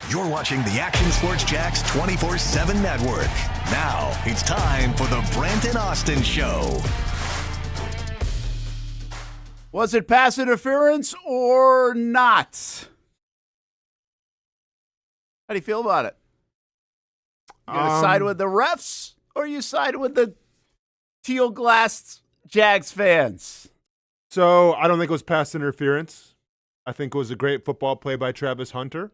You're watching the Action Sports Jax 24/7 network. Now it's time for the Brent and Austen Show. Was it pass interference or not? How do you feel about it? You gonna side with the refs or you side with the teal-glassed Jags fans? So I don't think it was pass interference. I think it was a great football play by Travis Hunter.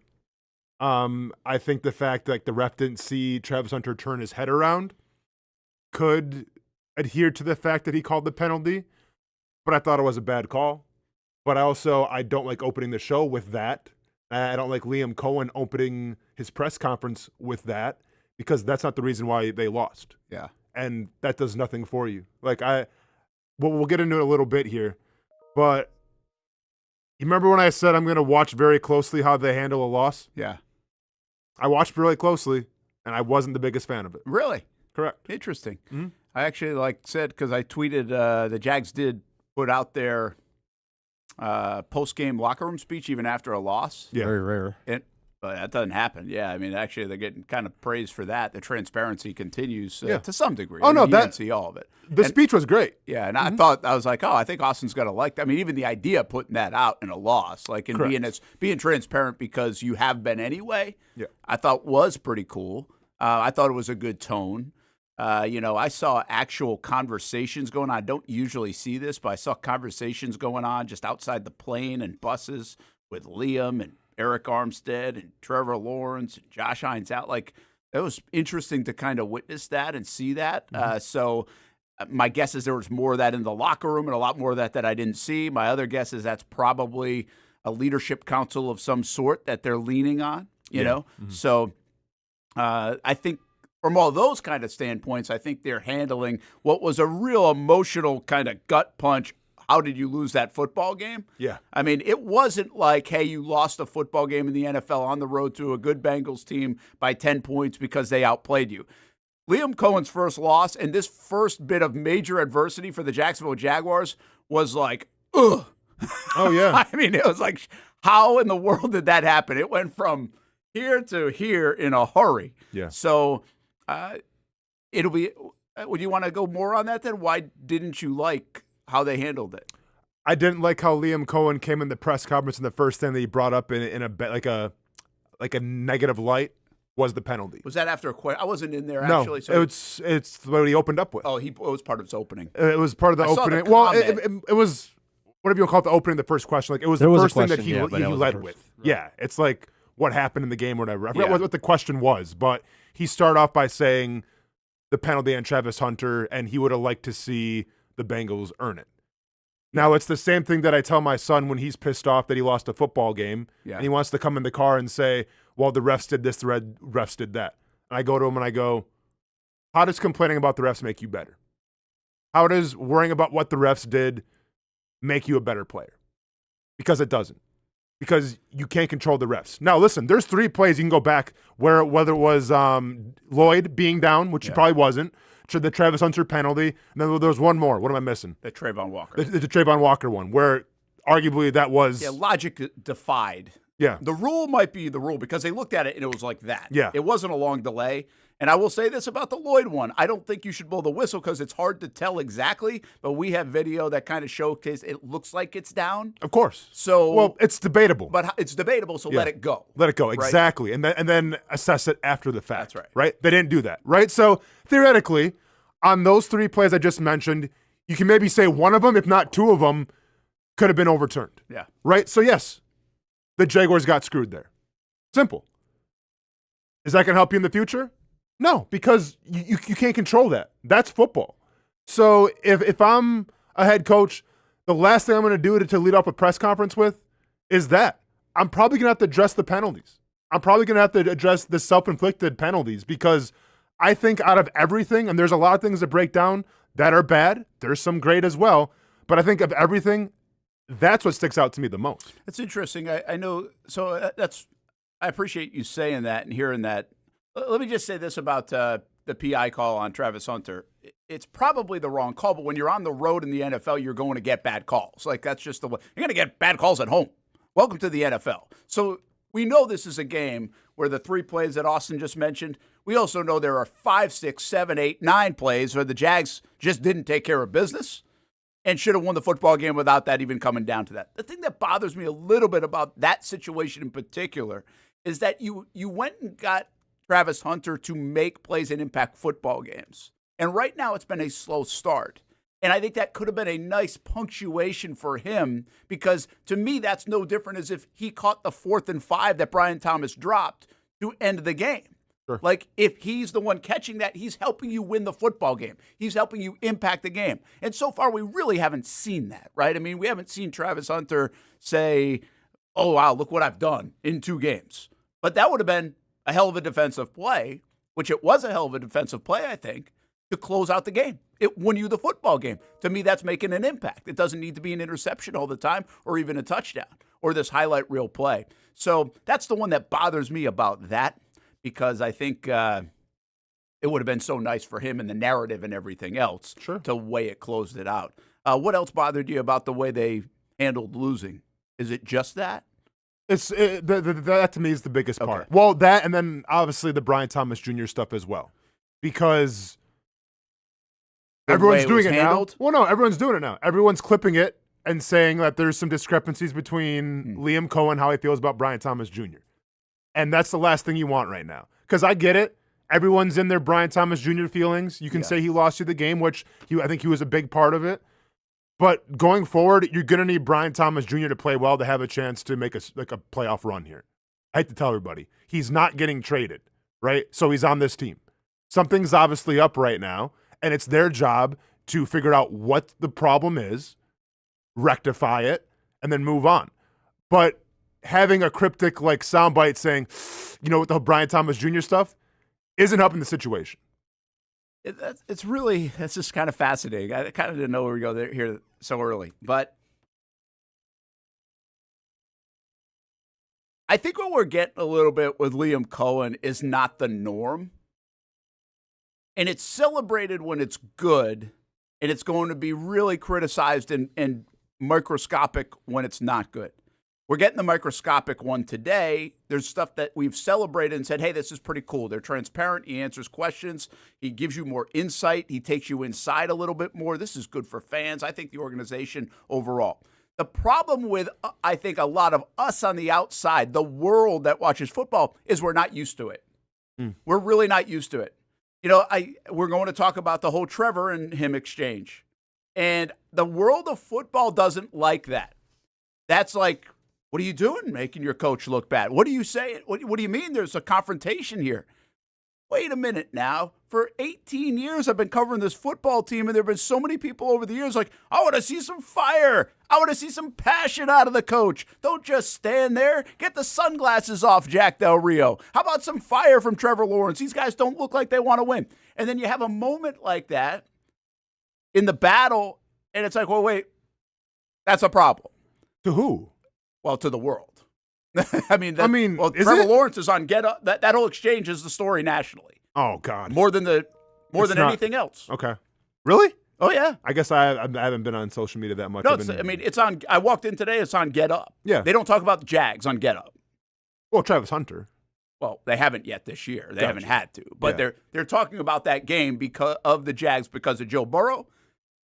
I think the fact that the ref didn't see Travis Hunter turn his head around could adhere to the fact that he called the penalty, but I thought it was a bad call. But I don't like opening the show with that. I don't like Liam Coen opening his press conference with that because that's not the reason why they lost. Yeah. And that does nothing for you. We'll get into it a little bit here, but you remember when I said I'm going to watch very closely how they handle a loss? Yeah. I watched really closely, and I wasn't the biggest fan of it. Really? Correct. Interesting. Mm-hmm. I actually said, because I tweeted the Jags did put out their post-game locker room speech even after a loss. Yeah. Very rare. But that doesn't happen. Yeah, I mean, actually, they're getting kind of praised for that. The transparency continues to some degree. Oh, no, you didn't see all of it. The speech was great. Yeah, and I was like, I think Austin's going to like that. I mean, even the idea of putting that out in a loss, being transparent because you have been anyway, I thought was pretty cool. I thought it was a good tone. I saw actual conversations going on. I don't usually see this, but I saw conversations going on just outside the plane and buses with Liam and Eric Armstead and Trevor Lawrence and Josh Hines out. It was interesting to kind of witness that and see that. So my guess is there was more of that in the locker room and a lot more of that I didn't see. My other guess is that's probably a leadership council of some sort that they're leaning on, you know? Mm-hmm. So I think from all those kind of standpoints, I think they're handling what was a real emotional kind of gut punch. How did you lose that football game? Yeah. I mean, it wasn't like, hey, you lost a football game in the NFL on the road to a good Bengals team by 10 points because they outplayed you. Liam Coen's first loss and this first bit of major adversity for the Jacksonville Jaguars was like, ugh. Oh, yeah. I mean, it was like, how in the world did that happen? It went from here to here in a hurry. Yeah. So it'll be – would you want to go more on that then? Why didn't you like – how they handled it? I didn't like how Liam Coen came in the press conference, and the first thing that he brought up in a negative light was the penalty. Was that after a question? I wasn't in there actually. No, it's what he opened up with. Oh, it was part of his opening. It was part of the opening. It was whatever you call it, the opening, the first question. It was the first thing that he led with. Right. Yeah, it's like what happened in the game or whatever. I forgot what the question was, but he started off by saying the penalty on Travis Hunter, and he would have liked to see the Bengals earn it. Now, it's the same thing that I tell my son when he's pissed off that he lost a football game, and he wants to come in the car and say, well, the refs did this, the refs did that. And I go to him and I go, how does complaining about the refs make you better? How does worrying about what the refs did make you a better player? Because it doesn't. Because you can't control the refs. Now, listen, there's 3 plays you can go back whether it was Lloyd being down, which he probably wasn't, the Travis Hunter penalty, and then there was one more. What am I missing? The Trayvon Walker. The Trayvon Walker one, where arguably that was... Yeah, logic defied. Yeah. The rule might be the rule because they looked at it and it was like that. Yeah. It wasn't a long delay. And I will say this about the Lloyd one. I don't think you should blow the whistle because it's hard to tell exactly, but we have video that kind of showcase it looks like it's down. Of course. So, well, it's debatable. But it's debatable, so let it go. Let it go, right? exactly. And then assess it after the fact. That's right. Right? They didn't do that, right? So, theoretically, on those 3 plays I just mentioned, you can maybe say one of them, if not 2 of them, could have been overturned. Yeah. Right? So, yes, the Jaguars got screwed there. Simple. Is that going to help you in the future? No, because you can't control that. That's football. So if I'm a head coach, the last thing I'm going to do to lead off a press conference with is that. I'm probably going to have to address the penalties. I'm probably going to have to address the self-inflicted penalties because I think out of everything, and there's a lot of things that break down that are bad, there's some great as well, but I think of everything, that's what sticks out to me the most. It's interesting. I know. So I appreciate you saying that and hearing that. Let me just say this about the PI call on Travis Hunter. It's probably the wrong call, but when you're on the road in the NFL, you're going to get bad calls. That's just the way. You're going to get bad calls at home. Welcome to the NFL. So we know this is a game where the 3 plays that Austen just mentioned. We also know there are 5, 6, 7, 8, 9 plays where the Jags just didn't take care of business and should have won the football game without that even coming down to that. The thing that bothers me a little bit about that situation in particular is that you went and got Travis Hunter to make plays and impact football games. And right now it's been a slow start. And I think that could have been a nice punctuation for him because to me that's no different as if he caught the 4th and 5 that Brian Thomas dropped to end the game. Sure. Like if he's the one catching that, he's helping you win the football game. He's helping you impact the game. And so far we really haven't seen that, right? I mean, we haven't seen Travis Hunter say, oh, wow, look what I've done in 2 games. But that would have been a hell of a defensive play, which it was a hell of a defensive play, I think, to close out the game. It won you the football game. To me, that's making an impact. It doesn't need to be an interception all the time or even a touchdown or this highlight reel play. So that's the one that bothers me about that because I think it would have been so nice for him and the narrative and everything else to way it closed it out. What else bothered you about the way they handled losing? Is it just that? That to me is the biggest part. Well, that and then obviously the Brian Thomas Jr. stuff as well, because everyone's doing it now. Well, no, everyone's doing it now. Everyone's clipping it and saying that there's some discrepancies between Liam Coen, how he feels about Brian Thomas Jr. And that's the last thing you want right now, because I get it. Everyone's in their Brian Thomas Jr. feelings. You can say he lost you the game, which I think he was a big part of it. But going forward, you're going to need Brian Thomas Jr. to play well to have a chance to make a playoff run here. I hate to tell everybody. He's not getting traded, right? So he's on this team. Something's obviously up right now, and it's their job to figure out what the problem is, rectify it, and then move on. But having a cryptic soundbite saying, you know what, the Brian Thomas Jr. stuff isn't helping the situation. It's just kind of fascinating. I kind of didn't know we go there here so early, but I think what we're getting a little bit with Liam Coen is not the norm, and it's celebrated when it's good, and it's going to be really criticized and microscopic when it's not good. We're getting the microscopic one today. There's stuff that we've celebrated and said, hey, this is pretty cool. They're transparent. He answers questions. He gives you more insight. He takes you inside a little bit more. This is good for fans. I think the organization overall. The problem with, I think, a lot of us on the outside, the world that watches football, is we're not used to it. We're really not used to it. You know, we're going to talk about the whole Trevor and him exchange. And the world of football doesn't like that. That's like, what are you doing making your coach look bad? What are you saying? What do you mean there's a confrontation here? Wait a minute now. For 18 years, I've been covering this football team, and there have been so many people over the years like, I want to see some fire. I want to see some passion out of the coach. Don't just stand there. Get the sunglasses off, Jack Del Rio. How about some fire from Trevor Lawrence? These guys don't look like they want to win. And then you have a moment like that in the battle, and it's like, well, wait, that's a problem. To who? Well, to the world. Trevor it? Lawrence is on Get Up. That whole exchange is the story nationally. Oh God, more than anything else. Okay, really? Oh yeah. I guess I haven't been on social media that much. No, it's on. I walked in today. It's on Get Up. Yeah, they don't talk about the Jags on Get Up. Well, Travis Hunter. Well, they haven't yet this year. They haven't had to, but they're talking about that game because of the Jags, because of Joe Burrow,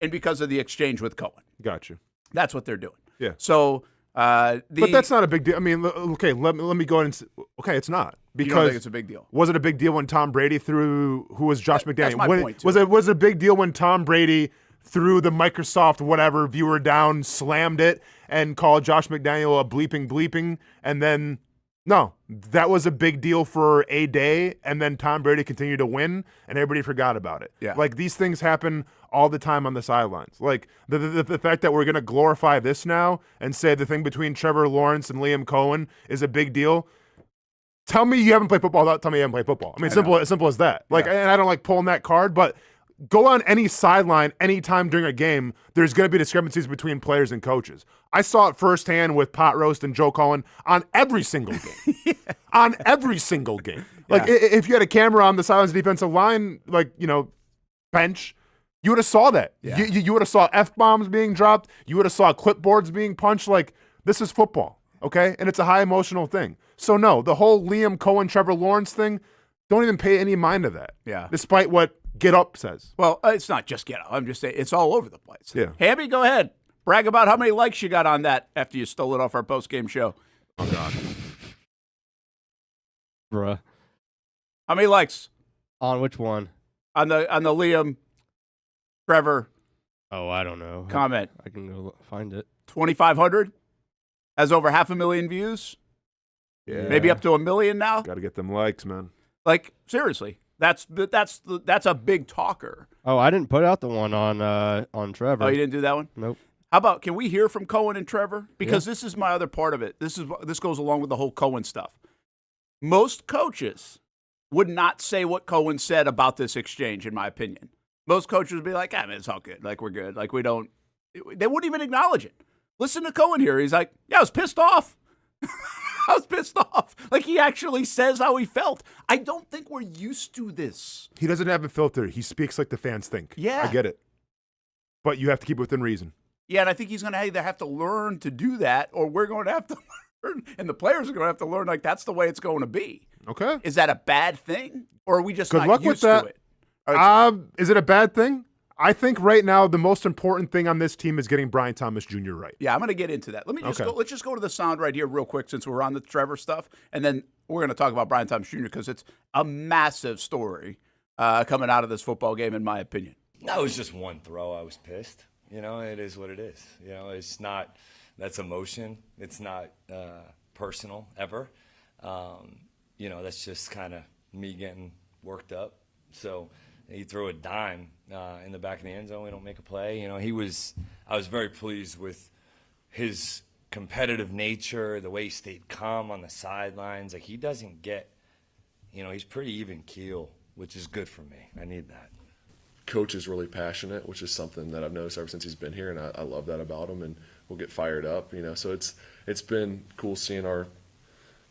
and because of the exchange with Coen. Gotcha. That's what they're doing. Yeah. So. But that's not a big deal. I mean, okay, let me go and okay, it's not, because you don't think it's a big deal. Was it a big deal when Tom Brady threw who was Josh McDaniels? That's my point too. Was it a big deal when Tom Brady threw the Microsoft whatever viewer down, slammed it, and called Josh McDaniel a bleeping, and then no, that was a big deal for a day, and then Tom Brady continued to win, and everybody forgot about it. Yeah. Like, these things happen all the time on the sidelines. Like, the fact that we're going to glorify this now and say the thing between Trevor Lawrence and Liam Coen is a big deal. Tell me you haven't played football without telling me you haven't played football. I mean, simple as that. Like, and I don't like pulling that card, but go on any sideline anytime during a game, there's going to be discrepancies between players and coaches. I saw it firsthand with Pot Roast and Joe Cullen on every single game. On every single game. Like, if you had a camera on the sidelines defensive line, like, bench, you would have saw that. Yeah. You would have saw F-bombs being dropped. You would have saw clipboards being punched. Like, this is football. okay? And it's a high emotional thing. So, no, the whole Liam Coen, Trevor Lawrence thing, don't even pay any mind to that. Yeah. Despite what Get Up says. Well, it's not just Get Up. I'm just saying it's all over the place. Yeah. Hamby, go ahead. Brag about how many likes you got on that after you stole it off our post-game show. Oh, God. Bruh. How many likes? On which one? On the Liam, Trevor. Oh, I don't know. Comment. I can go find it. 2,500? Has over 500,000 views? Yeah. Maybe up to 1 million now? Got to get them likes, man. Like, seriously. That's a big talker. Oh, I didn't put out the one on Trevor. Oh, you didn't do that one? Nope. How about, can we hear from Coen and Trevor? Because this is my other part of it. This goes along with the whole Coen stuff. Most coaches would not say what Coen said about this exchange, in my opinion. Most coaches would be like, man, it's all good. Like, we're good. Like, they wouldn't even acknowledge it. Listen to Coen here. He's like, yeah, I was pissed off. I was pissed off. Like, he actually says how he felt. I don't think we're used to this. He doesn't have a filter. He speaks like the fans think. Yeah. I get it. But you have to keep it within reason. Yeah, and I think he's going to either have to learn to do that, or we're going to have to learn, and the players are going to have to learn, like, that's the way it's going to be. Okay. Is that a bad thing, or are we just Good not luck used with that. to it? Is it a bad thing? I think right now the most important thing on this team is getting Brian Thomas Jr. right. Yeah, I'm going to get into that. Let's just go to the sound right here real quick since we're on the Trevor stuff, and then we're going to talk about Brian Thomas Jr. because it's a massive story coming out of this football game, in my opinion. No, it was just one throw. I was pissed. It is what it is. It's not, that's emotion. It's not personal ever. That's just kind of me getting worked up. So he threw a dime in the back of the end zone. We don't make a play. I was very pleased with his competitive nature, the way he stayed calm on the sidelines. Like, he doesn't get, he's pretty even keel, which is good for me. I need that. Coach is really passionate, which is something that I've noticed ever since he's been here, and I love that about him, and we'll get fired up, so it's been cool seeing our,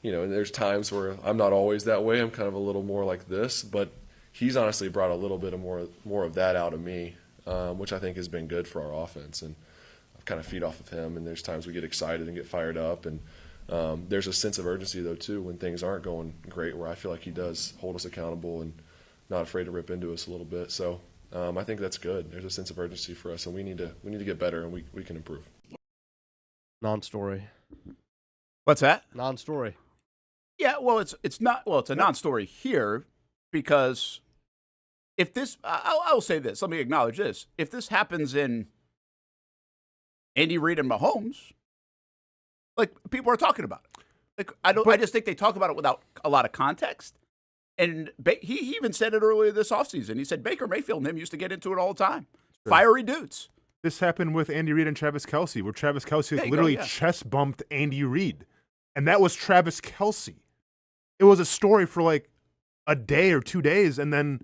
and there's times where I'm not always that way. I'm kind of a little more like this, but he's honestly brought a little bit of more of that out of me, which I think has been good for our offense, and I've kind of feed off of him, and there's times we get excited and get fired up, and there's a sense of urgency, though, too, when things aren't going great, where I feel like he does hold us accountable and not afraid to rip into us a little bit, so I think that's good. There's a sense of urgency for us, and we need to get better, and we can improve. Non-story. What's that? Non-story. Yeah, well, it's a non-story here because if this, I'll say this. Let me acknowledge this. If this happens in Andy Reid and Mahomes, like, people are talking about it. Like, I just think they talk about it without a lot of context. And he even said it earlier this offseason. He said Baker Mayfield and him used to get into it all the time. Sure. Fiery dudes. This happened with Andy Reid and Travis Kelce, where Travis Kelce literally chest bumped Andy Reid. And that was Travis Kelce. It was a story for like a day or 2 days, and then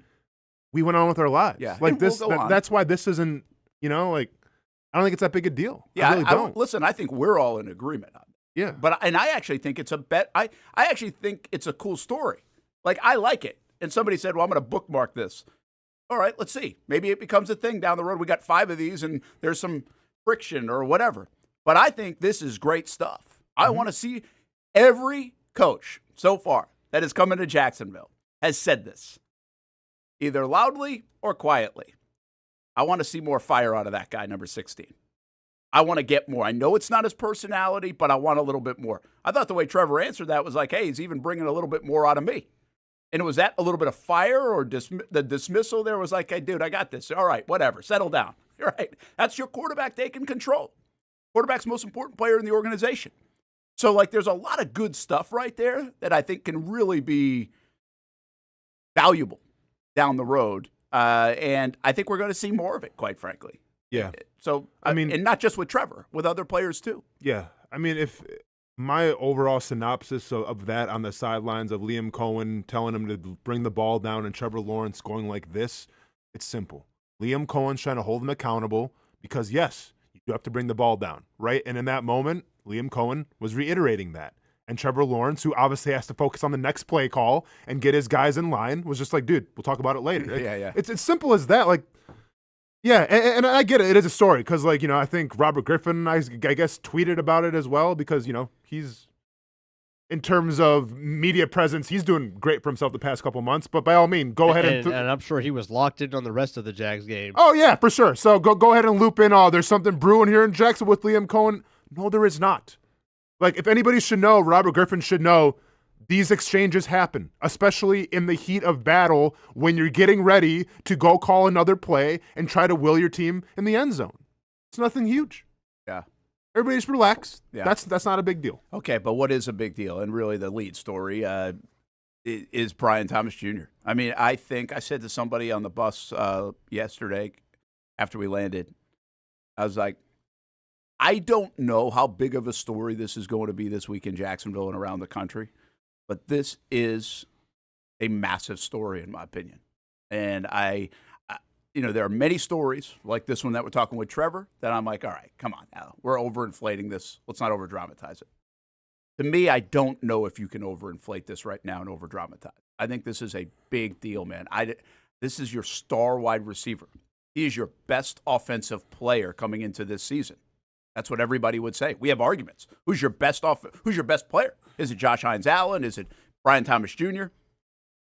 we went on with our lives. Yeah. Like, this, that's why this isn't, I don't think it's that big a deal. Yeah, I really don't. Listen, I think we're all in agreement on it. Yeah. But I actually think it's I actually think it's a cool story. Like, I like it. And somebody said, well, I'm going to bookmark this. All right, let's see. Maybe it becomes a thing down the road. We got 5 of these, and there's some friction or whatever. But I think this is great stuff. I want to see every coach so far that has come into Jacksonville has said this, either loudly or quietly. I want to see more fire out of that guy, number 16. I want to get more. I know it's not his personality, but I want a little bit more. I thought the way Trevor answered that was like, hey, he's even bringing a little bit more out of me. And was that a little bit of fire, or the dismissal there was like, hey, dude, I got this. All right, whatever. Settle down. All right. That's your quarterback taking control. Quarterback's the most important player in the organization. So, like, there's a lot of good stuff right there that I think can really be valuable down the road. And I think we're going to see more of it, quite frankly. Yeah. So, and not just with Trevor, with other players too. Yeah. I mean, if my overall synopsis of that on the sidelines of Liam Coen telling him to bring the ball down and Trevor Lawrence going like this, it's simple. Liam Coen's trying to hold him accountable because, yes, you have to bring the ball down, right? And in that moment, Liam Coen was reiterating that. And Trevor Lawrence, who obviously has to focus on the next play call and get his guys in line, was just like, dude, we'll talk about it later. Yeah. It's as simple as that. Like, Yeah, and I get it. It is a story because, like, I think Robert Griffin, I guess, tweeted about it as well because, he's, in terms of media presence, he's doing great for himself the past couple months. But by all means, go ahead and I'm sure he was locked in on the rest of the Jags game. Oh, yeah, for sure. So go ahead and loop in, there's something brewing here in Jackson with Liam Coen. No, there is not. Like, if anybody should know, Robert Griffin should know, these exchanges happen, especially in the heat of battle when you're getting ready to go call another play and try to will your team in the end zone. It's nothing huge. Yeah. Everybody just relax. Yeah. That's not a big deal. Okay, but what is a big deal? And really the lead story is Brian Thomas Jr. I mean, I think I said to somebody on the bus yesterday after we landed, I was like, I don't know how big of a story this is going to be this week in Jacksonville and around the country. But this is a massive story, in my opinion. And there are many stories like this one that we're talking with Trevor that I'm like, all right, come on now. We're overinflating this. Let's not over-dramatize it. To me, I don't know if you can overinflate this right now and over-dramatize. I think this is a big deal, man. This is your star wide receiver. He is your best offensive player coming into this season. That's what everybody would say. We have arguments. Who's your best player? Is it Josh Hines-Allen? Is it Brian Thomas Jr.?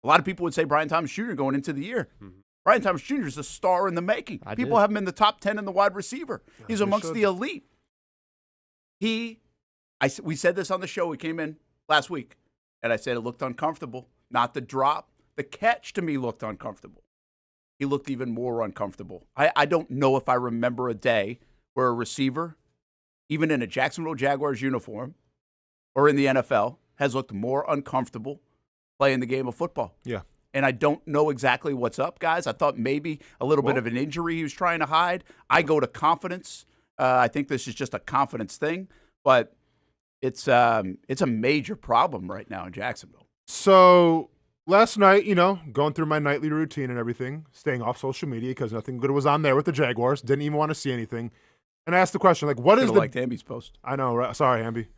A lot of people would say Brian Thomas Jr. going into the year. Mm-hmm. Brian Thomas Jr. is a star in the making. People have him in the top 10 in the wide receiver. He's amongst the elite. We said this on the show. We came in last week, and I said it looked uncomfortable. Not the drop. The catch to me looked uncomfortable. He looked even more uncomfortable. I don't know if I remember a day where a receiver, even in a Jacksonville Jaguars uniform or in the NFL, has looked more uncomfortable playing the game of football. Yeah. And I don't know exactly what's up, guys. I thought maybe a little bit of an injury he was trying to hide. I go to confidence. I think this is just a confidence thing. But it's a major problem right now in Jacksonville. So last night, going through my nightly routine and everything, staying off social media because nothing good was on there with the Jaguars. Didn't even want to see anything. And I asked the question, like, what is the... liked Hamby's post. I know, right? Sorry, Hamby.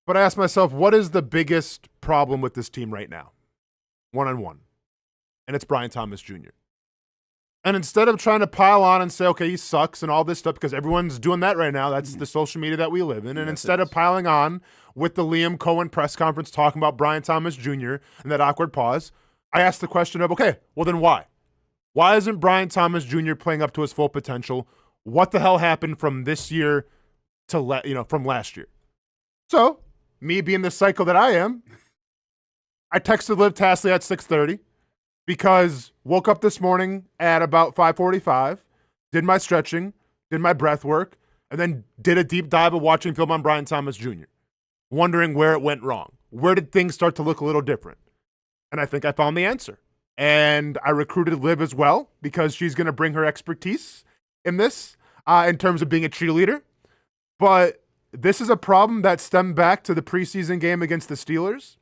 But I asked myself, what is the biggest problem with this team right now? One-on-one. And it's Brian Thomas Jr. And instead of trying to pile on and say, okay, he sucks and all this stuff, because everyone's doing that right now. That's the social media that we live in. And instead of piling on with the Liam Coen press conference talking about Brian Thomas Jr. and that awkward pause, I asked the question of, okay, well then why? Why isn't Brian Thomas Jr. playing up to his full potential? What the hell happened from this year to from last year? So, me being the psycho that I am, I texted Liv Tasley at 6:30 because woke up this morning at about 5:45, did my stretching, did my breath work, and then did a deep dive of watching film on Brian Thomas Jr., wondering where it went wrong. Where did things start to look a little different? And I think I found the answer. And I recruited Liv as well because she's going to bring her expertise in this in terms of being a cheerleader. But this is a problem that stemmed back to the preseason game against the Steelers.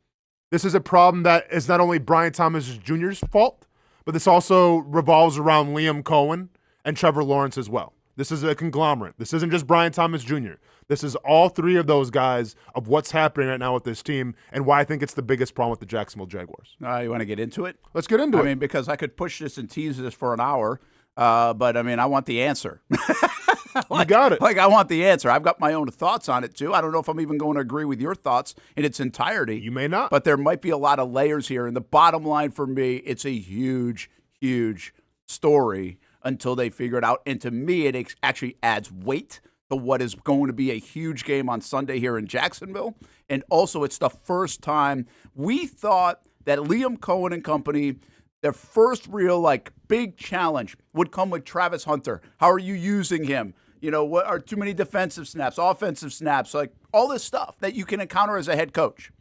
This is a problem that is not only Brian Thomas Jr.'s fault, but this also revolves around Liam Coen and Trevor Lawrence as well. This is a conglomerate. This isn't just Brian Thomas Jr. This is all three of those guys of what's happening right now with this team and why I think it's the biggest problem with the Jacksonville Jaguars. You want to get into it? Let's get into it. I mean, because I could push this and tease this for an hour, but, I mean, I want the answer. You got it. I want the answer. I've got my own thoughts on it, too. I don't know if I'm even going to agree with your thoughts in its entirety. You may not. But there might be a lot of layers here. And the bottom line for me, it's a huge, huge story until they figure it out. And to me, it actually adds weight to what is going to be a huge game on Sunday here in Jacksonville. And also, it's the first time we thought that Liam Coen and company, their first real, big challenge would come with Travis Hunter. How are you using him? What are too many defensive snaps, offensive snaps, all this stuff that you can encounter as a head coach.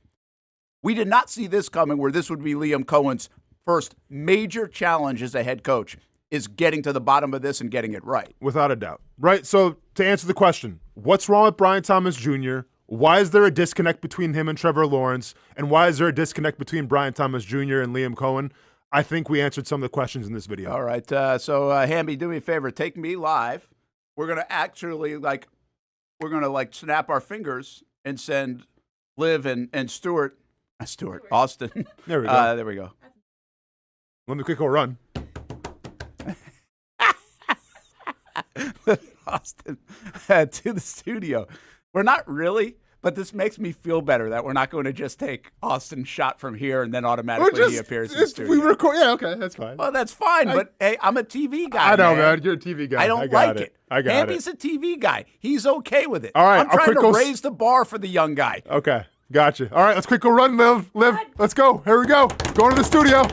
We did not see this coming where this would be Liam Cohen's first major challenge as a head coach is getting to the bottom of this and getting it right. Without a doubt. Right, so to answer the question, what's wrong with Brian Thomas Jr.? Why is there a disconnect between him and Trevor Lawrence? And why is there a disconnect between Brian Thomas Jr. and Liam Coen? I think we answered some of the questions in this video. All right, so Hamby, do me a favor. Take me live. We're going to actually, snap our fingers and send Liv and Austen. There we go. There we go. Let me quick go run. Austen to the studio. We're not really, but this makes me feel better that we're not going to just take Austen's shot from here and then automatically he appears in the studio. We record, yeah, okay, that's fine. Well, that's fine, but hey, I'm a TV guy. I know, man. You're a TV guy. I don't like it. I got Hamby's a TV guy. He's okay with it. All right, I'm trying to raise the bar for the young guy. Okay, gotcha. All right, let's quick go run, Liv. Let's go. Here we go. Going to the studio.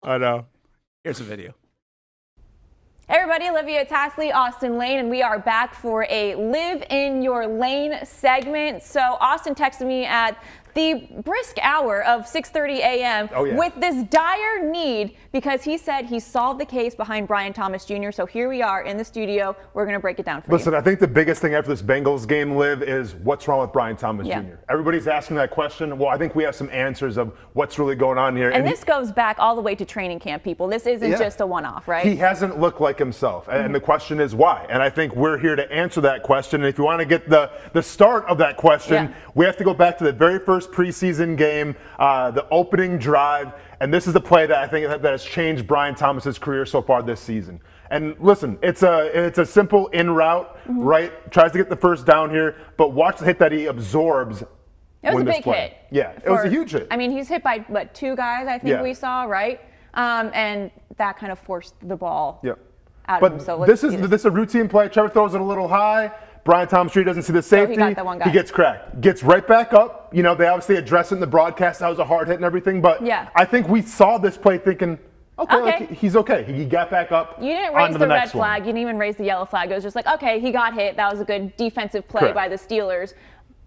I know. Here's a video. Hey everybody, Olivia Tasley, Austen Lane, and we are back for a Live in Your Lane segment. So Austen texted me at the brisk hour of 6:30 a.m. With this dire need because he said he solved the case behind Brian Thomas Jr. So here we are in the studio. We're going to break it down for you. Listen, I think the biggest thing after this Bengals game, Liv, is what's wrong with Brian Thomas Jr. Everybody's asking that question. Well, I think we have some answers of what's really going on here. And this goes back all the way to training camp, people. This isn't just a one-off, right? He hasn't looked like himself. And the question is why? And I think we're here to answer that question. And if you want to get the start of that question, we have to go back to the very first preseason game, the opening drive. And this is the play that I think that has changed Brian Thomas's career so far this season. And listen, it's a simple in route, right? Tries to get the first down here, but watch the hit that he absorbs. It was a big hit. Yeah, it was a huge hit. I mean, he's hit by, what, 2 guys, I think we saw, right? And that kind of forced the ball out of him. So this is a routine play. Trevor throws it a little high. Brian Thomas Jr. doesn't see the safety. So he got the one guy. He gets cracked. Gets right back up. You know, they obviously address it in the broadcast. That was a hard hit and everything. But I think we saw this play thinking, okay. Like, he's okay. He got back up. You didn't raise the red flag. You didn't even raise the yellow flag. It was just like, okay, he got hit. That was a good defensive play by the Steelers.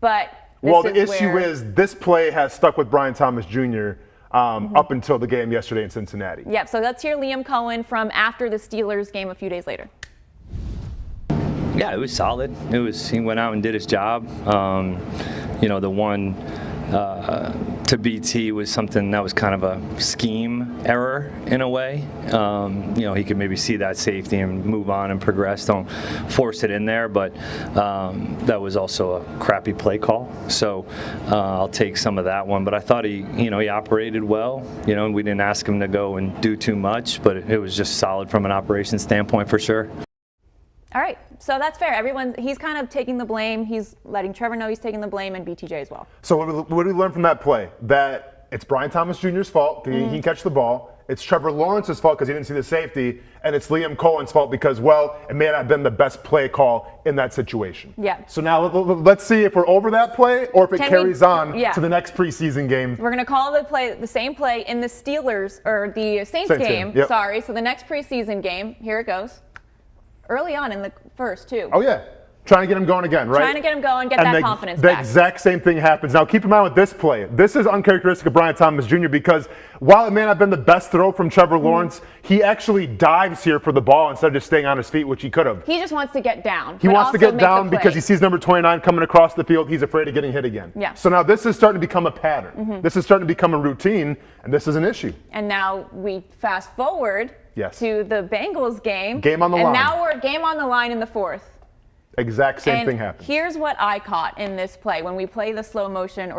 But the issue is this play has stuck with Brian Thomas Jr. Up until the game yesterday in Cincinnati. Yep. So let's hear Liam Coen from after the Steelers game a few days later. Yeah, it was solid. He went out and did his job. You know, the one to BT was something that was kind of a scheme error in a way. You know, he could maybe see that safety and move on and progress. Don't force it in there, but that was also a crappy play call. So I'll take some of that one. But I thought he operated well. You know, we didn't ask him to go and do too much, but it was just solid from an operations standpoint for sure. All right, so that's fair. He's kind of taking the blame. He's letting Trevor know he's taking the blame, and BTJ as well. So what did we learn from that play? That it's Brian Thomas Jr.'s fault because he can catch the ball. It's Trevor Lawrence's fault because he didn't see the safety, and it's Liam Coen's fault because, well, it may not have been the best play call in that situation. Yeah. So now let's see if we're over that play or if it carries on to the next preseason game. We're going to call the same play in the Steelers or the Saints game. Yep. Sorry. So the next preseason game, here it goes. Early on in the first, too. Oh, yeah. Trying to get him going again, right? Trying to get him going, get that confidence back. The exact same thing happens. Now, keep in mind with this play, this is uncharacteristic of Brian Thomas Jr. because while it may not have been the best throw from Trevor Lawrence, he actually dives here for the ball instead of just staying on his feet, which he could have. He just wants to get down. He wants to get down because he sees number 29 coming across the field. He's afraid of getting hit again. Yeah. So now this is starting to become a pattern. This is starting to become a routine, and this is an issue. And now we fast forward to the Bengals game. Game on the line. And now we're game on the line in the fourth. Exact same thing happened. Here's what I caught in this play when we play the slow motion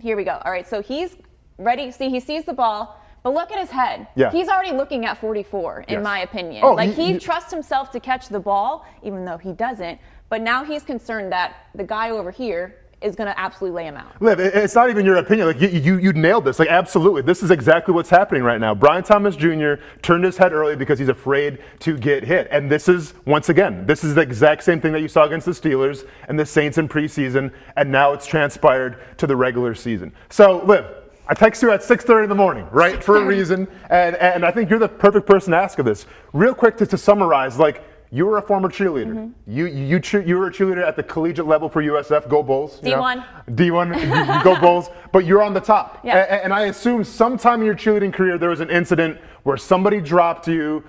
here we go. All right, so he's ready. See, he sees the ball, but look at his head. Yeah. He's already looking at 44, in my opinion. Oh, he trusts himself to catch the ball, even though he doesn't. But now he's concerned that the guy over here is going to absolutely lay him out. Liv, it's not even your opinion. Like you nailed this. Like absolutely, this is exactly what's happening right now. Brian Thomas Jr. turned his head early because he's afraid to get hit, and this is the exact same thing that you saw against the Steelers and the Saints in preseason, and now it's transpired to the regular season. So, Liv, I text you at 6:30 in the morning, right, for a reason, and I think you're the perfect person to ask of this. Real quick to summarize, like. You were a former cheerleader. You were a cheerleader at the collegiate level for USF. Go Bulls. D1. D1. Go Bulls. But you're on the top. Yeah. And I assume sometime in your cheerleading career there was an incident where somebody dropped you,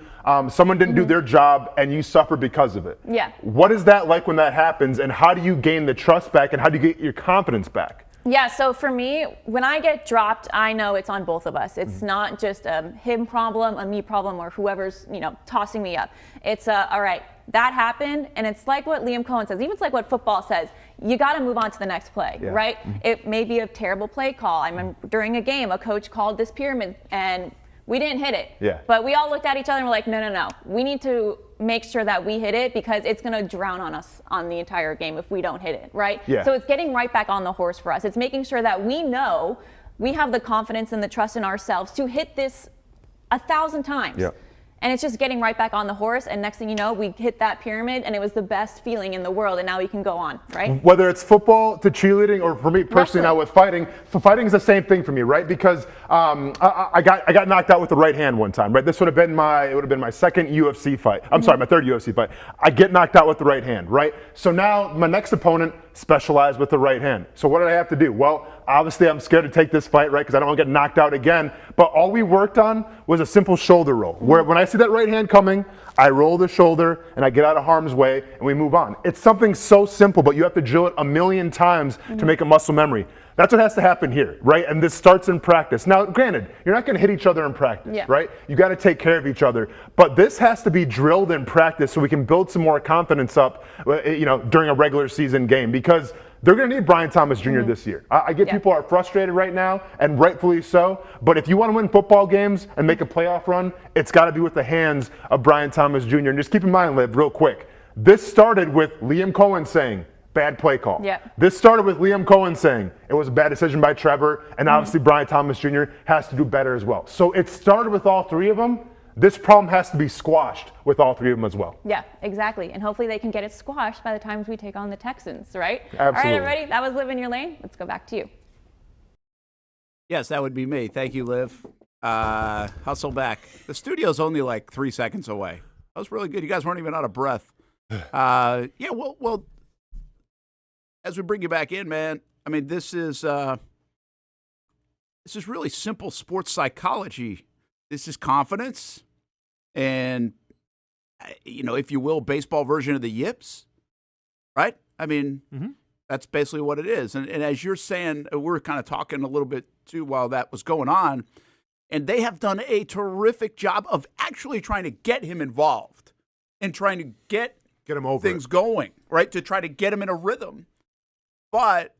someone didn't do their job, and you suffered because of it. Yeah. What is that like when that happens, and how do you gain the trust back, and how do you get your confidence back? Yeah, so for me, when I get dropped, I know it's on both of us. It's not just a him problem, a me problem, or whoever's, tossing me up. It's all right, that happened, and it's like what Liam Coen says, even it's like what football says, you got to move on to the next play, right? It may be a terrible play call. I remember during a game, a coach called this pyramid, and We didn't hit it. Yeah. But we all looked at each other and were like, no. We need to make sure that we hit it because it's going to drown on us on the entire game if we don't hit it, right? Yeah. So it's getting right back on the horse for us. It's making sure that we know we have the confidence and the trust in ourselves to hit this 1,000 times. Yeah. And it's just getting right back on the horse. And next thing you know, we hit that pyramid and it was the best feeling in the world. And now we can go on, right? Whether it's football to cheerleading or for me personally now with fighting, fighting is the same thing for me, right? Because I got knocked out with the right hand one time, right? This would have been my second UFC fight. I'm sorry, my third UFC fight. I get knocked out with the right hand, right? So now my next opponent specialized with the right hand. So what did I have to do? Well, obviously I'm scared to take this fight, right? Because I don't want to get knocked out again. But all we worked on was a simple shoulder roll. Where when I see that right hand coming, I roll the shoulder and I get out of harm's way and we move on. It's something so simple, but you have to drill it a million times to make a muscle memory. That's what has to happen here, right? And this starts in practice. Now, granted, you're not going to hit each other in practice, right? You got to take care of each other. But this has to be drilled in practice so we can build some more confidence up, during a regular season game because they're going to need Brian Thomas Jr. this year. I get people are frustrated right now, and rightfully so. But if you want to win football games and make a playoff run, it's got to be with the hands of Brian Thomas Jr. And just keep in mind, Liv, real quick, this started with Liam Coen saying, bad play call. This started with Liam Coen saying it was a bad decision by Trevor, and obviously Brian Thomas Jr. has to do better as well. So it started with all three of them. This problem has to be squashed with all three of them as well. Yeah, exactly. And hopefully they can get it squashed by the time we take on the Texans, right? Absolutely. All right, everybody, that was Liv in Your Lane. Let's go back to you. Yes, that would be me. Thank you, Liv. Hustle back. The studio's only like 3 seconds away. That was really good. You guys weren't even out of breath. Well, as we bring you back in, man, I mean, this is really simple sports psychology. This is confidence and, if you will, baseball version of the yips, right? I mean, that's basically what it is. And as you're saying, we were kind of talking a little bit, too, while that was going on, and they have done a terrific job of actually trying to get him involved and trying to get him over things going, right, to try to get him in a rhythm. But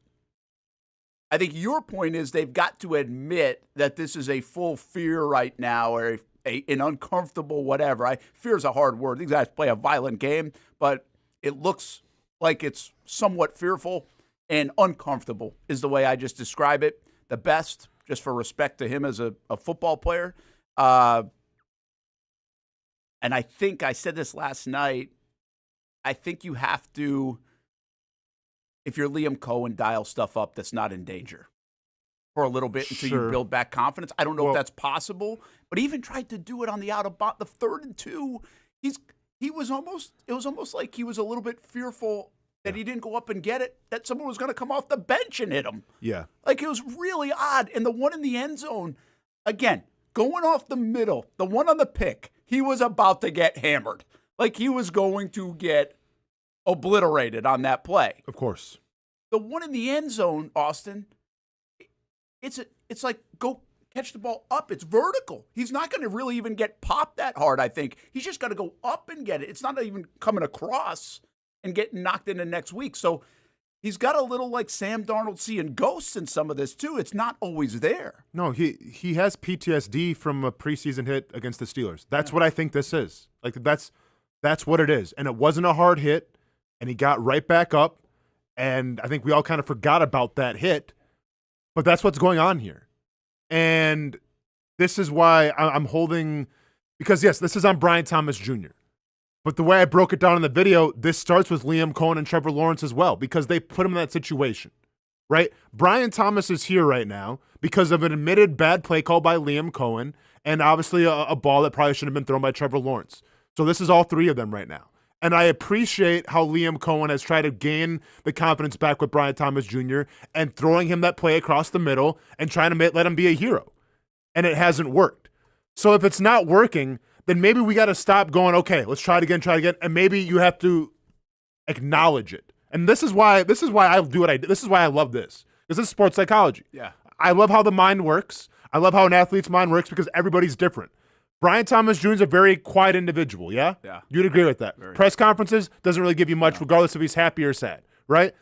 I think your point is they've got to admit that this is a full fear right now or an uncomfortable whatever. Fear is a hard word. These guys play a violent game, but it looks like it's somewhat fearful and uncomfortable is the way I just describe it. The best, just for respect to him as a football player. And I think I said this last night. I think you have to, if you're Liam Coen, dial stuff up that's not in danger for a little bit until you build back confidence. I don't know if that's possible, but he even tried to do it on the out of the 3rd and 2. It was almost like he was a little bit fearful that he didn't go up and get it, that someone was going to come off the bench and hit him. Yeah. Like, it was really odd. And the one in the end zone, again, going off the middle, the one on the pick, he was about to get hammered. Like, he was going to get obliterated on that play. Of course. The one in the end zone, Austin, it's like go catch the ball up. It's vertical. He's not going to really even get popped that hard, I think. He's just got to go up and get it. It's not even coming across and getting knocked into next week. So he's got a little like Sam Darnold seeing ghosts in some of this too. It's not always there. No, he has PTSD from a preseason hit against the Steelers. That's what I think this is. Like that's what it is. And it wasn't a hard hit, and he got right back up. And I think we all kind of forgot about that hit. But that's what's going on here. And this is why I'm holding – because, yes, this is on Brian Thomas Jr. But the way I broke it down in the video, this starts with Liam Coen and Trevor Lawrence as well because they put him in that situation, right? Brian Thomas is here right now because of an admitted bad play call by Liam Coen and obviously a ball that probably shouldn't have been thrown by Trevor Lawrence. So this is all three of them right now. And I appreciate how Liam Coen has tried to gain the confidence back with Brian Thomas Jr. and throwing him that play across the middle and trying to let him be a hero. And it hasn't worked. So if it's not working, then maybe we got to stop going, okay, let's try it again. And maybe you have to acknowledge it. And this is why I do what I do. This is why I love this. This is sports psychology. Yeah. I love how the mind works. I love how an athlete's mind works because everybody's different. Brian Thomas Jr. is a very quiet individual, yeah? Yeah. You'd agree with that. Press conferences doesn't really give you much regardless if he's happy or sad, right?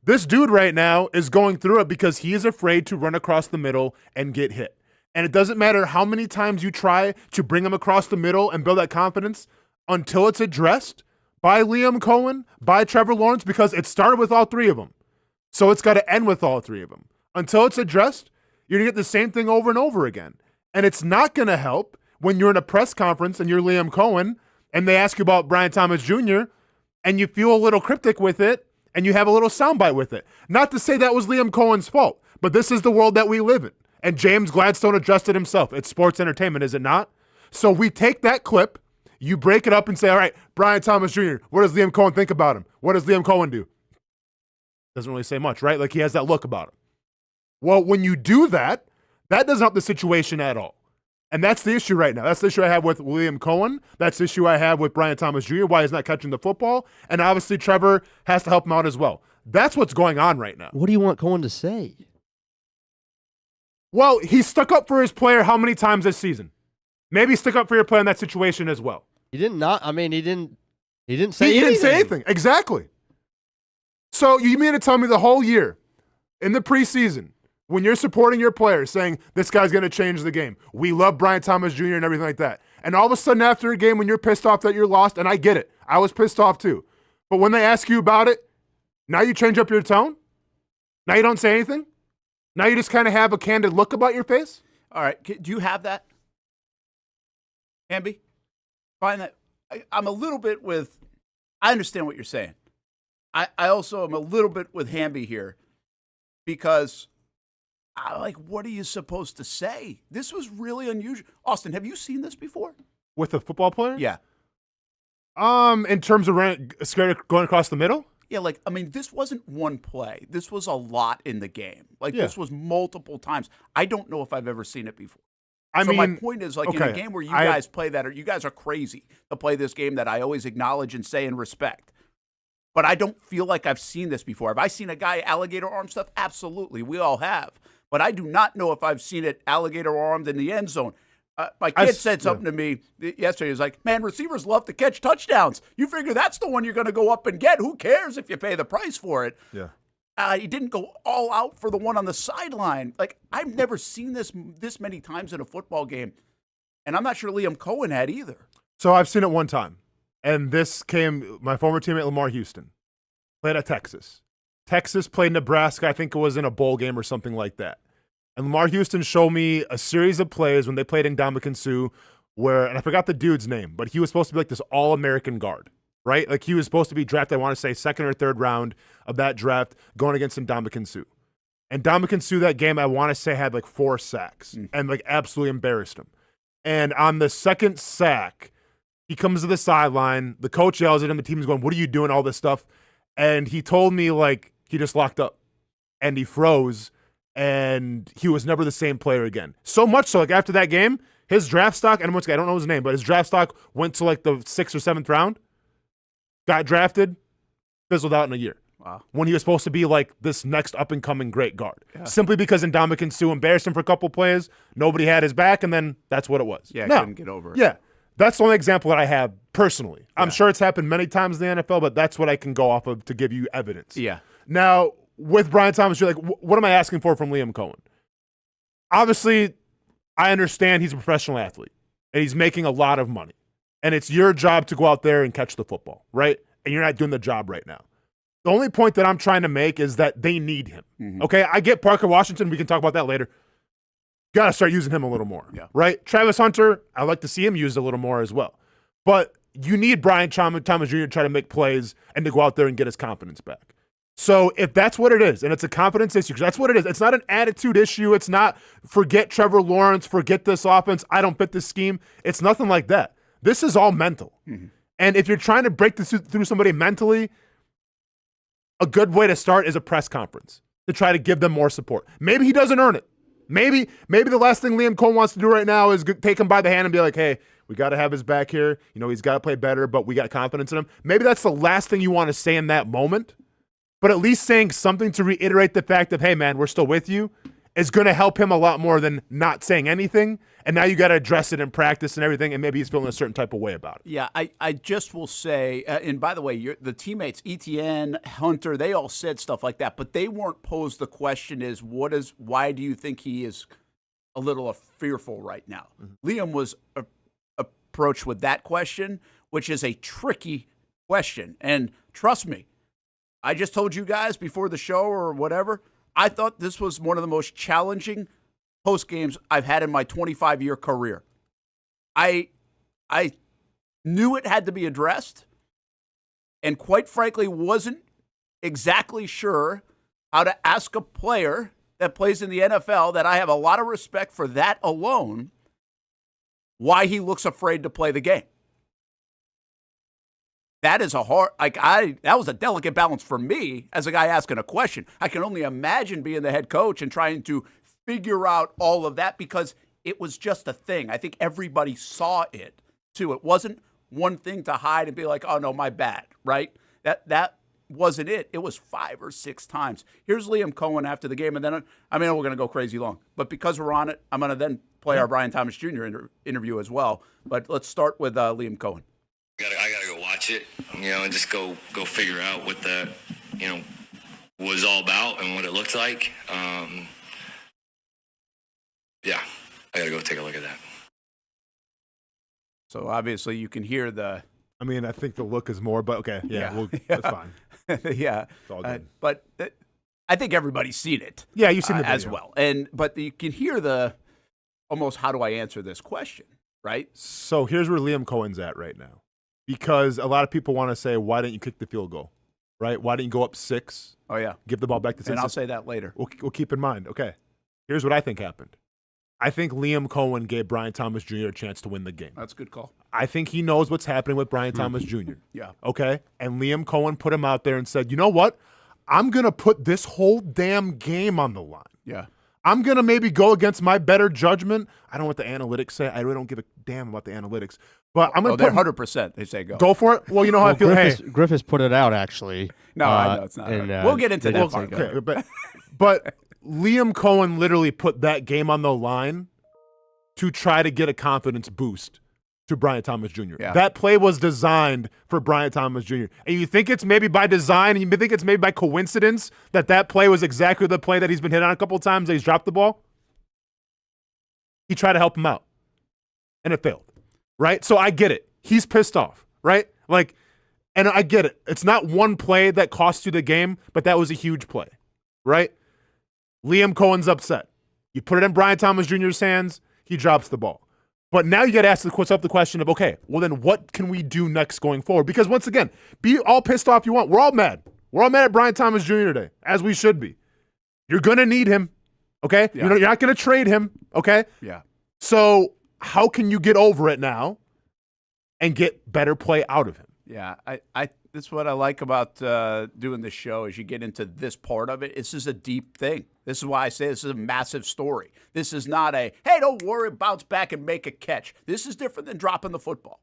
This dude right now is going through it because he is afraid to run across the middle and get hit. And it doesn't matter how many times you try to bring him across the middle and build that confidence until it's addressed by Liam Coen, by Trevor Lawrence, because it started with all three of them. So it's got to end with all three of them. Until it's addressed, you're going to get the same thing over and over again. And it's not going to help when you're in a press conference and you're Liam Coen and they ask you about Brian Thomas Jr. and you feel a little cryptic with it and you have a little soundbite with it. Not to say that was Liam Cohen's fault, but this is the world that we live in. And James Gladstone addressed it himself. It's sports entertainment, is it not? So we take that clip, you break it up and say, all right, Brian Thomas Jr., what does Liam Coen think about him? What does Liam Coen do? Doesn't really say much, right? Like he has that look about him. Well, when you do that, that doesn't help the situation at all. And that's the issue right now. That's the issue I have with Liam Coen. That's the issue I have with Brian Thomas Jr., why he's not catching the football. And obviously Trevor has to help him out as well. That's what's going on right now. What do you want Coen to say? Well, he stuck up for his player how many times this season? Maybe stick up for your player in that situation as well. He didn't say anything. He didn't say anything. Exactly. So you mean to tell me the whole year in the preseason, when you're supporting your players saying this guy's going to change the game, we love Brian Thomas Jr. and everything like that, and all of a sudden after a game when you're pissed off that you're lost, and I get it, I was pissed off too, but when they ask you about it, now you change up your tone? Now you don't say anything? Now you just kind of have a candid look about your face? All right, do you have that, Hamby? Find that. I'm a little bit with, I understand what you're saying. I also am a little bit with Hamby here because what are you supposed to say? This was really unusual. Austen, have you seen this before? With a football player? Yeah. In terms of scared of going across the middle? Yeah, this wasn't one play. This was a lot in the game. This was multiple times. I don't know if I've ever seen it before. My point is, in a game where you guys play that, or you guys are crazy to play this game that I always acknowledge and say and respect. But I don't feel like I've seen this before. Have I seen a guy alligator arm stuff? Absolutely. We all have. But I do not know if I've seen it alligator armed in the end zone. My kid said something to me yesterday. He was like, man, receivers love to catch touchdowns. You figure that's the one you're going to go up and get. Who cares if you pay the price for it? Yeah. He didn't go all out for the one on the sideline. I've never seen this many times in a football game. And I'm not sure Liam Coen had either. So I've seen it one time. And this came, my former teammate Lamar Houston played at Texas. Texas played Nebraska. I think it was in a bowl game or something like that. And Lamar Houston showed me a series of plays when they played in Ndamukong Suh where, and I forgot the dude's name, but he was supposed to be like this all-American guard, right? Like he was supposed to be drafted, I want to say, second or third round of that draft going against Ndamukong Suh. And Ndamukong Suh that game, I want to say, had 4 sacks and absolutely embarrassed him. And on the second sack, he comes to the sideline. The coach yells at him. The team's going, what are you doing, all this stuff? And he told me, he just locked up. And he froze. And he was never the same player again. So much so, after that game, his draft stock, and I don't know his name, but his draft stock went to, the 6th or 7th round. Got drafted, fizzled out in a year. Wow. When he was supposed to be, this next up-and-coming great guard. Yeah. Simply because Ndamukong Suh embarrassed him for a couple plays, nobody had his back, and then that's what it was. Yeah, couldn't get over it. Yeah. That's the only example that I have personally. Yeah. I'm sure it's happened many times in the NFL, but that's what I can go off of to give you evidence. Yeah. Now, with Brian Thomas, you're what am I asking for from Liam Coen? Obviously, I understand he's a professional athlete, and he's making a lot of money. And it's your job to go out there and catch the football, right? And you're not doing the job right now. The only point that I'm trying to make is that they need him. Mm-hmm. Okay, I get Parker Washington. We can talk about that later. Got to start using him a little more, right? Travis Hunter, I'd like to see him used a little more as well. But you need Brian Thomas Jr. to try to make plays and to go out there and get his confidence back. So if that's what it is, and it's a confidence issue, because that's what it is. It's not an attitude issue. It's not forget Trevor Lawrence, forget this offense, I don't fit this scheme. It's nothing like that. This is all mental. Mm-hmm. And if you're trying to break this through somebody mentally, a good way to start is a press conference to try to give them more support. Maybe he doesn't earn it. Maybe the last thing Liam Coen wants to do right now is take him by the hand and be like, hey, we got to have his back here. He's got to play better, but we got confidence in him. Maybe that's the last thing you want to say in that moment. But at least saying something to reiterate the fact of, hey, man, we're still with you is going to help him a lot more than not saying anything. And now you got to address it in practice and everything, and maybe he's feeling a certain type of way about it. Yeah, I just will say, and by the way, the teammates, Etienne, Hunter, they all said stuff like that, but they weren't posed the question why do you think he is a little fearful right now. Liam was approached with that question, which is a tricky question. And trust me, I just told you guys before the show or whatever, I thought this was one of the most challenging post games I've had in my 25-year career. I knew it had to be addressed, and quite frankly, wasn't exactly sure how to ask a player that plays in the NFL that I have a lot of respect for that alone, why he looks afraid to play the game. That is that was a delicate balance for me as a guy asking a question. I can only imagine being the head coach and trying to figure out all of that because it was just a thing. I think everybody saw it too. It wasn't one thing to hide and be like, oh no, my bad, right? That wasn't it. It was 5 or 6 times. Here's Liam Coen after the game, and then we're going to go crazy long. But because we're on it, I'm going to then play our Brian Thomas Jr. interview as well. But let's start with Liam Coen. I gotta go watch it, and just go figure out what that, was all about and what it looked like. Yeah, I gotta go take a look at that. So obviously you can hear the. I mean, I think the look is more, but okay, that's fine. Yeah, it's all good. But I think everybody's seen it. Yeah, you've seen it as well, but you can hear the almost how do I answer this question, right? So here's where Liam Coen's at right now. Because a lot of people want to say, why didn't you kick the field goal, right? Why didn't you go up 6? Oh, yeah. Give the ball back to Cincinnati. And I'll say that later. We'll keep in mind. Okay. Here's what I think happened. I think Liam Coen gave Brian Thomas Jr. a chance to win the game. That's a good call. I think he knows what's happening with Brian Thomas Jr. Yeah. Okay? And Liam Coen put him out there and said, you know what? I'm going to put this whole damn game on the line. Yeah. I'm going to maybe go against my better judgment. I don't know what the analytics say. I really don't give a damn about the analytics. But I'm going to put 100%. They say go. Go for it? Well, you know how I feel. Griffiths put it out, actually. No, I know it's not. We'll get into that part. Okay, but Liam Coen literally put that game on the line to try to get a confidence boost to Brian Thomas Jr. Yeah. That play was designed for Brian Thomas Jr. And you think it's maybe by design, and you think it's maybe by coincidence that play was exactly the play that he's been hit on a couple of times that he's dropped the ball? He tried to help him out, and it failed, right? So I get it. He's pissed off, right? And I get it. It's not one play that cost you the game, but that was a huge play, right? Liam Coen's upset. You put it in Brian Thomas Jr.'s hands, he drops the ball. But now you got to ask yourself the question of, okay, well then what can we do next going forward? Because once again, be all pissed off you want. We're all mad. We're all mad at Brian Thomas Jr. today, as we should be. You're going to need him, okay? Yeah. You're not going to trade him, okay? Yeah. So how can you get over it now and get better play out of him? Yeah, this is what I like about doing this show is you get into this part of it. This is a deep thing. This is why I say this is a massive story. This is not hey, don't worry, bounce back and make a catch. This is different than dropping the football.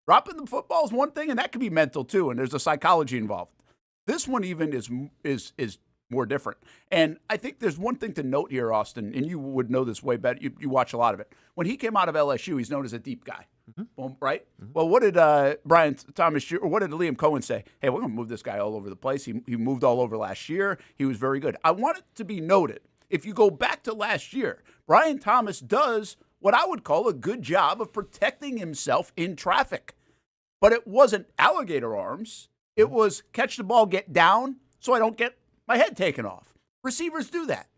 Dropping the football is one thing, and that can be mental too, and there's a psychology involved. This one even is more different. And I think there's one thing to note here, Austen, and you would know this way better. You watch a lot of it. When he came out of LSU, he's known as a deep guy. Mm-hmm. Right? Mm-hmm. Well, what did Brian Thomas Jr., or what did Liam Coen say? Hey, we're going to move this guy all over the place. He moved all over last year. He was very good. I want it to be noted, if you go back to last year, Brian Thomas does what I would call a good job of protecting himself in traffic. But it wasn't alligator arms. It was catch the ball, get down, so I don't get my head taken off. Receivers do that.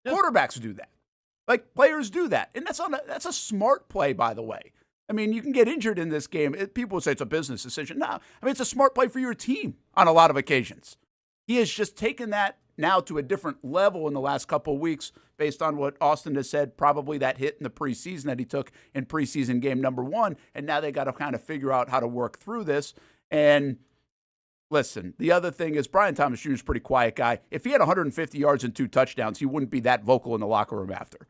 Yeah. Quarterbacks do that. Players do that. And that's a smart play, by the way. I mean, you can get injured in this game. People would say it's a business decision. No, I mean, it's a smart play for your team on a lot of occasions. He has just taken that now to a different level in the last couple of weeks based on what Austen has said, probably that hit in the preseason that he took in preseason game number 1. And now they got to kind of figure out how to work through this. And listen, the other thing is Brian Thomas Jr. is a pretty quiet guy. If he had 150 yards and 2 touchdowns, he wouldn't be that vocal in the locker room after.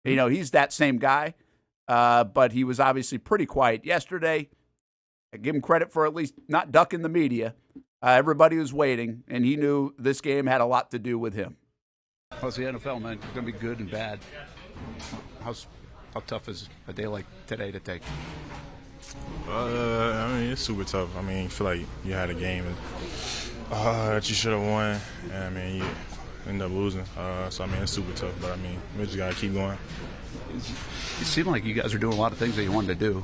You know, he's that same guy. But he was obviously pretty quiet yesterday. I give him credit for at least not ducking the media. Everybody was waiting, and he knew this game had a lot to do with him. Well, it's the NFL, man. It's going to be good and bad. How tough is a day like today to take? I mean, it's super tough. I mean, you feel like you had a game that you should have won. And, I mean, end up losing. So, I mean, it's super tough, but, I mean, we just got to keep going. It seemed like you guys are doing a lot of things that you wanted to do.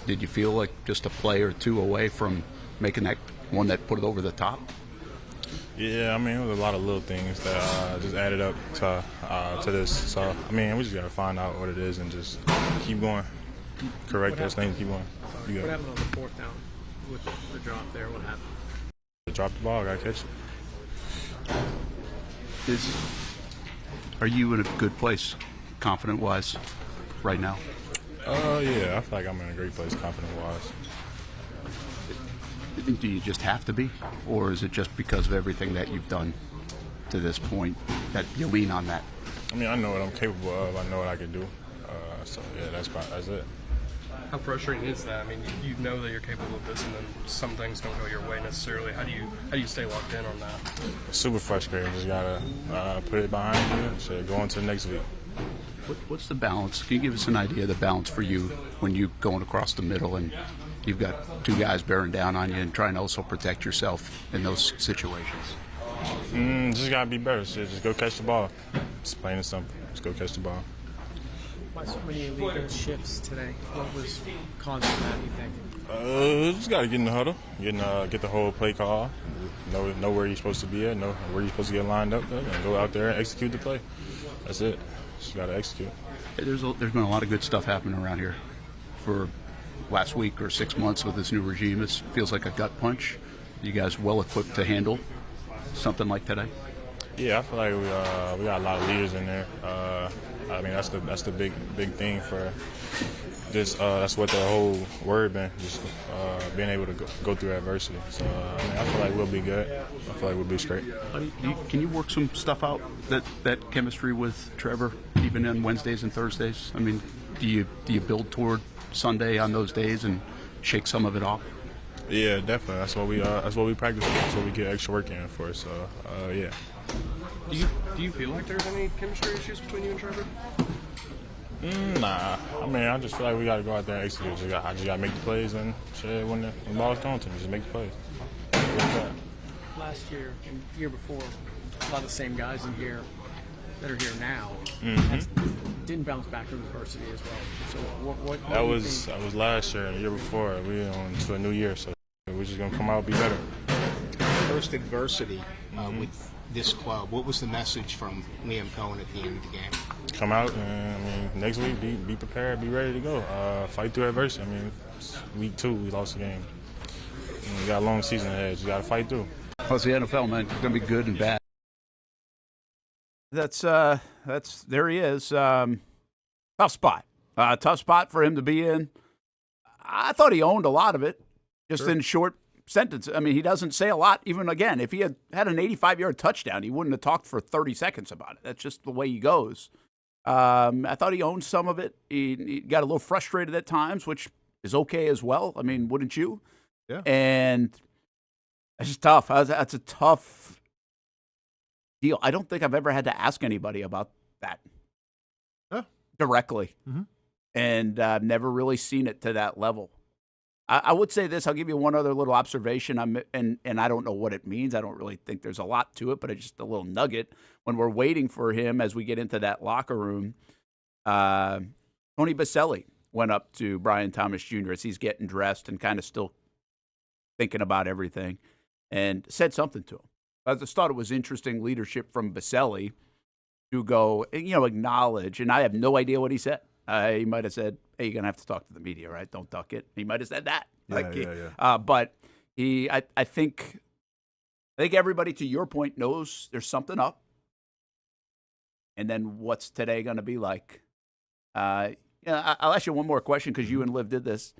Did you feel like just a play or two away from making that one that put it over the top? Yeah, I mean, it was a lot of little things that just added up to this. So, I mean, we just got to find out what it is and just keep going. Correct those things, keep going. What happened on the fourth down with the drop there? What happened? Drop the ball, got to catch it. Are you in a good place, confident-wise, right now? Yeah, I feel like I'm in a great place, confident-wise. Do you just have to be, or is it just because of everything that you've done to this point that you lean on that? I mean, I know what I'm capable of. I know what I can do. So, yeah, that's it. How frustrating is that? I mean, you know that you're capable of this, and then some things don't go your way necessarily. How do you stay locked in on that? Super frustrating. Just gotta put it behind you and say, go on to the next week. What's the balance? Can you give us an idea of the balance for you when you're going across the middle and you've got two guys bearing down on you and trying to also protect yourself in those situations? Just gotta be better. Just go catch the ball. It's plain and simple. Just go catch the ball. Why so many illegal shifts today? What was causing that, you think? Just gotta get in the huddle, get the whole play call, know where you're supposed to be at, know where you're supposed to get lined up, and go out there and execute the play. That's it. Just gotta execute. Hey, there's been a lot of good stuff happening around here for last week or 6 months with this new regime. It feels like a gut punch. You guys well equipped to handle something like today? Yeah, I feel like we got a lot of leaders in there. I mean, that's the big thing for this. That's what the whole word been, just being able to go through adversity. So I mean, I feel like we'll be good. I feel like we'll be straight. Can you work some stuff out, that chemistry with Trevor, even on Wednesdays and Thursdays? I mean, do you build toward Sunday on those days and shake some of it off? Yeah, definitely. That's what we practice. That's what we get extra work in for. So yeah. Do you feel like there's any chemistry issues between you and Trevor? Nah. I mean, I just feel like we got to go out there and execute. I just got to make the plays and shit when the ball's going to me. Just make the plays. Last year and the year before, a lot of the same guys in here that are here now didn't bounce back from adversity as well. So what that was last year and the year before. We on to a new year, so we're just gonna come out and be better. First adversity with this club. What was the message from Liam Coen at the end of the game? Come out and next week be prepared, be ready to go. Fight through adversity. I mean, week 2 we lost the game. We got a long season ahead. You got to fight through. Well, it's the NFL, man. It's gonna be good and bad. That's there he is. Tough spot. Tough spot for him to be in. I thought he owned a lot of it, just in short sentence. I mean, he doesn't say a lot. Even again, if he had an 85-yard touchdown, he wouldn't have talked for 30 seconds about it. That's just the way he goes. I thought he owned some of it. He got a little frustrated at times, which is okay as well. I mean, wouldn't you? Yeah. And it's just tough. That's a tough deal. I don't think I've ever had to ask anybody about that directly. Mm-hmm. And I've never really seen it to that level. I would say this. I'll give you one other little observation. And I don't know what it means. I don't really think there's a lot to it, but it's just a little nugget. When we're waiting for him as we get into that locker room, Tony Baselli went up to Brian Thomas Jr. as he's getting dressed and kind of still thinking about everything and said something to him. I just thought it was interesting leadership from Baselli to go, acknowledge, and I have no idea what he said. He might have said, hey, you're going to have to talk to the media, right? Don't duck it. He might have said that. But I think everybody, to your point, knows there's something up. And then what's today going to be like? I'll ask you one more question because you and Liv did this.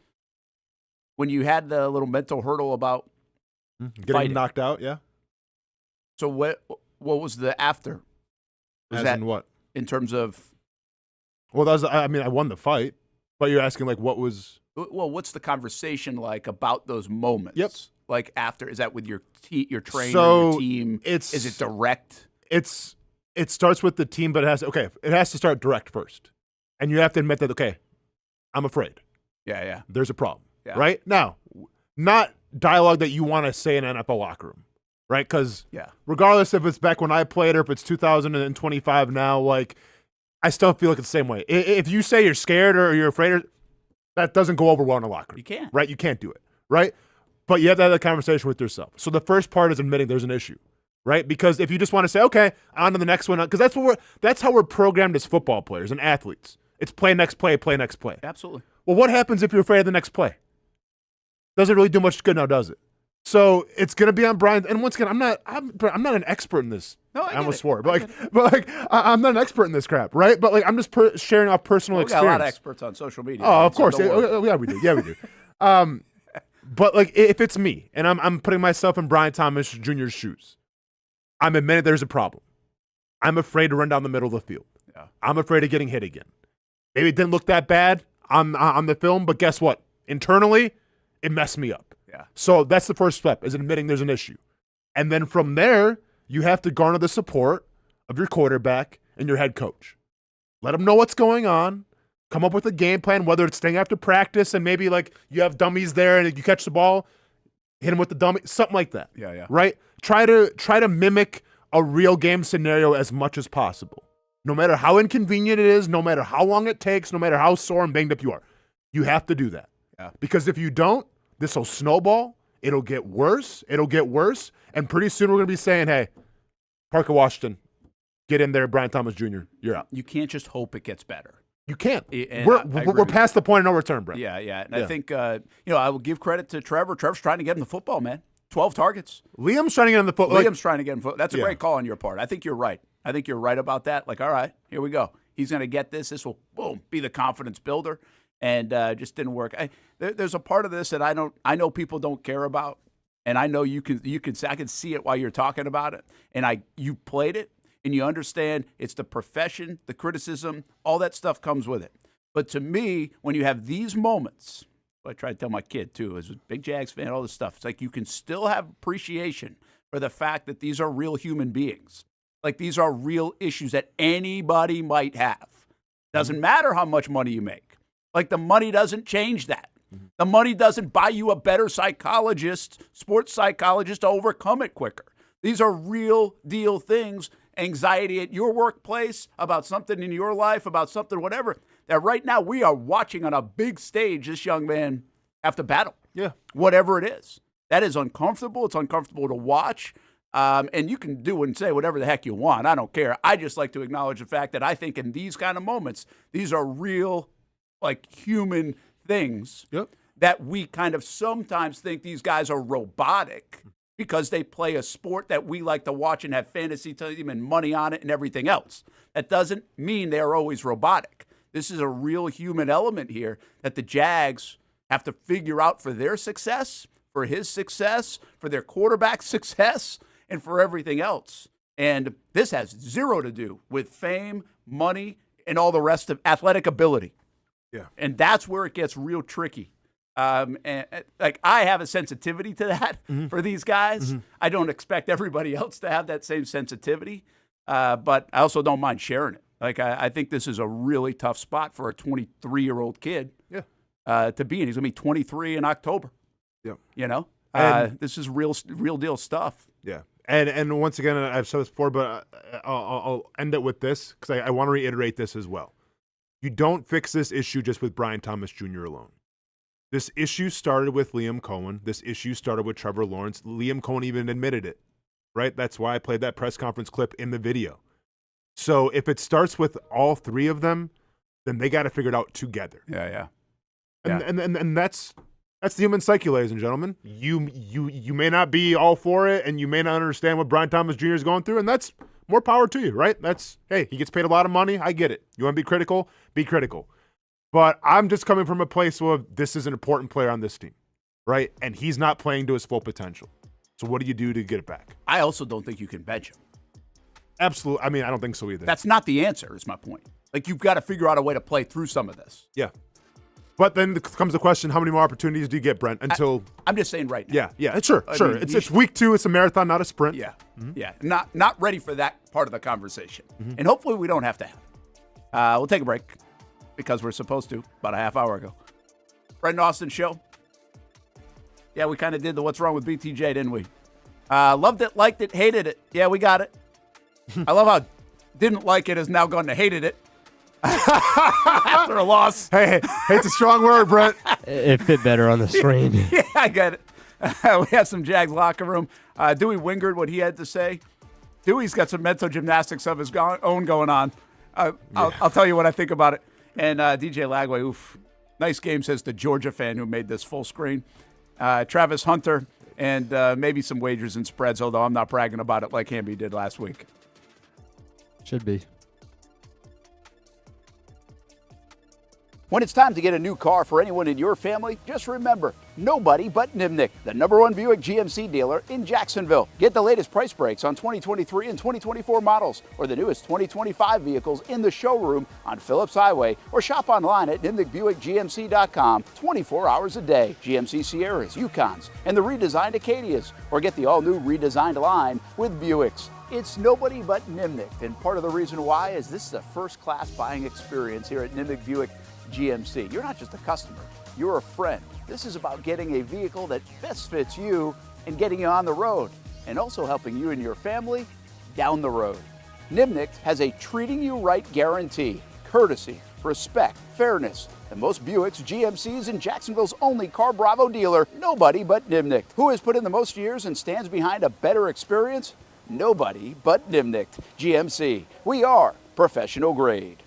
When you had the little mental hurdle about getting knocked out, yeah. So what was the after? In what? In terms of? Well, I won the fight, but you're asking what was? Well, what's the conversation like about those moments? Yep. Like after, is that with your trainer, your team? Is it direct? It starts with the team, but it has to start direct first, and you have to admit that I'm afraid. Yeah. There's a problem. Yeah. Right now, not dialogue that you want to say in an NFL locker room. right? Because regardless if it's back when I played or if it's 2025 now, like I still feel like it's the same way. If you say you're scared or you're afraid, that doesn't go over well in a locker room. You can't. Right? You can't do it, right? But you have to have that conversation with yourself. So the first part is admitting there's an issue, right? Because if you just want to say, okay, on to the next one, because that's how we're programmed as football players and athletes. It's play next play, play next play. Absolutely. Well, what happens if you're afraid of the next play? Doesn't really do much good now, does it? So it's going to be on Brian. And once again, I'm not an expert in this. No, I almost swore, but I'm not an expert in this crap, right? But like I'm just sharing off personal experience. We got a lot of experts on social media. Oh, of course, yeah, we do. Yeah, we do. But like if it's me and I'm putting myself in Brian Thomas Jr.'s shoes, I'm admitting there's a problem. I'm afraid to run down the middle of the field. Yeah. I'm afraid of getting hit again. Maybe it didn't look that bad on the film, but guess what? Internally, it messed me up. Yeah. So that's the first step, is admitting there's an issue. And then from there, you have to garner the support of your quarterback and your head coach. Let them know what's going on. Come up with a game plan, whether it's staying after practice and maybe like you have dummies there and you catch the ball, hit them with the dummy, something like that. Yeah. Right? Try to mimic a real game scenario as much as possible. No matter how inconvenient it is, no matter how long it takes, no matter how sore and banged up you are, you have to do that. Yeah. Because if you don't, this will snowball. It'll get worse. And pretty soon we're going to be saying, hey, Parker Washington, get in there. Brian Thomas Jr., you're out. You can't just hope it gets better. You can't. And We're past the point of no return, Brent. Yeah. And I think, I will give credit to Trevor. Trevor's trying to get him the football, man. 12 targets. Liam's trying to get him the football. Liam's trying to get him football. That's a great call on your part. I think you're right. I think you're right about that. Like, all right, here we go. He's going to get this. This will, boom, be the confidence builder. And just didn't work. There's a part of this that I know people don't care about, and I know you can I can see it while you're talking about it, and you played it, and you understand it's the profession, the criticism, all that stuff comes with it. But to me, when you have these moments, I try to tell my kid too, as a big Jags fan, all this stuff, it's like you can still have appreciation for the fact that these are real human beings. Like these are real issues that anybody might have. Doesn't matter how much money you make. Like the money doesn't change that. The money doesn't buy you a better psychologist, sports psychologist to overcome it quicker. These are real deal things. Anxiety at your workplace, about something in your life, about something, whatever, that right now we are watching on a big stage this young man have to battle. Yeah. Whatever it is. That is uncomfortable. It's uncomfortable to watch. And you can do and say whatever the heck you want. I don't care. I just like to acknowledge the fact that I think in these kind of moments, these are real like human things that we kind of sometimes think these guys are robotic because they play a sport that we like to watch and have fantasy team and money on it and everything else. That doesn't mean they're always robotic. This is a real human element here that the Jags have to figure out for their success, for his success, for their quarterback's success, and for everything else. And this has zero to do with fame, money, and all the rest of athletic ability. Yeah. And that's where it gets real tricky. And like I have a sensitivity to that for these guys. I don't expect everybody else to have that same sensitivity, but I also don't mind sharing it. Like I think this is a really tough spot for a 23-year-old kid to be in. He's going to be 23 in October. Yeah. You know, this is real deal stuff. Yeah. And once again, I've said this before, but I'll end it with this because I want to reiterate this as well. You don't fix this issue just with Brian Thomas Jr. alone. This issue started with Liam Coen. This issue started with Trevor Lawrence. Liam Coen even admitted it, right? That's why I played that press conference clip in the video. So if it starts with all three of them, then they got to figure it out together. Yeah. And that's the human psyche, ladies and gentlemen. You may not be all for it, and you may not understand what Brian Thomas Jr. is going through, and that's more power to you, right? Hey, he gets paid a lot of money. I get it. You want to be critical? Be critical. But I'm just coming from a place where this is an important player on this team, right? And he's not playing to his full potential. So what do you do to get it back? I also don't think you can bench him. Absolutely. I mean, I don't think so either. That's not the answer, is my point. Like, you've got to figure out a way to play through some of this. Yeah. But then comes the question, how many more opportunities do you get, Brent, until... I'm just saying right now. Yeah, sure. I mean, it's week 2. It's a marathon, not a sprint. Yeah, yeah. Not ready for that part of the conversation. And hopefully we don't have to have it. We'll take a break because we're supposed to about a half hour ago. Brent and Austen show. Yeah, we kind of did the What's Wrong with BTJ, didn't we? Loved it, liked it, hated it. Yeah, we got it. I love how didn't like it has now gone to hated it. After a loss. Hey, hate's a strong word, Brent. It fit better on the screen. Yeah, I get it. We have some Jags locker room. Dewey Wingard, what he had to say. Dewey's got some mental gymnastics of his own going on. I'll tell you what I think about it. And DJ Lagway, oof. Nice game, says the Georgia fan who made this full screen. Travis Hunter, and maybe some wagers and spreads, although I'm not bragging about it like Hamby did last week. Should be. When it's time to get a new car for anyone in your family, just remember, nobody but Nimnick, the #1 Buick GMC dealer in Jacksonville. Get the latest price breaks on 2023 and 2024 models or the newest 2025 vehicles in the showroom on Phillips Highway or shop online at NimnickBuickGMC.com 24 hours a day. GMC Sierras, Yukons, and the redesigned Acadias, or get the all-new redesigned line with Buicks. It's nobody but Nimnick, and part of the reason why is this is a first-class buying experience here at Nimnick Buick GMC. You're not just a customer, you're a friend. This is about getting a vehicle that best fits you and getting you on the road, and also helping you and your family down the road. Nimnick has a treating you right guarantee, courtesy, respect, fairness, and most Buicks, GMCs, and Jacksonville's only Car Bravo dealer, nobody but Nimnick. Who has put in the most years and stands behind a better experience? Nobody but Nimnick. GMC, we are professional grade.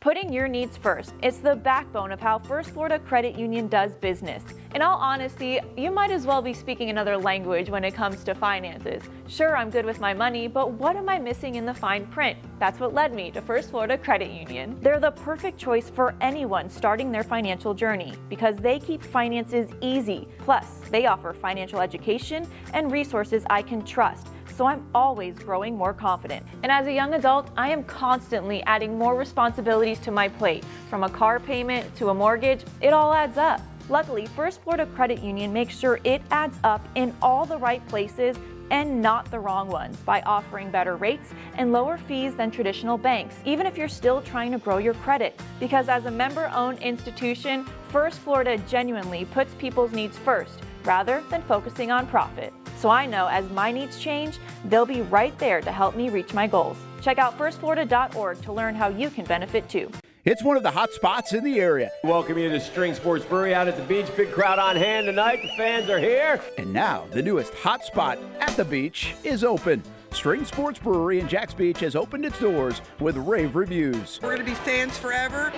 Putting your needs first. It's the backbone of how First Florida Credit Union does business. In all honesty, you might as well be speaking another language when it comes to finances. Sure, I'm good with my money, but what am I missing in the fine print? That's what led me to First Florida Credit Union. They're the perfect choice for anyone starting their financial journey because they keep finances easy. Plus, they offer financial education and resources I can trust. So I'm always growing more confident. And as a young adult, I am constantly adding more responsibilities to my plate. From a car payment to a mortgage, it all adds up. Luckily, First Florida Credit Union makes sure it adds up in all the right places and not the wrong ones by offering better rates and lower fees than traditional banks, even if you're still trying to grow your credit. Because as a member-owned institution, First Florida genuinely puts people's needs first rather than focusing on profit. So I know as my needs change, they'll be right there to help me reach my goals. Check out firstflorida.org to learn how you can benefit too. It's one of the hot spots in the area. Welcome you to String Sports Brewery out at the beach. Big crowd on hand tonight. The fans are here. And now the newest hot spot at the beach is open. String Sports Brewery in Jax Beach has opened its doors with rave reviews. We're going to be fans forever.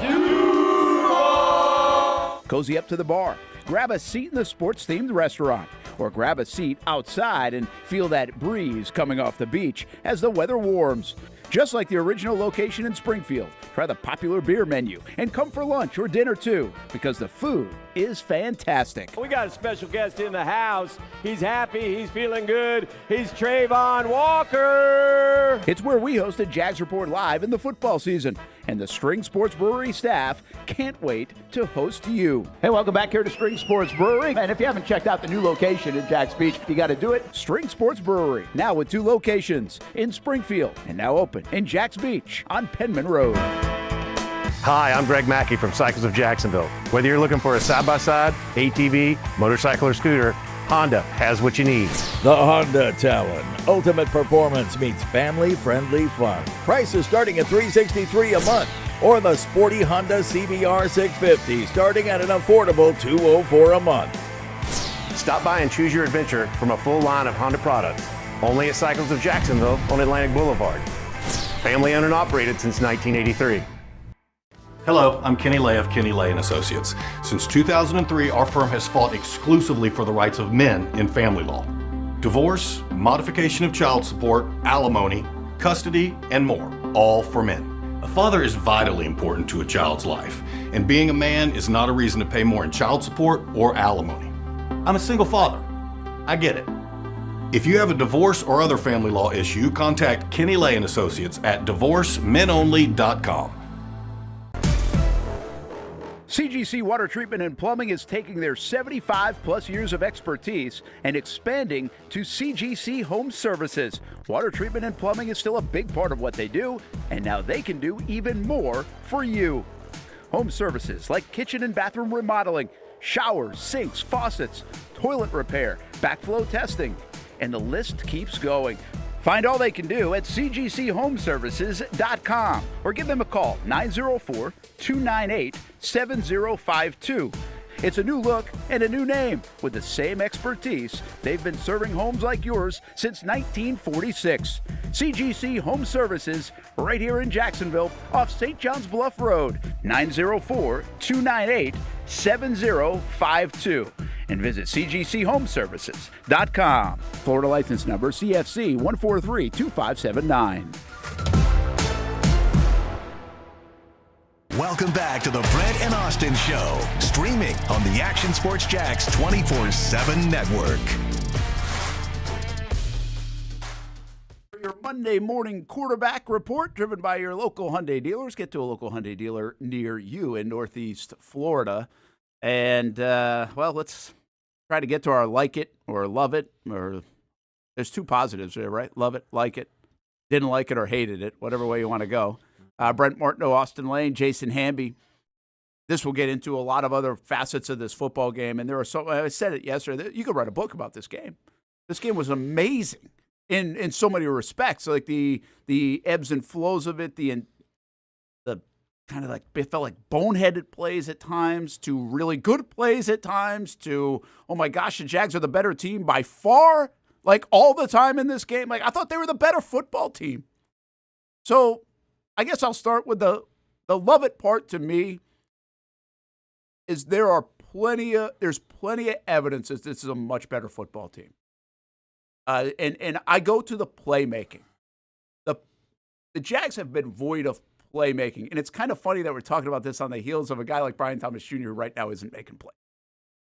Cozy up to the bar. Grab a seat in the sports-themed restaurant, or grab a seat outside and feel that breeze coming off the beach as the weather warms. Just like the original location in Springfield, try the popular beer menu and come for lunch or dinner too, because the food is fantastic. We got a special guest in the house. He's happy, he's feeling good. He's Trayvon Walker. It's where we hosted Jags Report Live in the football season, and the String Sports Brewery staff can't wait to host you. Hey, welcome back here to String Sports Brewery. And if you haven't checked out the new location in Jax Beach, you got to do it. String Sports Brewery, now with 2 locations in Springfield and now open in Jax Beach on Penman Road. Hi, I'm Greg Mackey from Cycles of Jacksonville. Whether you're looking for a side-by-side, ATV, motorcycle, or scooter, Honda has what you need. The Honda Talon. Ultimate performance meets family-friendly fun. Prices starting at $363 a month. Or the sporty Honda CBR 650 starting at an affordable $204 a month. Stop by and choose your adventure from a full line of Honda products. Only at Cycles of Jacksonville on Atlantic Boulevard. Family owned and operated since 1983. Hello, I'm Kenny Lay of Kenny Lay & Associates. Since 2003, our firm has fought exclusively for the rights of men in family law. Divorce, modification of child support, alimony, custody, and more, all for men. A father is vitally important to a child's life, and being a man is not a reason to pay more in child support or alimony. I'm a single father. I get it. If you have a divorce or other family law issue, contact Kenny Lay & Associates at divorcemenonly.com. CGC Water Treatment and Plumbing is taking their 75-plus years of expertise and expanding to CGC Home Services. Water treatment and plumbing is still a big part of what they do, and now they can do even more for you. Home services like kitchen and bathroom remodeling, showers, sinks, faucets, toilet repair, backflow testing, and the list keeps going. Find all they can do at cgchomeservices.com or give them a call, 904-298-7052. It's a new look and a new name with the same expertise. They've been serving homes like yours since 1946. CGC Home Services, right here in Jacksonville, off St. John's Bluff Road, 904-298-7052. And visit cgchomeservices.com. Florida license number CFC 1432579. Welcome back to the Brent and Austin Show, streaming on the Action Sports Jax 24/7 network. Your Monday morning quarterback report, driven by your local Hyundai dealers. Get to a local Hyundai dealer near you in Northeast Florida. And, let's try to get to our like it or love it. Or there's two positives there, right? Love it, like it, didn't like it, or hated it, whatever way you want to go. Brent Martineau, Austen Lane, Jason Hamby. This will get into a lot of other facets of this football game. And I said it yesterday, you could write a book about this game. This game was amazing in so many respects, like the ebbs and flows of it, the kind of like, it felt like boneheaded plays at times, to really good plays at times, to, oh my gosh, the Jags are the better team by far, like all the time in this game. Like, I thought they were the better football team. So I guess I'll start with the love it part. To me, is there's plenty of evidence that this is a much better football team. And I go to the playmaking. The Jags have been void of playmaking, and it's kind of funny that we're talking about this on the heels of a guy like Brian Thomas Jr. who right now isn't making plays.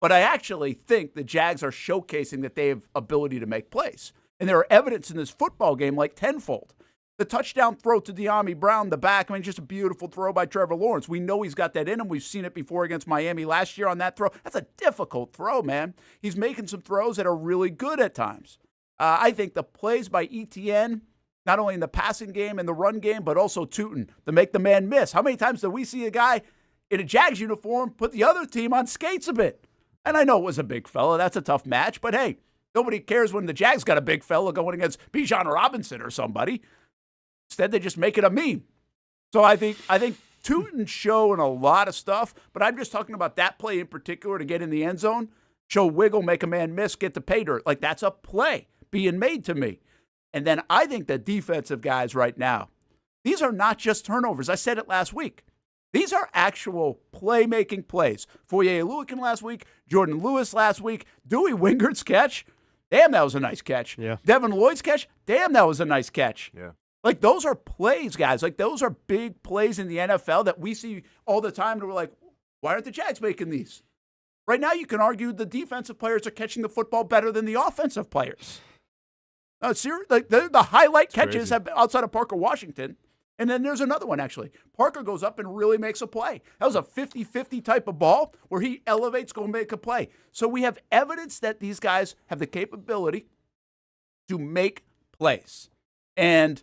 But I actually think the Jags are showcasing that they have ability to make plays. And there are evidence in this football game like tenfold. The touchdown throw to De'Ami Brown, the back, just a beautiful throw by Trevor Lawrence. We know he's got that in him. We've seen it before against Miami last year on that throw. That's a difficult throw, man. He's making some throws that are really good at times. I think the plays by ETN, not only in the passing game and the run game, but also Tootin to make the man miss. How many times do we see a guy in a Jags uniform put the other team on skates a bit? And I know it was a big fella. That's a tough match. But, hey, nobody cares when the Jags got a big fella going against Bijan Robinson or somebody. Instead, they just make it a meme. So I think Tootin's showing a lot of stuff, but I'm just talking about that play in particular to get in the end zone, show wiggle, make a man miss, get the pay dirt. Like, that's a play being made to me. And then I think the defensive guys right now, these are not just turnovers. I said it last week. These are actual playmaking plays. Foye Oluokun last week, Jordan Lewis last week, Dewey Wingert's catch. Damn, that was a nice catch. Yeah. Devin Lloyd's catch. Damn, that was a nice catch. Yeah. Like, those are plays, guys. Like, those are big plays in the NFL that we see all the time. And we're like, why aren't the Jags making these? Right now, you can argue the defensive players are catching the football better than the offensive players. Seriously, like the highlight catches have been outside of Parker Washington. And then there's another one, actually. Parker goes up and really makes a play. That was a 50-50 type of ball where he elevates, go make a play. So we have evidence that these guys have the capability to make plays. And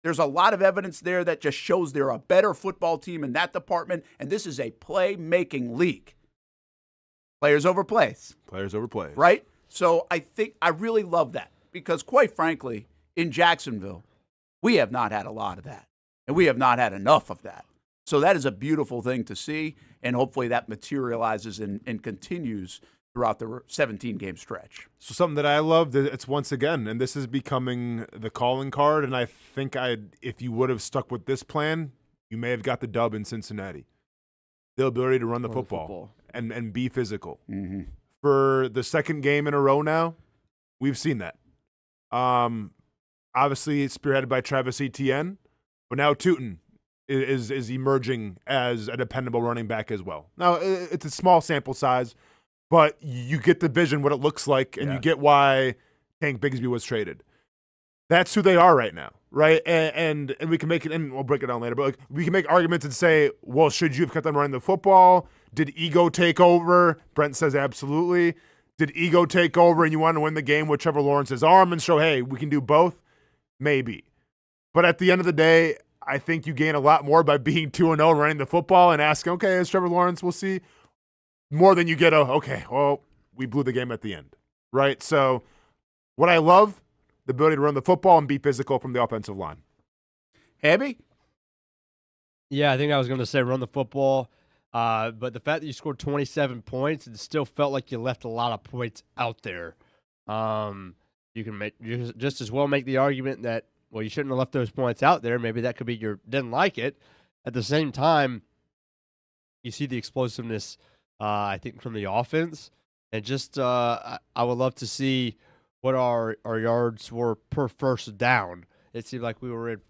there's a lot of evidence there that just shows they're a better football team in that department, and this is a play-making league. Players over plays. Players over plays. Right? So I really love that because, quite frankly, in Jacksonville, we have not had a lot of that, and we have not had enough of that. So that is a beautiful thing to see, and hopefully that materializes and continues throughout the 17-game stretch. So something that I love, it's once again, and this is becoming the calling card, and I think if you would have stuck with this plan, you may have got the dub in Cincinnati. The ability to run the football. And be physical. Mm-hmm. For the second game in a row now, we've seen that. Obviously, it's spearheaded by Travis Etienne, but now Tootin is emerging as a dependable running back as well. Now, it's a small sample size, but you get the vision, what it looks like, and you get why Tank Bigsby was traded. That's who they are right now, right? And we can make it, and we'll break it down later, but like we can make arguments and say, well, should you have kept them running the football? Did ego take over? Brent says absolutely. Did ego take over and you want to win the game with Trevor Lawrence's arm and show, hey, we can do both? Maybe. But at the end of the day, I think you gain a lot more by being 2-0 running the football and asking, okay, it's Trevor Lawrence, we'll see. More than you get okay, well, we blew the game at the end, right? So what I love, the ability to run the football and be physical from the offensive line. Hamby? Yeah, I think I was going to say run the football. But the fact that you scored 27 points, it still felt like you left a lot of points out there. You can just as well make the argument that, well, you shouldn't have left those points out there. Maybe that could be didn't like it. At the same time, you see the explosiveness, I think, from the offense. And just I would love to see what our yards were per first down. It seemed like we were in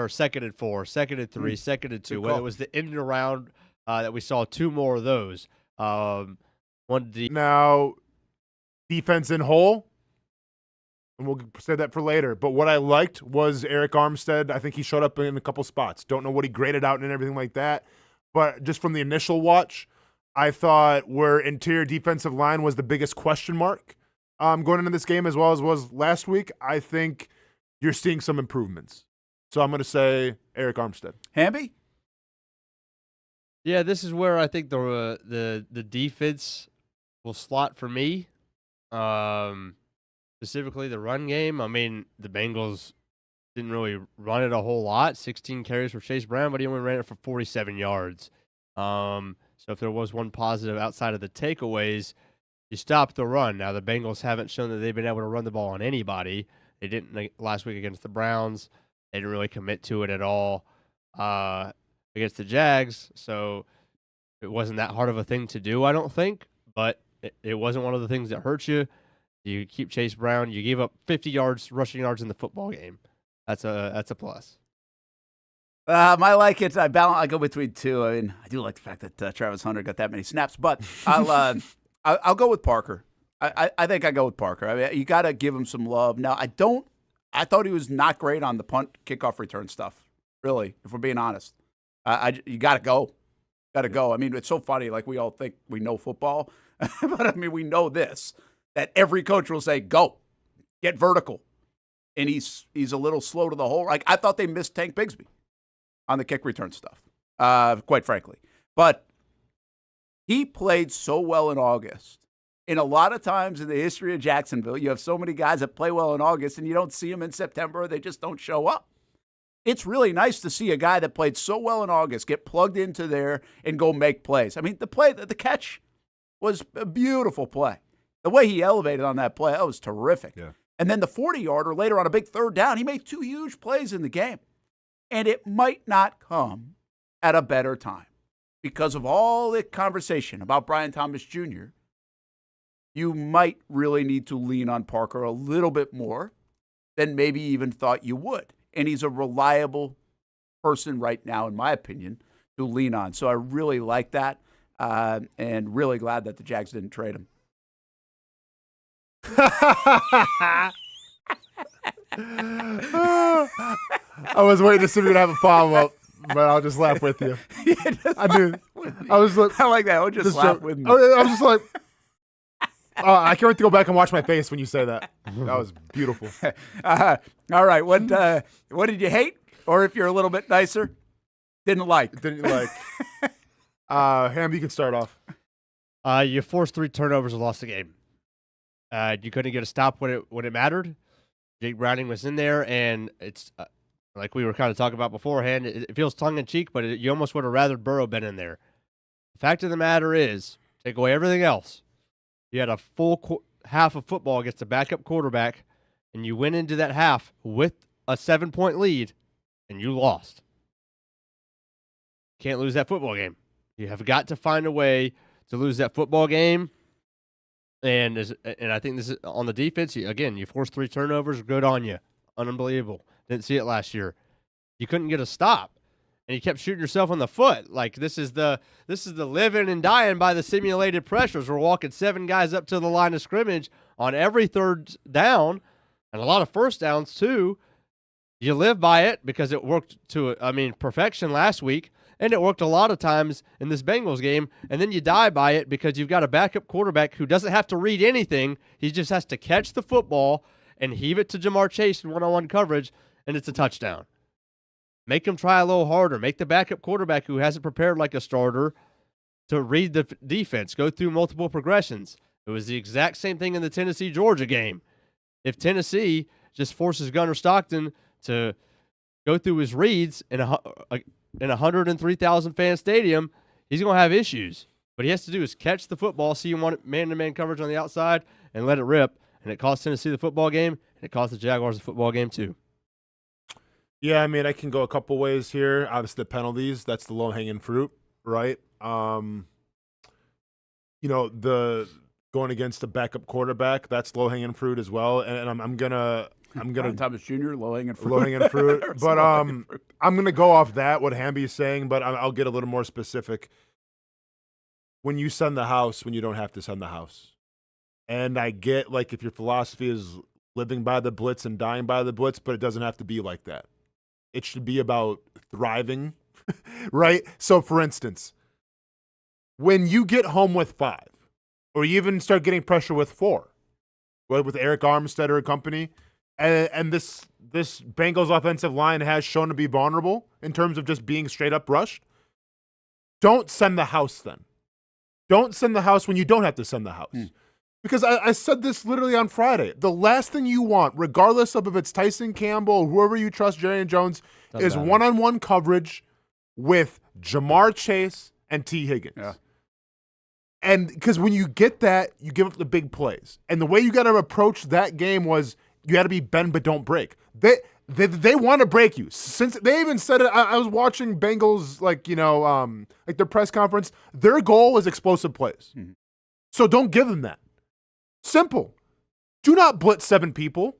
second and 4, second and 3, second and 2. Whether it was the end around that we saw 2 more of those. Now, defense in whole, and we'll say that for later. But what I liked was Eric Armstead. I think he showed up in a couple spots. Don't know what he graded out and everything like that. But just from the initial watch, I thought where interior defensive line was the biggest question mark going into this game as well as was last week. I think you're seeing some improvements. So I'm going to say Eric Armstead. Hamby? Yeah, this is where I think the defense will slot for me. Specifically the run game. I mean, the Bengals didn't really run it a whole lot. 16 carries for Chase Brown, but he only ran it for 47 yards. So if there was one positive outside of the takeaways, you stop the run. Now, the Bengals haven't shown that they've been able to run the ball on anybody. They didn't last week against the Browns. They didn't really commit to it at all against the Jags. So it wasn't that hard of a thing to do, I don't think. But it wasn't one of the things that hurt you. You keep Chase Brown. You gave up 50 yards, rushing yards in the football game. That's a plus. I like it. I go between 2. I mean, I do like the fact that Travis Hunter got that many snaps, but I'll go with Parker. I think I go with Parker. I mean, you got to give him some love. Now, I thought he was not great on the punt, kickoff return stuff. Really, if we're being honest, you got to go. Got to go. I mean, it's so funny. Like, we all think we know football, but I mean, we know this. That every coach will say, go, get vertical. And he's a little slow to the hole. Like, I thought they missed Tank Bigsby on the kick return stuff, quite frankly. But he played so well in August. And a lot of times in the history of Jacksonville, you have so many guys that play well in August and you don't see them in September, or they just don't show up. It's really nice to see a guy that played so well in August get plugged into there and go make plays. I mean, the catch was a beautiful play. The way he elevated on that play, that was terrific. Yeah. And then the 40-yarder later on a big third down, he made 2 huge plays in the game. And it might not come at a better time because of all the conversation about Brian Thomas Jr. You might really need to lean on Parker a little bit more than maybe even thought you would. And he's a reliable person right now, in my opinion, to lean on. So I really like that and really glad that the Jags didn't trade him. I was waiting to see if you would have a follow-up, but I'll just laugh with you. I do. I like that. I'll just laugh with me. I was just like, I can't wait to go back and watch my face when you say that. That was beautiful. All right. What did you hate? Or if you're a little bit nicer, didn't like. Ham, you can start off. You forced 3 turnovers and lost the game. You couldn't get a stop when it mattered. Jake Browning was in there, and it's like we were kind of talking about beforehand. It feels tongue-in-cheek, but you almost would have rather Burrow been in there. The fact of the matter is, take away everything else, you had a full half of football against a backup quarterback, and you went into that half with a 7-point lead, and you lost. Can't lose that football game. You have got to find a way to lose that football game. And I think this is on the defense. You forced 3 turnovers. Good on you. Unbelievable. Didn't see it last year. You couldn't get a stop, and you kept shooting yourself in the foot. Like this is the living and dying by the simulated pressures. We're walking 7 guys up to the line of scrimmage on every third down, and a lot of first downs too. You live by it because it worked to perfection last week. And it worked a lot of times in this Bengals game, and then you die by it because you've got a backup quarterback who doesn't have to read anything. He just has to catch the football and heave it to Jamar Chase in one-on-one coverage, and it's a touchdown. Make him try a little harder. Make the backup quarterback who hasn't prepared like a starter to read the defense, go through multiple progressions. It was the exact same thing in the Tennessee-Georgia game. If Tennessee just forces Gunnar Stockton to go through his reads in a 103,000 fan stadium, he's going to have issues. What he has to do is catch the football, see him man-to-man coverage on the outside, and let it rip. And it cost Tennessee the football game, and it cost the Jaguars the football game too. Yeah, I mean, I can go a couple ways here. Obviously, the penalties, that's the low-hanging fruit, right? The going against a backup quarterback, that's low-hanging fruit as well. And I'm gonna Thomas Jr. low-hanging fruit. Low-hanging fruit. But I'm gonna go off that what Hamby's saying, but I'll get a little more specific. When you send the house, when you don't have to send the house, and I get like if your philosophy is living by the blitz and dying by the blitz, but it doesn't have to be like that. It should be about thriving, right? So, for instance, when you get home with 5, or you even start getting pressure with 4, with Eric Armstead or company, and this Bengals offensive line has shown to be vulnerable in terms of just being straight up rushed, don't send the house then. Don't send the house when you don't have to send the house. Because I said this literally on Friday. The last thing you want, regardless of if it's Tyson Campbell or whoever you trust, Jerry and Jones, is one-on-one coverage with Jamar Chase and T. Higgins. Yeah. And because when you get that, you give up the big plays. And the way you got to approach that game was you got to be bend but don't break. They want to break you. Since they even said it, I was watching Bengals like their press conference. Their goal is explosive plays. Mm-hmm. So don't give them that. Simple. Do not blitz 7 people.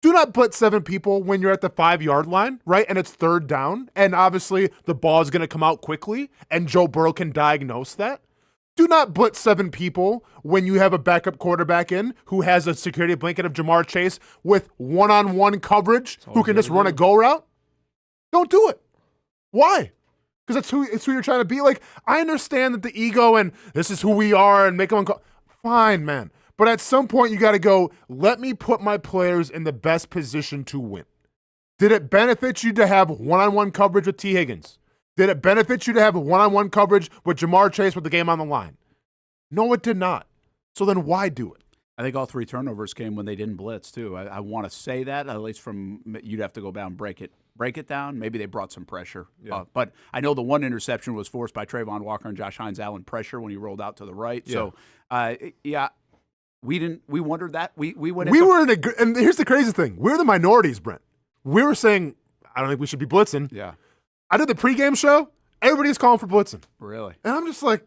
Do not blitz 7 people when you're at the 5-yard line, right? And it's 3rd down. And obviously the ball is going to come out quickly and Joe Burrow can diagnose that. Do not blitz 7 people when you have a backup quarterback in who has a security blanket of Jamar Chase with one-on-one coverage who can just run a go route. Don't do it. Why? Because it's who you're trying to be. Like, I understand that the ego and this is who we are and make them fine, man. But at some point, you got to go, let me put my players in the best position to win. Did it benefit you to have one-on-one coverage with T. Higgins? Did it benefit you to have one-on-one coverage with Jamar Chase with the game on the line? No, it did not. So then why do it? I think all 3 turnovers came when they didn't blitz, too. I want to say that, at least from you'd have to go down and break it down. Maybe they brought some pressure. Yeah. But I know the one interception was forced by Trayvon Walker and Josh Hines Allen pressure when he rolled out to the right. Yeah. So, we wondered that. And here's the crazy thing. We're the minorities, Brent. We were saying, I don't think we should be blitzing. Yeah. I did the pregame show. Everybody's calling for blitzing. Really? And I'm just like,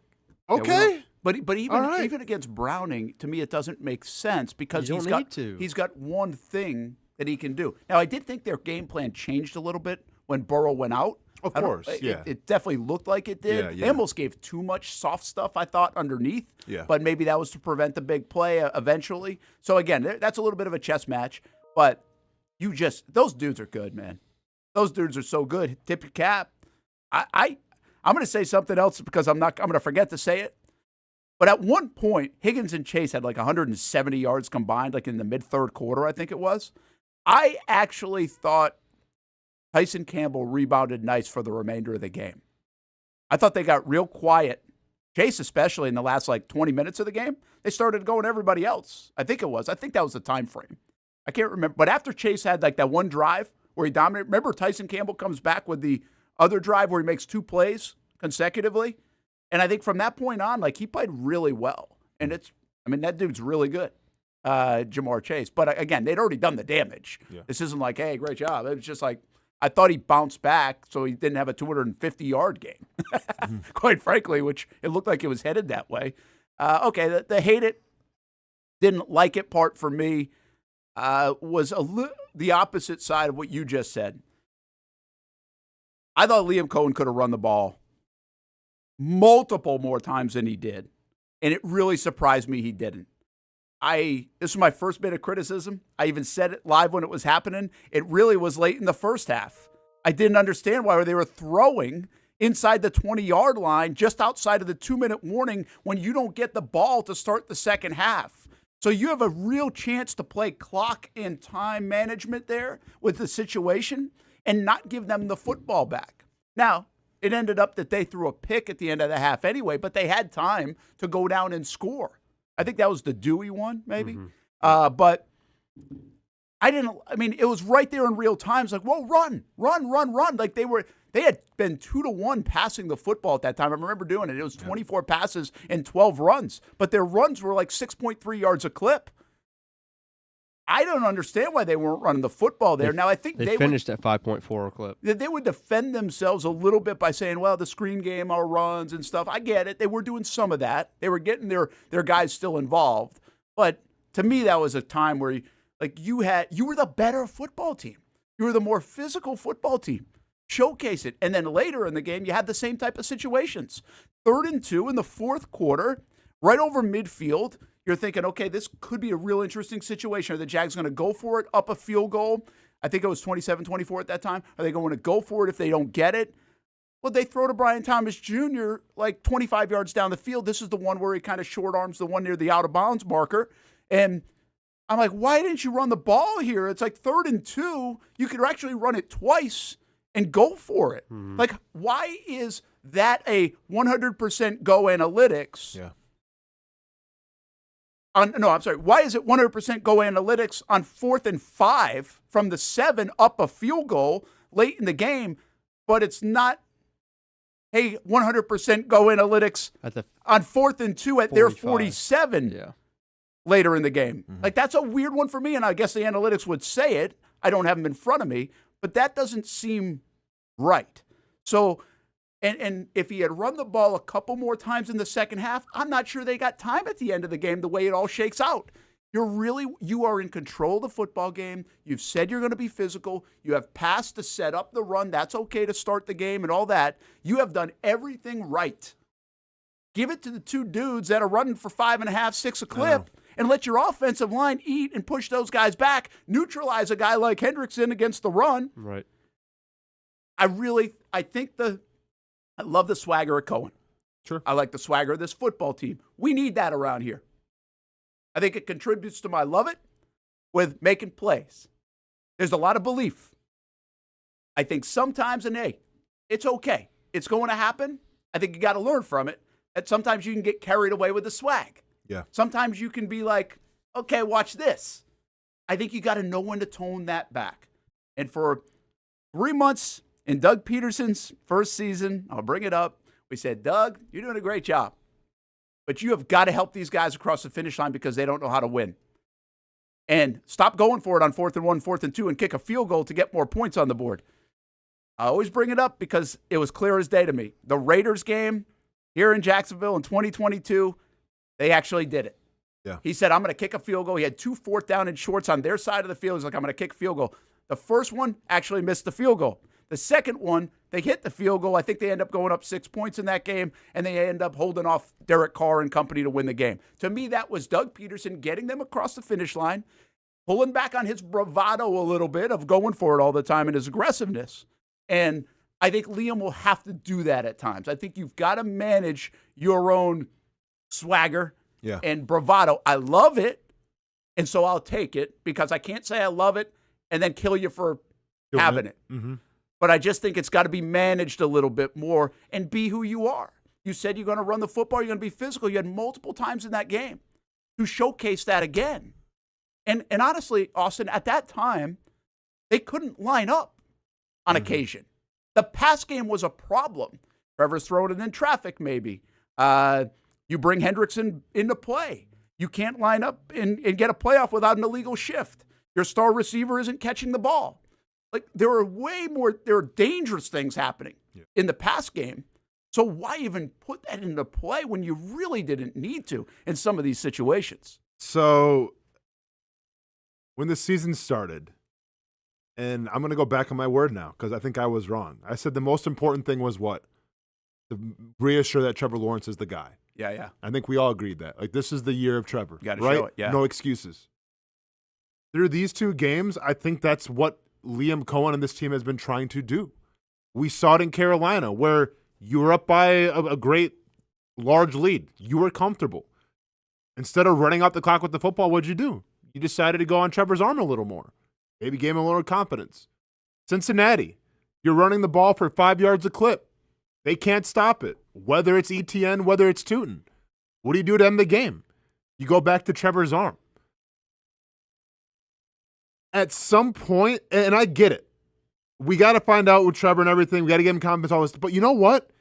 okay. Yeah, but even against Browning, to me, it doesn't make sense because he's got one thing that he can do. Now, I did think their game plan changed a little bit when Burrow went out. Of course, yeah. It definitely looked like it did. Yeah. They almost gave too much soft stuff, I thought, underneath. Yeah. But maybe that was to prevent the big play eventually. So, again, that's a little bit of a chess match. But those dudes are good, man. Those dudes are so good. Tip your cap. I'm going to say something else because I'm going to forget to say it. But at one point, Higgins and Chase had like 170 yards combined, like in the mid-3rd quarter, I think it was. I actually thought Tyson Campbell rebounded nice for the remainder of the game. I thought they got real quiet. Chase, especially in the last like 20 minutes of the game, they started going everybody else. I think that was the time frame. I can't remember. But after Chase had like that one drive where he dominated, remember Tyson Campbell comes back with the other drive where he makes 2 plays consecutively. And I think from that point on, like he played really well. And that dude's really good, Jamar Chase. But again, they'd already done the damage. Yeah. This isn't like, hey, great job. It was just like, I thought he bounced back so he didn't have a 250-yard game, quite frankly, which it looked like it was headed that way. Okay, the hate it, didn't like it part for me was the opposite side of what you just said. I thought Liam Coen could have run the ball multiple more times than he did, and it really surprised me he didn't. This was my first bit of criticism. I even said it live when it was happening. It really was late in the first half. I didn't understand why they were throwing inside the 20-yard line just outside of the 2-minute warning when you don't get the ball to start the second half. So you have a real chance to play clock and time management there with the situation and not give them the football back. Now, it ended up that they threw a pick at the end of the half anyway, but they had time to go down and score. I think that was the Dewey one, maybe. Mm-hmm. But it was right there in real time. It's like, whoa, run. Like they had been 2-1 passing the football at that time. I remember doing it. It was 24 passes and 12 runs, but their runs were like 6.3 yards a clip. I don't understand why they weren't running the football there. Now, I think they finished at 5.4 a clip. They would defend themselves a little bit by saying, well, the screen game, our runs and stuff. I get it. They were doing some of that. They were getting their guys still involved. But to me, that was a time where you were the better football team. You were the more physical football team. Showcase it. And then later in the game, you had the same type of situations. 3rd and 2 in the fourth quarter, right over midfield. You're thinking, okay, this could be a real interesting situation. Are the Jags going to go for it, up a field goal? I think it was 27-24 at that time. Are they going to go for it if they don't get it? Well, they throw to Brian Thomas Jr. like 25 yards down the field. This is the one where he kind of short arms the one near the out-of-bounds marker. And I'm like, why didn't you run the ball here? It's like 3rd and 2. You could actually run it twice and go for it. Mm-hmm. Like, why is that a 100% go analytics? Yeah. Why is it 100% go analytics on 4th and 5 from the 7 up a field goal late in the game, but it's not, hey, 100% go analytics on 4th and 2 at their 47 later in the game? Mm-hmm. Like, that's a weird one for me, and I guess the analytics would say it. I don't have them in front of me, but that doesn't seem right. So, and if he had run the ball a couple more times in the second half, I'm not sure they got time at the end of the game the way it all shakes out. You are in control of the football game. You've said you're going to be physical. You have passed to set up the run. That's okay to start the game and all that. You have done everything right. Give it to the 2 dudes that are running for 5.5, 6 a clip, and let your offensive line eat and push those guys back. Neutralize a guy like Hendrickson against the run. Right. I love the swagger of Coen. Sure. I like the swagger of this football team. We need that around here. I think it contributes to my love it with making plays. There's a lot of belief. I think sometimes, it's okay. It's going to happen. I think you got to learn from it. That sometimes you can get carried away with the swag. Yeah. Sometimes you can be like, okay, watch this. I think you got to know when to tone that back. And for 3 months in Doug Peterson's first season, I'll bring it up. We said, Doug, you're doing a great job, but you have got to help these guys across the finish line because they don't know how to win. And stop going for it on 4th and 1, 4th and 2, and kick a field goal to get more points on the board. I always bring it up because it was clear as day to me. The Raiders game here in Jacksonville in 2022, they actually did it. Yeah. He said, I'm going to kick a field goal. He had 2 4th down and shorts on their side of the field. He's like, I'm going to kick a field goal. The first one actually missed the field goal. The second one, they hit the field goal. I think they end up going up 6 points in that game, and they end up holding off Derek Carr and company to win the game. To me, that was Doug Peterson getting them across the finish line, pulling back on his bravado a little bit of going for it all the time and his aggressiveness. And I think Liam will have to do that at times. I think you've got to manage your own swagger and bravado. I love it, and so I'll take it because I can't say I love it and then kill you for having it. Mm-hmm. But I just think it's got to be managed a little bit more and be who you are. You said you're going to run the football, you're going to be physical. You had multiple times in that game to showcase that again. And honestly, Austin, at that time, they couldn't line up on occasion. The pass game was a problem. Trevor's throwing it in traffic, maybe. You bring Hendrickson into play. You can't line up and get a playoff without an illegal shift. Your star receiver isn't catching the ball. Like, there are dangerous things happening in the pass game. So why even put that into play when you really didn't need to in some of these situations? So when the season started, and I'm going to go back on my word now because I think I was wrong. I said the most important thing was what? To reassure that Trevor Lawrence is the guy. Yeah. I think we all agreed that. Like, this is the year of Trevor. Got to right? show it, yeah. No excuses. Through these 2 games, I think that's what Liam Coen and this team has been trying to do. We saw it in Carolina where you were up by a great large lead. You were comfortable. Instead of running out the clock with the football, what'd you do? You decided to go on Trevor's arm a little more. Maybe gave him a little confidence. Cincinnati, you're running the ball for 5 yards a clip. They can't stop it. Whether it's ETN, whether it's Tootin. What do you do to end the game? You go back to Trevor's arm. At some point, and I get it, we got to find out with Trevor and everything. We got to give him confidence, all this. But you know what?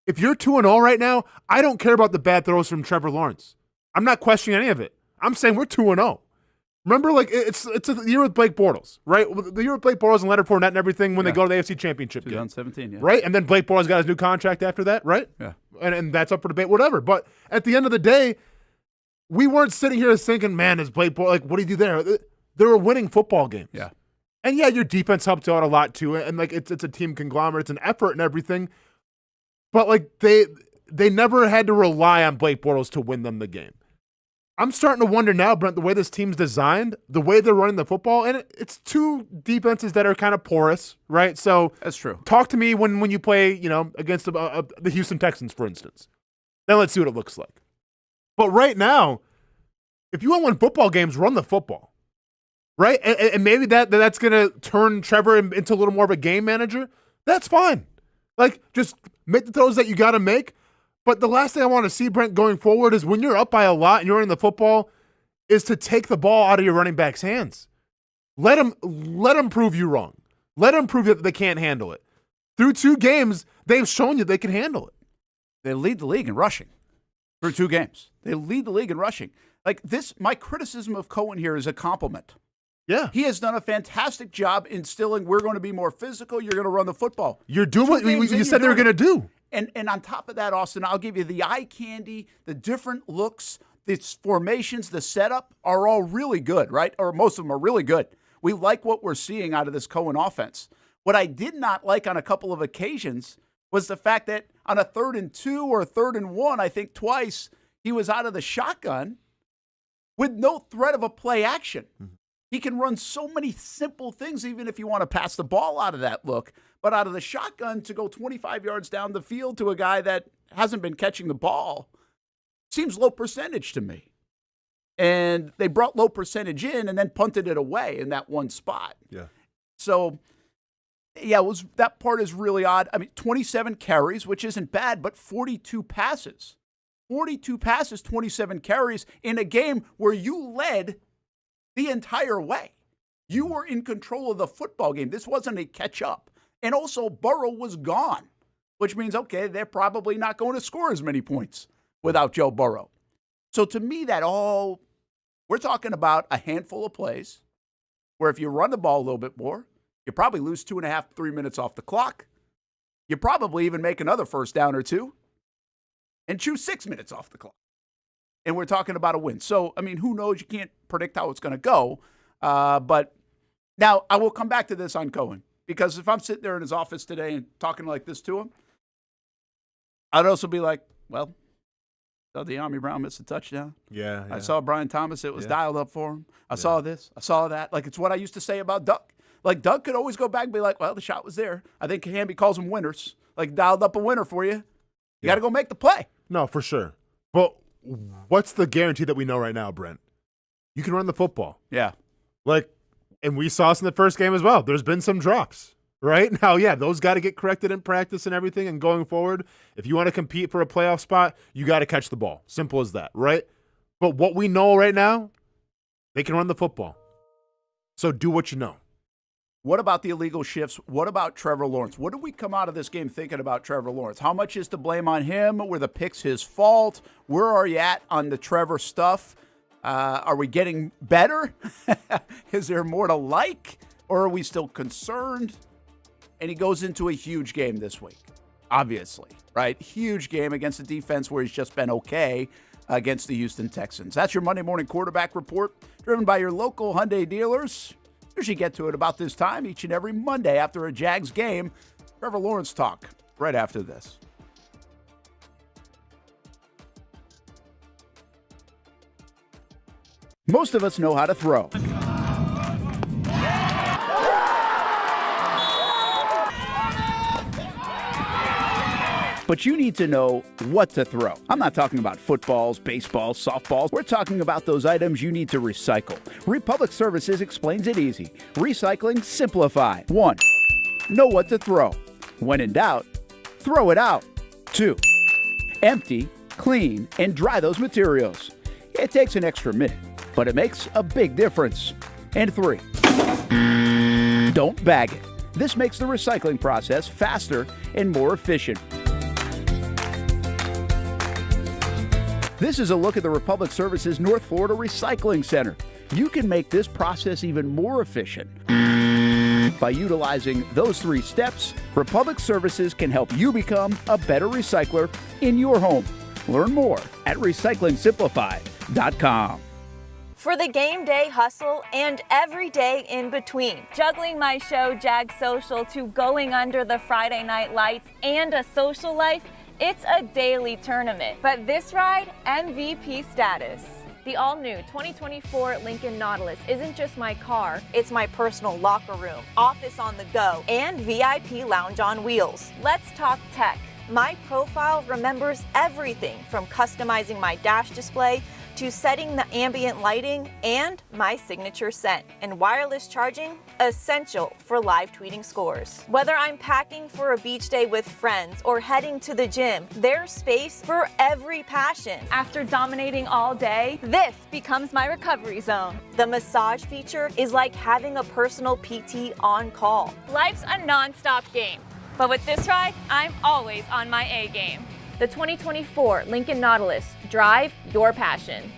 If you're 2-0 right now, I don't care about the bad throws from Trevor Lawrence. I'm not questioning any of it. I'm saying we're 2-0. Remember, like, it's a year with Blake Bortles, right? The year with Blake Bortles and Leonard Fournette and everything when they go to the AFC Championship game. 2017, yeah. Right? And then Blake Bortles got his new contract after that, right? Yeah. And that's up for debate, whatever. But at the end of the day, we weren't sitting here thinking, man, is Blake Bortles, like, what do you do there? They were winning football games. Yeah. And yeah, your defense helped out a lot too. And like, it's a team conglomerate, it's an effort and everything. But like, they never had to rely on Blake Bortles to win them the game. I'm starting to wonder now, Brent, the way this team's designed, the way they're running the football, and it's two defenses that are kind of porous, right? So that's true. Talk to me when you play, against the Houston Texans, for instance. Then let's see what it looks like. But right now, if you want to win football games, run the football, right? And maybe that's going to turn Trevor into a little more of a game manager. That's fine. Like, just make the throws that you got to make. But the last thing I want to see, Brent, going forward is when you're up by a lot and you're in the football, is to take the ball out of your running back's hands. Let them prove you wrong. Let them prove that they can't handle it. Through 2 games, they've shown you they can handle it. They lead the league in rushing through 2 games. They lead the league in rushing. Like this, my criticism of Coen here is a compliment. Yeah. He has done a fantastic job instilling we're going to be more physical, you're going to run the football. You're doing what you said they were going to do. And on top of that, Austin, I'll give you the eye candy, the different looks, the formations, the setup are all really good, right? Or most of them are really good. We like what we're seeing out of this Coen offense. What I did not like on a couple of occasions was the fact that on a 3rd and 2 or 3rd and 1, I think twice, he was out of the shotgun with no threat of a play action. Mm-hmm. He can run so many simple things, even if you want to pass the ball out of that look. But out of the shotgun to go 25 yards down the field to a guy that hasn't been catching the ball seems low percentage to me. And they brought low percentage in and then punted it away in that one spot. Yeah. So, yeah, that part is really odd. I mean, 27 carries, which isn't bad, but 42 passes. 42 passes, 27 carries in a game where you led the entire way. You were in control of the football game. This wasn't a catch-up. And also, Burrow was gone, which means, okay, they're probably not going to score as many points without Joe Burrow. So to me, we're talking about a handful of plays where if you run the ball a little bit more, you probably lose 2.5, 3 minutes off the clock. You probably even make another first down or 2 and chew 6 minutes off the clock. And we're talking about a win. So, I mean, who knows? You can't predict how it's going to go. But now I will come back to this on Coen. Because if I'm sitting there in his office today and talking like this to him, I'd also be like, well, saw De'Ami Brown miss a touchdown. Yeah. I saw Brian Thomas. It was dialed up for him. I saw this. I saw that. Like, it's what I used to say about Doug. Like, Doug could always go back and be like, well, the shot was there. I think Hamby calls them winners. Like, dialed up a winner for you. You got to go make the play. No, for sure. But what's the guarantee that we know right now, Brent? You can run the football. Yeah. Like, and we saw this in the first game as well. There's been some drops, right? Now, yeah, those got to get corrected in practice and everything. And going forward, if you want to compete for a playoff spot, you got to catch the ball. Simple as that, right? But what we know right now, they can run the football. So do what you know. What about the illegal shifts? What about Trevor Lawrence? What did we come out of this game thinking about Trevor Lawrence? How much is to blame on him? Were the picks his fault? Where are you at on the Trevor stuff? Are we getting better? Is there more to like? Or are we still concerned? And he goes into a huge game this week, obviously, right? Huge game against a defense where he's just been okay against the Houston Texans. That's your Monday morning quarterback report, driven by your local Hyundai dealers. Usually get to it about this time each and every Monday after a Jags game. Trevor Lawrence talk right after this. Most of us know how to throw. But you need to know what to throw. I'm not talking about footballs, baseballs, softballs. We're talking about those items you need to recycle. Republic Services explains it easy. Recycling simplified. 1. Know what to throw. When in doubt, throw it out. 2. Empty, clean, and dry those materials. It takes an extra minute, but it makes a big difference. And 3, don't bag it. This makes the recycling process faster and more efficient. This is a look at the Republic Services North Florida Recycling Center. You can make this process even more efficient. By utilizing those 3 steps, Republic Services can help you become a better recycler in your home. Learn more at recyclingsimplified.com. For the game day hustle and every day in between, juggling my show Jags Social to going under the Friday night lights and a social life, it's a daily tournament. But this ride, MVP status. The all-new 2024 Lincoln Nautilus isn't just my car, it's my personal locker room, office on the go, and VIP lounge on wheels. Let's talk tech. My profile remembers everything from customizing my dash display to setting the ambient lighting and my signature scent. And wireless charging, essential for live tweeting scores. Whether I'm packing for a beach day with friends or heading to the gym, there's space for every passion. After dominating all day, this becomes my recovery zone. The massage feature is like having a personal PT on call. Life's a non-stop game, but with this ride, I'm always on my A game. The 2024 Lincoln Nautilus. Drive your passion.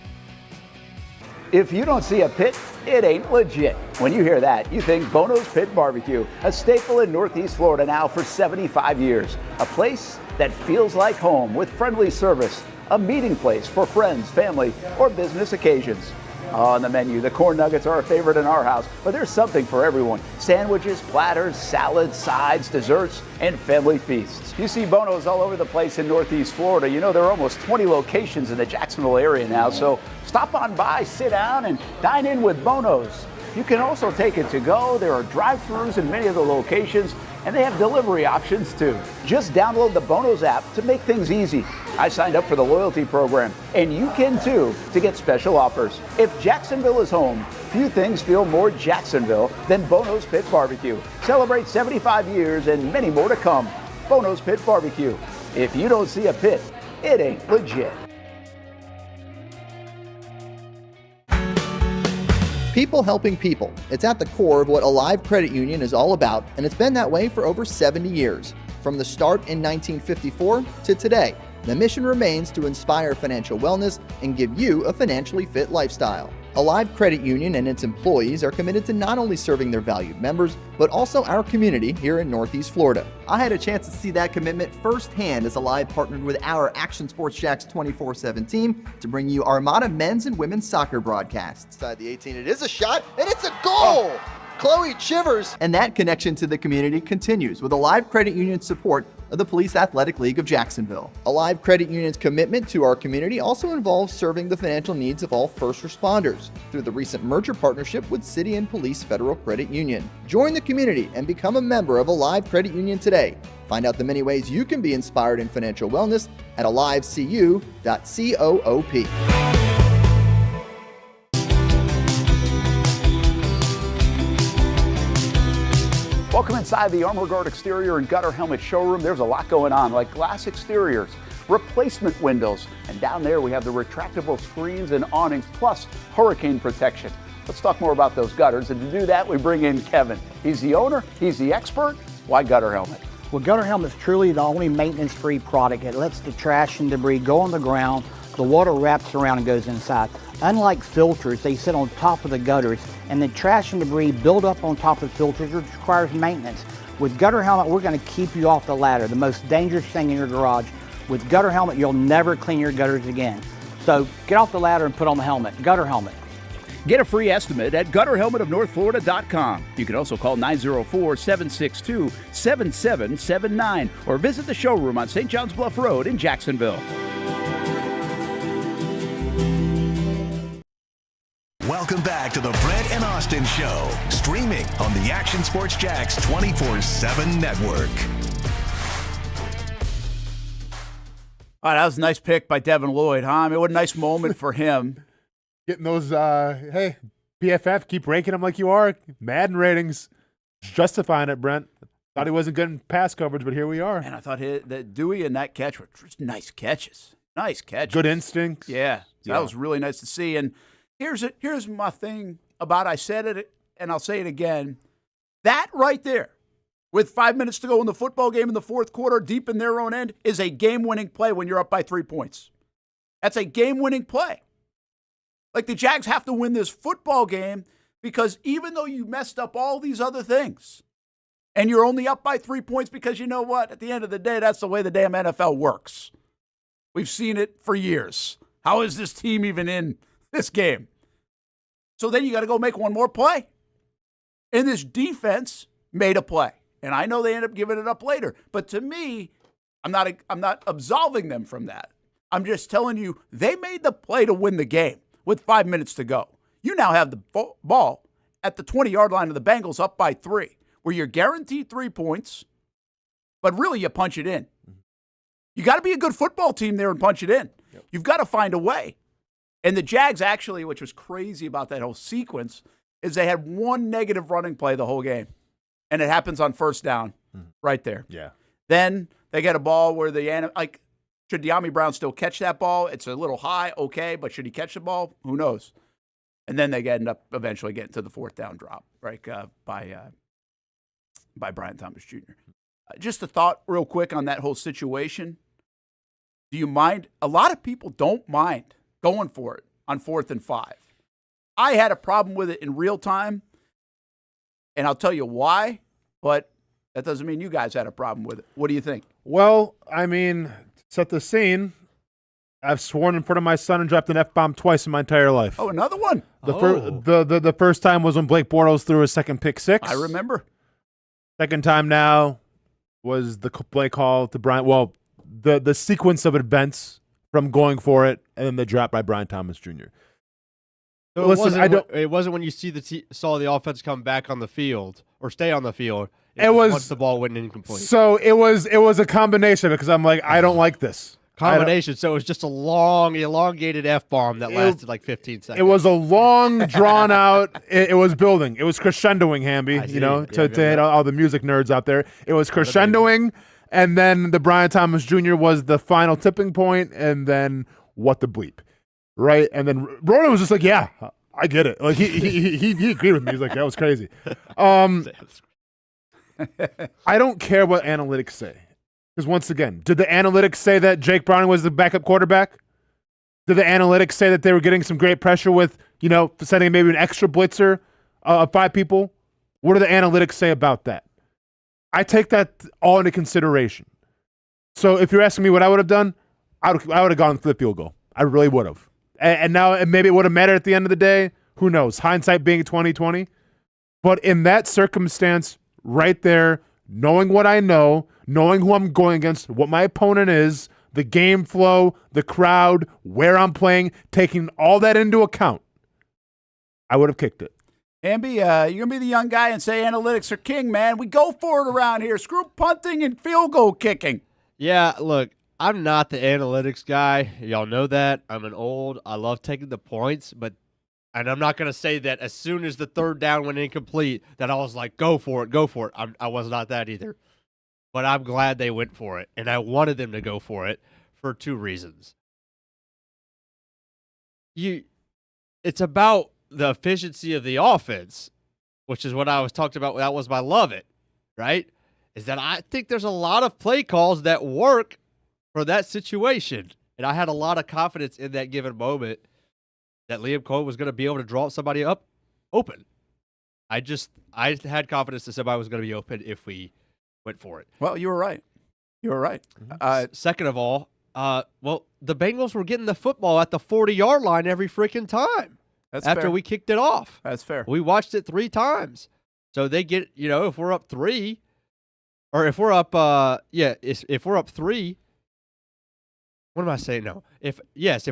If you don't see a pit, it ain't legit. When you hear that, you think Bono's Pit Barbecue, a staple in Northeast Florida now for 75 years. A place that feels like home with friendly service, a meeting place for friends, family, or business occasions. On the menu, the corn nuggets are a favorite in our house, but there's something for everyone. Sandwiches, platters, salads, sides, desserts, and family feasts. You see Bono's all over the place in Northeast Florida. You know, there are almost 20 locations in the Jacksonville area now, so stop on by, sit down, and dine in with Bono's. You can also take it to go. There are drive-thrus in many of the locations, and they have delivery options too. Just download the Bono's app to make things easy. I signed up for the loyalty program, and you can too, to get special offers. If Jacksonville is home, few things feel more Jacksonville than Bono's Pit Barbecue. Celebrate 75 years and many more to come. Bono's Pit Barbecue. If you don't see a pit, it ain't legit. People helping people. It's at the core of what Alive Credit Union is all about, and it's been that way for over 70 years. From the start in 1954 to today, the mission remains to inspire financial wellness and give you a financially fit lifestyle. Alive Credit Union and its employees are committed to not only serving their valued members, but also our community here in Northeast Florida. I had a chance to see that commitment firsthand as Alive partnered with our Action Sports Jacks 24/7 team to bring you Armada men's and women's soccer broadcasts. Inside the 18, it is a shot, and it's a goal! Chloe Chivers! And that connection to the community continues with Alive Credit Union's support of the Police Athletic League of Jacksonville. Alive Credit Union's commitment to our community also involves serving the financial needs of all first responders through the recent merger partnership with City and Police Federal Credit Union. Join the community and become a member of Alive Credit Union today. Find out the many ways you can be inspired in financial wellness at alivecu.coop. Welcome inside the Armor Guard exterior and gutter helmet showroom. There's a lot going on, like glass exteriors, replacement windows, and down there we have the retractable screens and awnings, plus hurricane protection. Let's talk more about those gutters, and to do that, we bring in Kevin. He's the owner, he's the expert. Why Gutter Helmet? Well, Gutter Helmet is truly the only maintenance-free product. It lets the trash and debris go on the ground, the water wraps around and goes inside. Unlike filters, they sit on top of the gutters, and the trash and debris build up on top of filters, which requires maintenance. With Gutter Helmet, we're going to keep you off the ladder, the most dangerous thing in your garage. With Gutter Helmet, you'll never clean your gutters again. So get off the ladder and put on the helmet. Gutter Helmet. Get a free estimate at gutterhelmetofnorthflorida.com. You can also call 904-762-7779 or visit the showroom on St. John's Bluff Road in Jacksonville. Welcome back to the Brent and Austen Show, streaming on the Action Sports Jacks 24/7 network. All right, that was a nice pick by Devin Lloyd, huh? I mean, what a nice moment for him. Getting those, hey, PFF, keep ranking them like you are. Madden ratings, justifying it, Brent. Thought he wasn't good in pass coverage, but here we are. And I thought that Dewey and that catch were just nice catches. Nice catch. Good instincts. Yeah, that was really nice to see. And here's my thing about, I said it and I'll say it again. That right there, with 5 minutes to go in the football game in the fourth quarter, deep in their own end, is a game-winning play when you're up by 3 points. That's a game-winning play. Like, the Jags have to win this football game because even though you messed up all these other things and you're only up by 3 points, because you know what? At the end of the day, that's the way the damn NFL works. We've seen it for years. How is this team even in this game? So then you got to go make one more play. And this defense made a play. And I know they end up giving it up later. But to me, I'm not absolving them from that. I'm just telling you, they made the play to win the game with 5 minutes to go. You now have the ball at the 20-yard line of the Bengals up by 3, where you're guaranteed 3 points, but really you punch it in. You got to be a good football team there and punch it in. Yep. You've got to find a way. And the Jags actually, which was crazy about that whole sequence, is they had one negative running play the whole game. And it happens on first down right there. Yeah. Then they get a ball where should De'Ami Brown still catch that ball? It's a little high, okay, but should he catch the ball? Who knows? And then they end up eventually getting to the fourth down drop, right, by Brian Thomas Jr. Just a thought real quick on that whole situation. Do you mind? A lot of people don't mind going for it on 4th and 5. I had a problem with it in real time, and I'll tell you why, but that doesn't mean you guys had a problem with it. What do you think? Well, I mean, set the scene. I've sworn in front of my son and dropped an F-bomb twice in my entire life. Oh, another one. The first time was when Blake Bortles threw his second pick six. I remember. Second time now was the play call to Brian. Well, the sequence of events from going for it and then the drop by Brian Thomas Jr. So it wasn't when you saw the offense come back on the field or stay on the field. It was once the ball went incomplete. So it was a combination because I'm like, I don't like this. Combination. So it was just a long, elongated F-bomb that lasted like 15 seconds. It was a long, drawn out. It was building. It was crescendoing, Hamby. To hit all the music nerds out there. It was crescendoing, and then the Brian Thomas Jr. was the final tipping point, and then what the bleep, right? And then Ronan was just like, "Yeah, I get it." Like he agreed with me. He's like, "That was crazy." I don't care what analytics say. Because once again, did the analytics say that Jake Browning was the backup quarterback? Did the analytics say that they were getting some great pressure with, sending maybe an extra blitzer of 5 people? What do the analytics say about that? I take that all into consideration. So if you're asking me what I would have done, I would have gone for the field goal. I really would have. And now maybe it would have mattered at the end of the day. Who knows? Hindsight being 20/20. But in that circumstance, right there, knowing what I know, knowing who I'm going against, what my opponent is, the game flow, the crowd, where I'm playing, taking all that into account, I would have kicked it. Hamby, you're going to be the young guy and say analytics are king, man. We go for it around here. Screw punting and field goal kicking. Yeah, look, I'm not the analytics guy. Y'all know that. I love taking the points, and I'm not going to say that as soon as the third down went incomplete that I was like, go for it. I was not that either. But I'm glad they went for it, and I wanted them to go for it for 2 reasons. It's about the efficiency of the offense, which is what I was talking about. That was my love it, right? Is that I think there's a lot of play calls that work for that situation, and I had a lot of confidence in that given moment that Liam Coen was going to be able to draw somebody up open. I had confidence that somebody was going to be open if we went for it. Well, you were right. Second of all, the Bengals were getting the football at the 40-yard line every freaking time. That's after fair. We kicked it off. That's fair. We watched it 3 times. So they get, if we're up 3, or if we're up, if we're up 3, what am I saying? No. If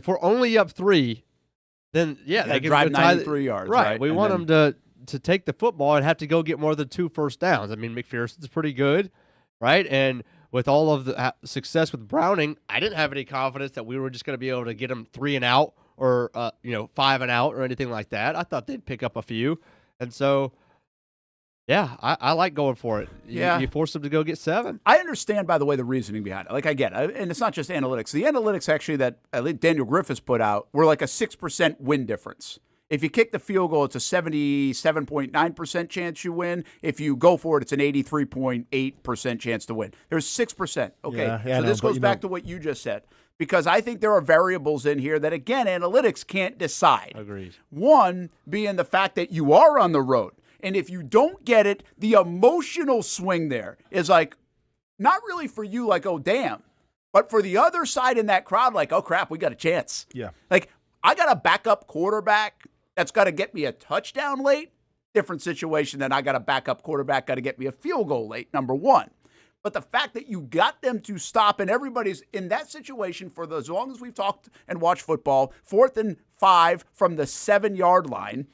we're only up 3, then they can drive 93 yards. Right. We want them to take the football and have to go get more than 2 first downs. I mean, McPherson's pretty good, right? And with all of the success with Browning, I didn't have any confidence that we were just going to be able to get them 3 and out or 5 and out or anything like that. I thought they'd pick up a few, and so Yeah, I like going for it. You force them to go get 7. I understand, by the way, the reasoning behind it. Like, I get it. And it's not just analytics. The analytics, actually, that Daniel Griffiths put out were like a 6% win difference. If you kick the field goal, it's a 77.9% chance you win. If you go for it, it's an 83.8% chance to win. There's 6%. Okay, so this goes back to what you just said. Because I think there are variables in here that, again, analytics can't decide. Agreed. One being the fact that you are on the road. And if you don't get it, the emotional swing there is like, not really for you, like, oh, damn. But for the other side in that crowd, like, oh, crap, we got a chance. Yeah. Like, I got a backup quarterback that's got to get me a touchdown late. Different situation than I got a backup quarterback got to get me a field goal late, number one. But the fact that you got them to stop and everybody's in that situation for as long as we've talked and watched football, 4th and 5 from the 7-yard line,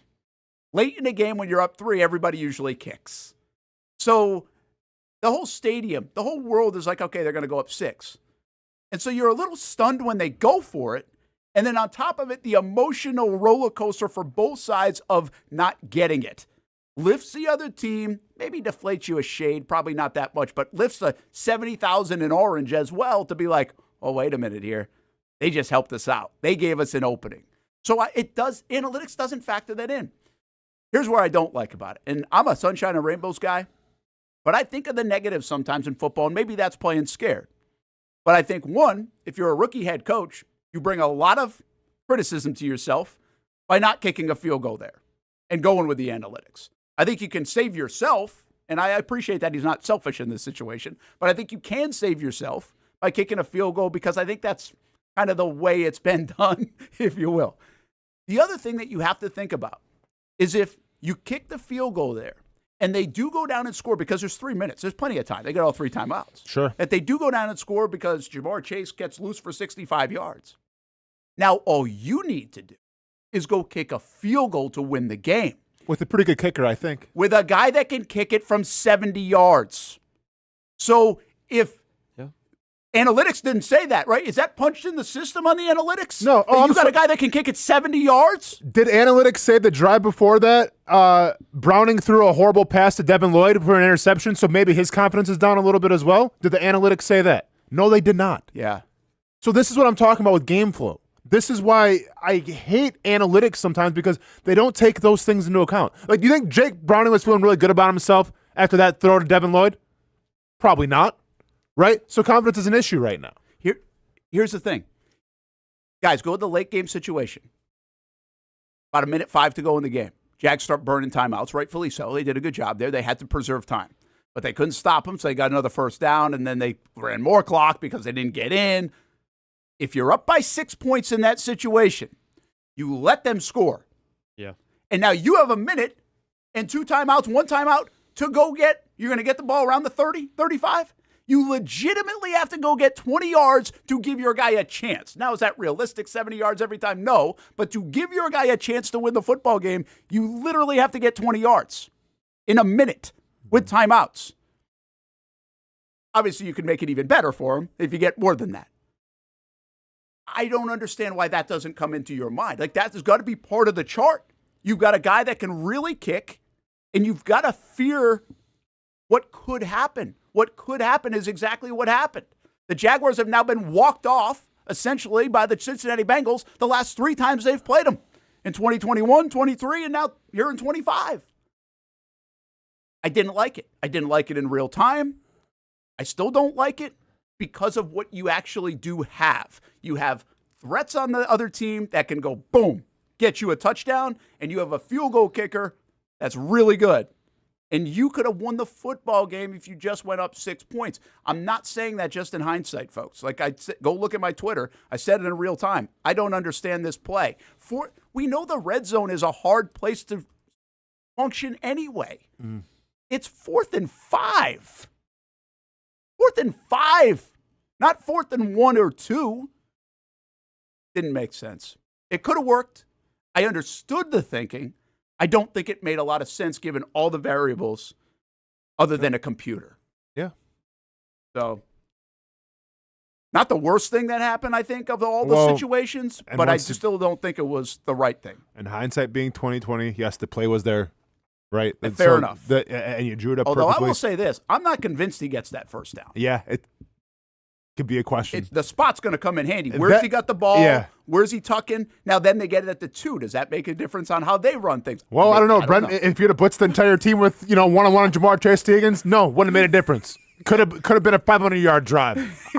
late in the game when you're up 3, everybody usually kicks. So the whole stadium, the whole world is like, okay, they're going to go up 6. And so you're a little stunned when they go for it. And then on top of it, the emotional roller coaster for both sides of not getting it. Lifts the other team, maybe deflates you a shade, probably not that much, but lifts the 70,000 in orange as well to be like, oh, wait a minute here. They just helped us out. They gave us an opening. So analytics doesn't factor that in. Here's where I don't like about it. And I'm a sunshine and rainbows guy, but I think of the negatives sometimes in football, and maybe that's playing scared. But I think, one, if you're a rookie head coach, you bring a lot of criticism to yourself by not kicking a field goal there and going with the analytics. I think you can save yourself, and I appreciate that he's not selfish in this situation, but I think you can save yourself by kicking a field goal because I think that's kind of the way it's been done, if you will. The other thing that you have to think about is if you kick the field goal there and they do go down and score because there's 3 minutes. There's plenty of time. They got all 3 timeouts. Sure. If they do go down and score because Jamar Chase gets loose for 65 yards. Now, all you need to do is go kick a field goal to win the game. With a pretty good kicker, I think. With a guy that can kick it from 70 yards. So if analytics didn't say that, right? Is that punched in the system on the analytics? No. You got a guy that can kick it 70 yards? Did analytics say the drive before that, Browning threw a horrible pass to Devin Lloyd for an interception, so maybe his confidence is down a little bit as well? Did the analytics say that? No, they did not. Yeah. So this is what I'm talking about with game flow. This is why I hate analytics sometimes because they don't take those things into account. Like, do you think Jake Browning was feeling really good about himself after that throw to Devin Lloyd? Probably not. Right? So confidence is an issue right now. Here's the thing. Guys, go to the late game situation. About 1:05 to go in the game. Jags start burning timeouts, rightfully so. They did a good job there. They had to preserve time. But they couldn't stop them, so they got another first down, and then they ran more clock because they didn't get in. If you're up by 6 points in that situation, you let them score. Yeah. And now you have a minute and 2 timeouts, 1 timeout to go get, you're going to get the ball around the 30, 35. You legitimately have to go get 20 yards to give your guy a chance. Now, is that realistic, 70 yards every time? No. But to give your guy a chance to win the football game, you literally have to get 20 yards in a minute with timeouts. Obviously, you can make it even better for him if you get more than that. I don't understand why that doesn't come into your mind. Like, that has got to be part of the chart. You've got a guy that can really kick, and you've got to fear what could happen. What could happen is exactly what happened. The Jaguars have now been walked off, essentially, by the Cincinnati Bengals the last 3 times they've played them. In 2021, 23, and now here in 25. I didn't like it. I didn't like it in real time. I still don't like it because of what you actually do have. You have threats on the other team that can go, boom, get you a touchdown, and you have a field goal kicker that's really good. And you could have won the football game if you just went up 6 points. I'm not saying that just in hindsight, folks. Like, go look at my Twitter. I said it in real time. I don't understand this play. We know the red zone is a hard place to function anyway. It's 4th and 5. 4th and 5, not 4th and 1 or 2. Didn't make sense. It could have worked. I understood the thinking. I don't think it made a lot of sense given all the variables other than a computer. Yeah. So, not the worst thing that happened, I think, of all the situations, but I still don't think it was the right thing. And hindsight being 2020, yes, the play was there. Right. And fair enough. And you drew it up Although perfectly. I will say this, I'm not convinced he gets that first down. Yeah, it could be a question. The spot's going to come in handy. Where's he got the ball? Yeah. Where's he tucking? Now, then they get it at the 2. Does that make a difference on how they run things? Well, I don't know, Brent. If you'd have blitzed the entire team with, one-on-one on Jamar Chase Higgins, no, wouldn't have made a difference. Could have been a 500-yard drive.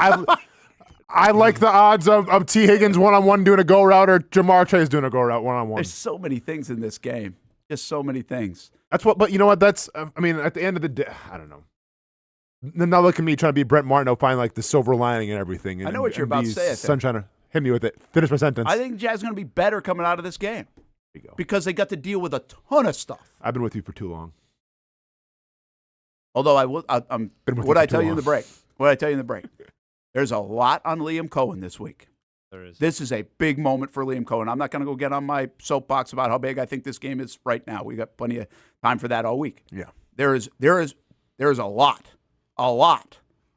I like the odds of T. Higgins one-on-one doing a go route or Jamar Chase doing a go route one-on-one. There's so many things in this game. Just so many things. But you know what? At the end of the day, I don't know. Now look at me trying to be Brent Martineau, find like the silver lining and everything. And, I know what you're about to say. Trying to hit me with it. Finish my sentence. I think the Jazz are going to be better coming out of this game. There you go. Because they got to deal with a ton of stuff. I've been with you for too long. Although what I tell you in the break. What I tell you in the break. There's a lot on Liam Coen this week. There is. This is a big moment for Liam Coen. I'm not going to go get on my soapbox about how big I think this game is right now. We got plenty of time for that all week. Yeah. There is a lot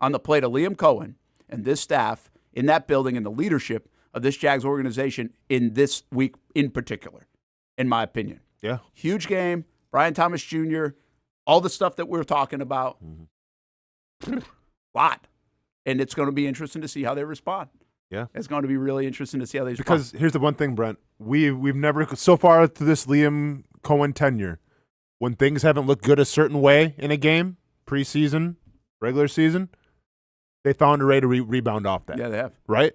on the plate of Liam Coen and this staff in that building and the leadership of this Jags organization in this week in particular, in my opinion. Yeah. Huge game. Brian Thomas Jr., all the stuff that we're talking about. Lot. And it's going to be interesting to see how they respond. Yeah. It's going to be really interesting to see how they respond. Because here's the one thing, Brent. We've never, so far through this Liam Coen tenure, when things haven't looked good a certain way in a game, preseason, regular season, they found a way to rebound off that. Yeah, they have. Right?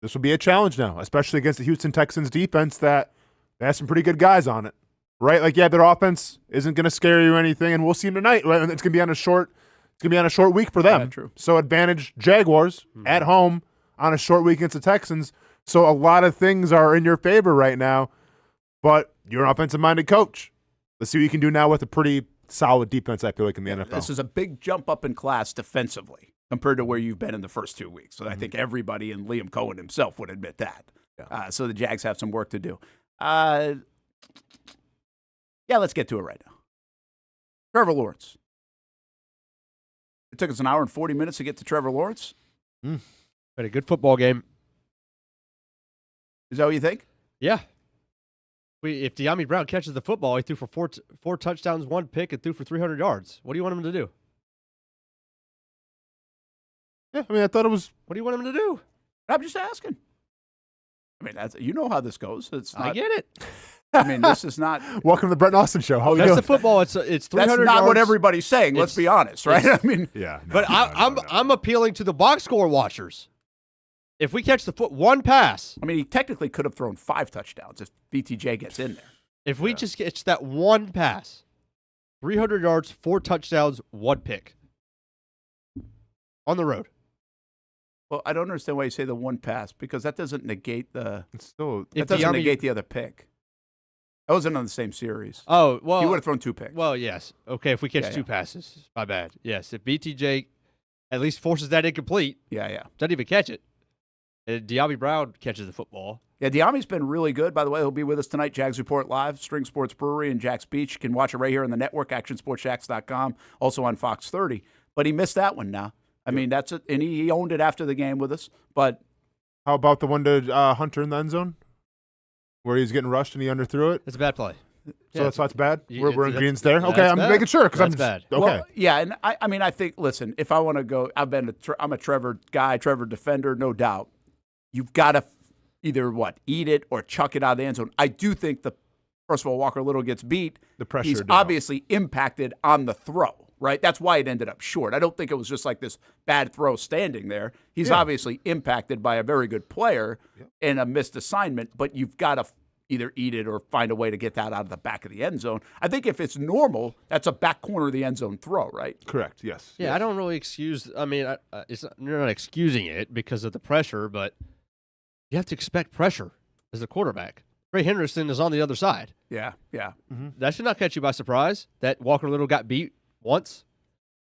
This will be a challenge now, especially against the Houston Texans defense that has some pretty good guys on it. Right? Like, yeah, their offense isn't going to scare you or anything, and we'll see them tonight. Right? It's going to be on a short week for them. Yeah, true. So advantage Jaguars at home on a short week against the Texans. So a lot of things are in your favor right now, but you're an offensive-minded coach. Let's see what you can do now with a pretty solid defense, I feel like, in the NFL. This is a big jump up in class defensively compared to where you've been in the first 2 weeks. So I think everybody and Liam Coen himself would admit that. Yeah. So the Jags have some work to do. Let's get to it right now. Trevor Lawrence. It took us an hour and 40 minutes to get to Trevor Lawrence. Had a good football game. Is that what you think? Yeah. If De'Ami Brown catches the football, he threw for four touchdowns, 1 pick, and threw for 300 yards. What do you want him to do? Yeah, I thought it was. What do you want him to do? I'm just asking. You know how this goes. I get it. This is not. Welcome to the Brent Austin Show. How are you That's doing? the football. It's 300 That's not yards. what everybody's saying. Let's be honest, right? Yeah. But I'm appealing to the box score watchers. If we catch one pass. He technically could have thrown 5 touchdowns if BTJ gets in there. If we just catch that one pass, 300 yards, 4 touchdowns, 1 pick. On the road. Well, I don't understand why you say the one pass, because that doesn't negate the. It doesn't negate the other pick. That wasn't on the same series. Oh, well. He would have thrown 2 picks. Well, yes. Okay, if we catch 2 passes. My bad. Yes, if BTJ at least forces that incomplete. Yeah. Doesn't even catch it. And De'Ami Brown catches the football. Yeah, De'Ami's been really good. By the way, he'll be with us tonight. Jags Report Live, String Sports Brewery in Jax Beach. You can watch it right here on the network, actionsportsjacks.com, also on Fox 30. But he missed that one now. That's it. And he owned it after the game with us. But how about the one to Hunter in the end zone? Where he's getting rushed and he underthrew it? It's a bad play. So that's bad? We're in greens there? That's Okay, I'm bad. making sure. Because I'm bad. Okay. Well, yeah, and I think, listen, if I want to go, I'm a Trevor guy, Trevor defender, no doubt. You've got to either, eat it or chuck it out of the end zone. I do think first of all, Walker Little gets beat. The pressure. He's obviously impacted on the throw. Right? That's why it ended up short. I don't think it was just like this bad throw standing there. He's obviously impacted by a very good player and a missed assignment, but you've got to either eat it or find a way to get that out of the back of the end zone. I think if it's normal, that's a back corner of the end zone throw, right? Correct, yes. Yeah, I don't really excuse – you're not excusing it because of the pressure, but you have to expect pressure as a quarterback. Trey Henderson is on the other side. Yeah. Mm-hmm. That should not catch you by surprise that Walker Little got beat once,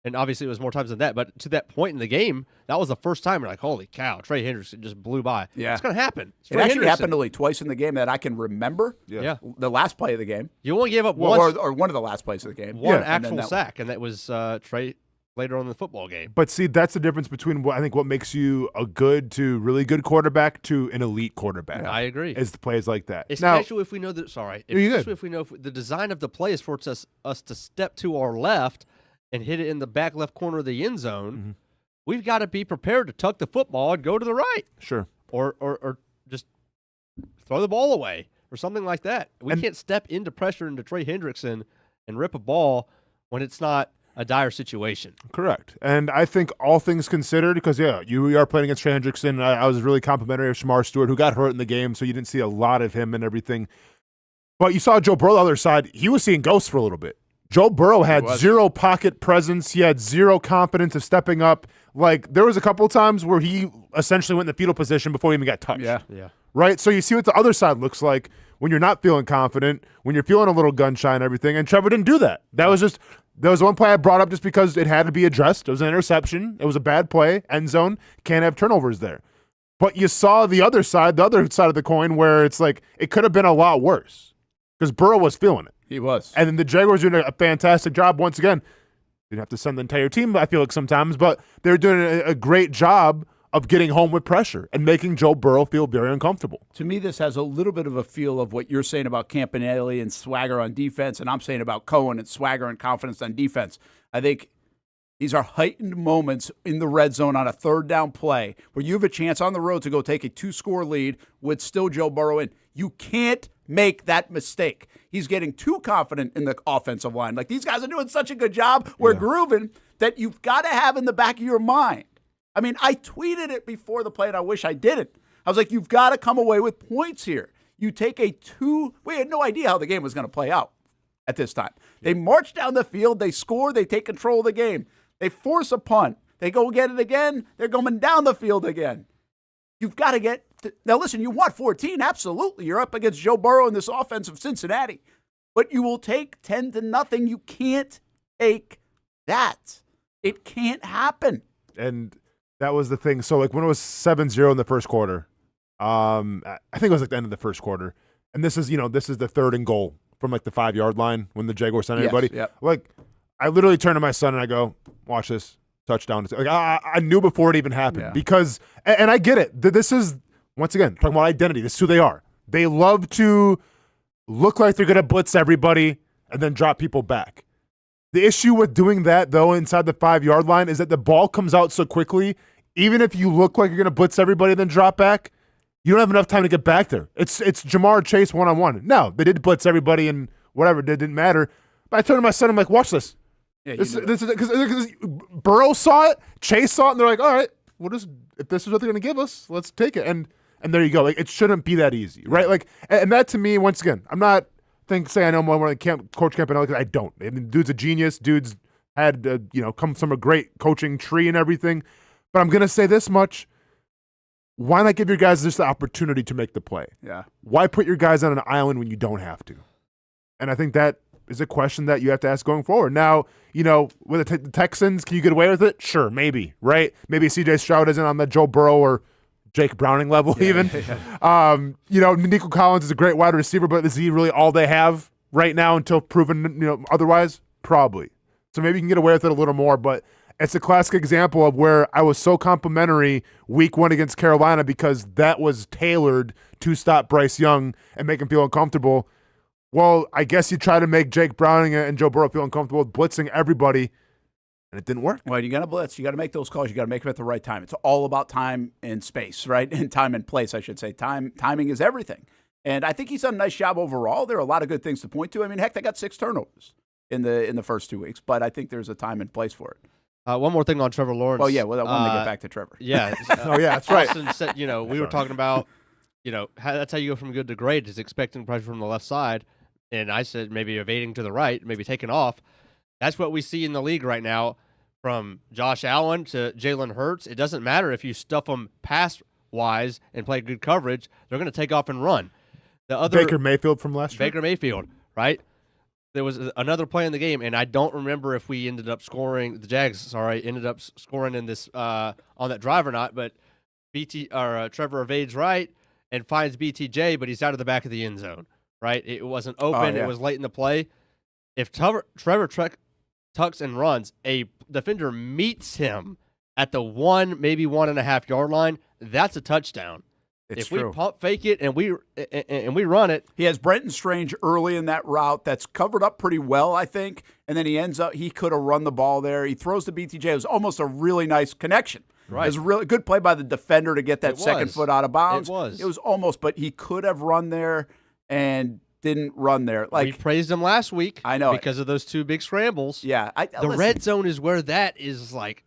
and obviously it was more times than that. But to that point in the game, that was the first time you're like, holy cow, Trey Henderson just blew by. Yeah. It's going to happen. It actually happened only twice in the game that I can remember. Yeah. The last play of the game. You only gave up one. Or one of the last plays of the game. One actual sack, and that was Trey later on in the football game. But see, that's the difference between what makes you a good to really good quarterback to an elite quarterback. Yeah, I agree. Is the plays like that. Especially if we know that. If we know the design of the play is for us to step to our left and hit it in the back left corner of the end zone. We've got to be prepared to tuck the football and go to the right. Sure. Or just throw the ball away or something like that. We can't step into pressure into Trey Hendrickson and rip a ball when it's not a dire situation. Correct. And I think all things considered, because, you are playing against Trey Hendrickson. I was really complimentary of Shamar Stewart, who got hurt in the game, so you didn't see a lot of him and everything. But you saw Joe Burrow on the other side. He was seeing ghosts for a little bit. Joe Burrow had zero pocket presence. He had zero confidence of stepping up. Like, there was a couple of times where he essentially went in the fetal position before he even got touched. Yeah. Right? So you see what the other side looks like when you're not feeling confident, when you're feeling a little gun-shy and everything, and Trevor didn't do that. There was one play I brought up just because it had to be addressed. It was an interception. It was a bad play, end zone. Can't have turnovers there. But you saw the other side of the coin, where it's like it could have been a lot worse because Burrow was feeling it. He was. And then the Jaguars doing a fantastic job once again. Didn't have to send the entire team, I feel like, sometimes, but they're doing a great job of getting home with pressure and making Joe Burrow feel very uncomfortable. To me, this has a little bit of a feel of what you're saying about Campanelli and swagger on defense, and I'm saying about Coen and swagger and confidence on defense. I think these are heightened moments in the red zone on a third down play where you have a chance on the road to go take a 2-score lead with still Joe Burrow in. You can't make that mistake. He's getting too confident in the offensive line. Like, these guys are doing such a good job. We're grooving that you've got to have in the back of your mind. I mean, I tweeted it before the play, and I wish I didn't. I was like, you've got to come away with points here. You take we had no idea how the game was going to play out at this time. They march down the field, they score, they take control of the game. They force a punt. They go get it again. They're going down the field again. You've got to get now, listen, you want 14, absolutely. You're up against Joe Burrow in this offense of Cincinnati. But you will take 10-0. You can't take that. It can't happen. And that was the thing. So, like, when it was 7-0 in the first quarter, I think it was like the end of the first quarter. And this is the 3rd and goal from like the 5-yard line when the Jaguars sent anybody. Yep. Like, I literally turned to my son and I go, watch this touchdown. Like, I knew before it even happened because, and I get it. This is, once again, talking about identity. This is who they are. They love to look like they're going to blitz everybody and then drop people back. The issue with doing that, though, inside the 5-yard line is that the ball comes out so quickly, even if you look like you're going to blitz everybody and then drop back, you don't have enough time to get back there. It's Jamar Chase one-on-one. No, they did blitz everybody and whatever. It didn't matter. But I turned to my son, I'm like, watch this. Yeah, this is because Burrow saw it, Chase saw it, and they're like, all right, if this is what they're going to give us, let's take it. And there you go. Like, it shouldn't be that easy, right? Like, and that to me, once again, I'm not say I know more than Coach Campanelli, because I don't. I mean, dude's a genius. Dude's had come from a great coaching tree and everything. But I'm gonna say this much: why not give your guys just the opportunity to make the play? Yeah. Why put your guys on an island when you don't have to? And I think that is a question that you have to ask going forward. Now, with the Texans, can you get away with it? Sure, maybe, right? Maybe C.J. Stroud isn't on the Joe Burrow or Jake Browning level even. Nico Collins is a great wide receiver, but is he really all they have right now until proven otherwise? Probably. So maybe you can get away with it a little more, but it's a classic example of where I was so complimentary week 1 against Carolina because that was tailored to stop Bryce Young and make him feel uncomfortable. Well, I guess you try to make Jake Browning and Joe Burrow feel uncomfortable with blitzing everybody, and it didn't work. Well, you got to blitz. You got to make those calls. You got to make them at the right time. It's all about time and space, right? And time and place, I should say. Timing is everything. And I think he's done a nice job overall. There are a lot of good things to point to. I mean, heck, they got 6 turnovers in the first 2 weeks, but I think there's a time and place for it. One more thing on Trevor Lawrence. Oh, yeah. Well, I wanted to get back to Trevor. Yeah. Oh, yeah, that's right. Austin said, we were talking about, that's how you go from good to great is expecting pressure from the left side. And I said maybe evading to the right, maybe taking off. That's what we see in the league right now from Josh Allen to Jalen Hurts. It doesn't matter if you stuff them pass-wise and play good coverage. They're going to take off and run. The other Baker Mayfield from last year? Baker Mayfield, right? There was another play in the game, and I don't remember if we ended up scoring. The Jags, ended up scoring in this on that drive or not. But Trevor evades right and finds BTJ, but he's out of the back of the end zone. Right, it wasn't open. It was late in the play. If Trevor tucks and runs, a defender meets him at the 1, maybe 1.5 yard line, that's a touchdown. It's if true. we pump fake it and we run it. He has Brenton Strange early in that route that's covered up pretty well, I think, and then he could have run the ball there. He throws to BTJ. It was almost a really nice connection. Right. It was a really good play by the defender to get that second foot out of bounds. It was almost, but he could have run there and didn't run there. We praised him last week. I know. Because of those 2 big scrambles. Yeah. The red zone is where that is like.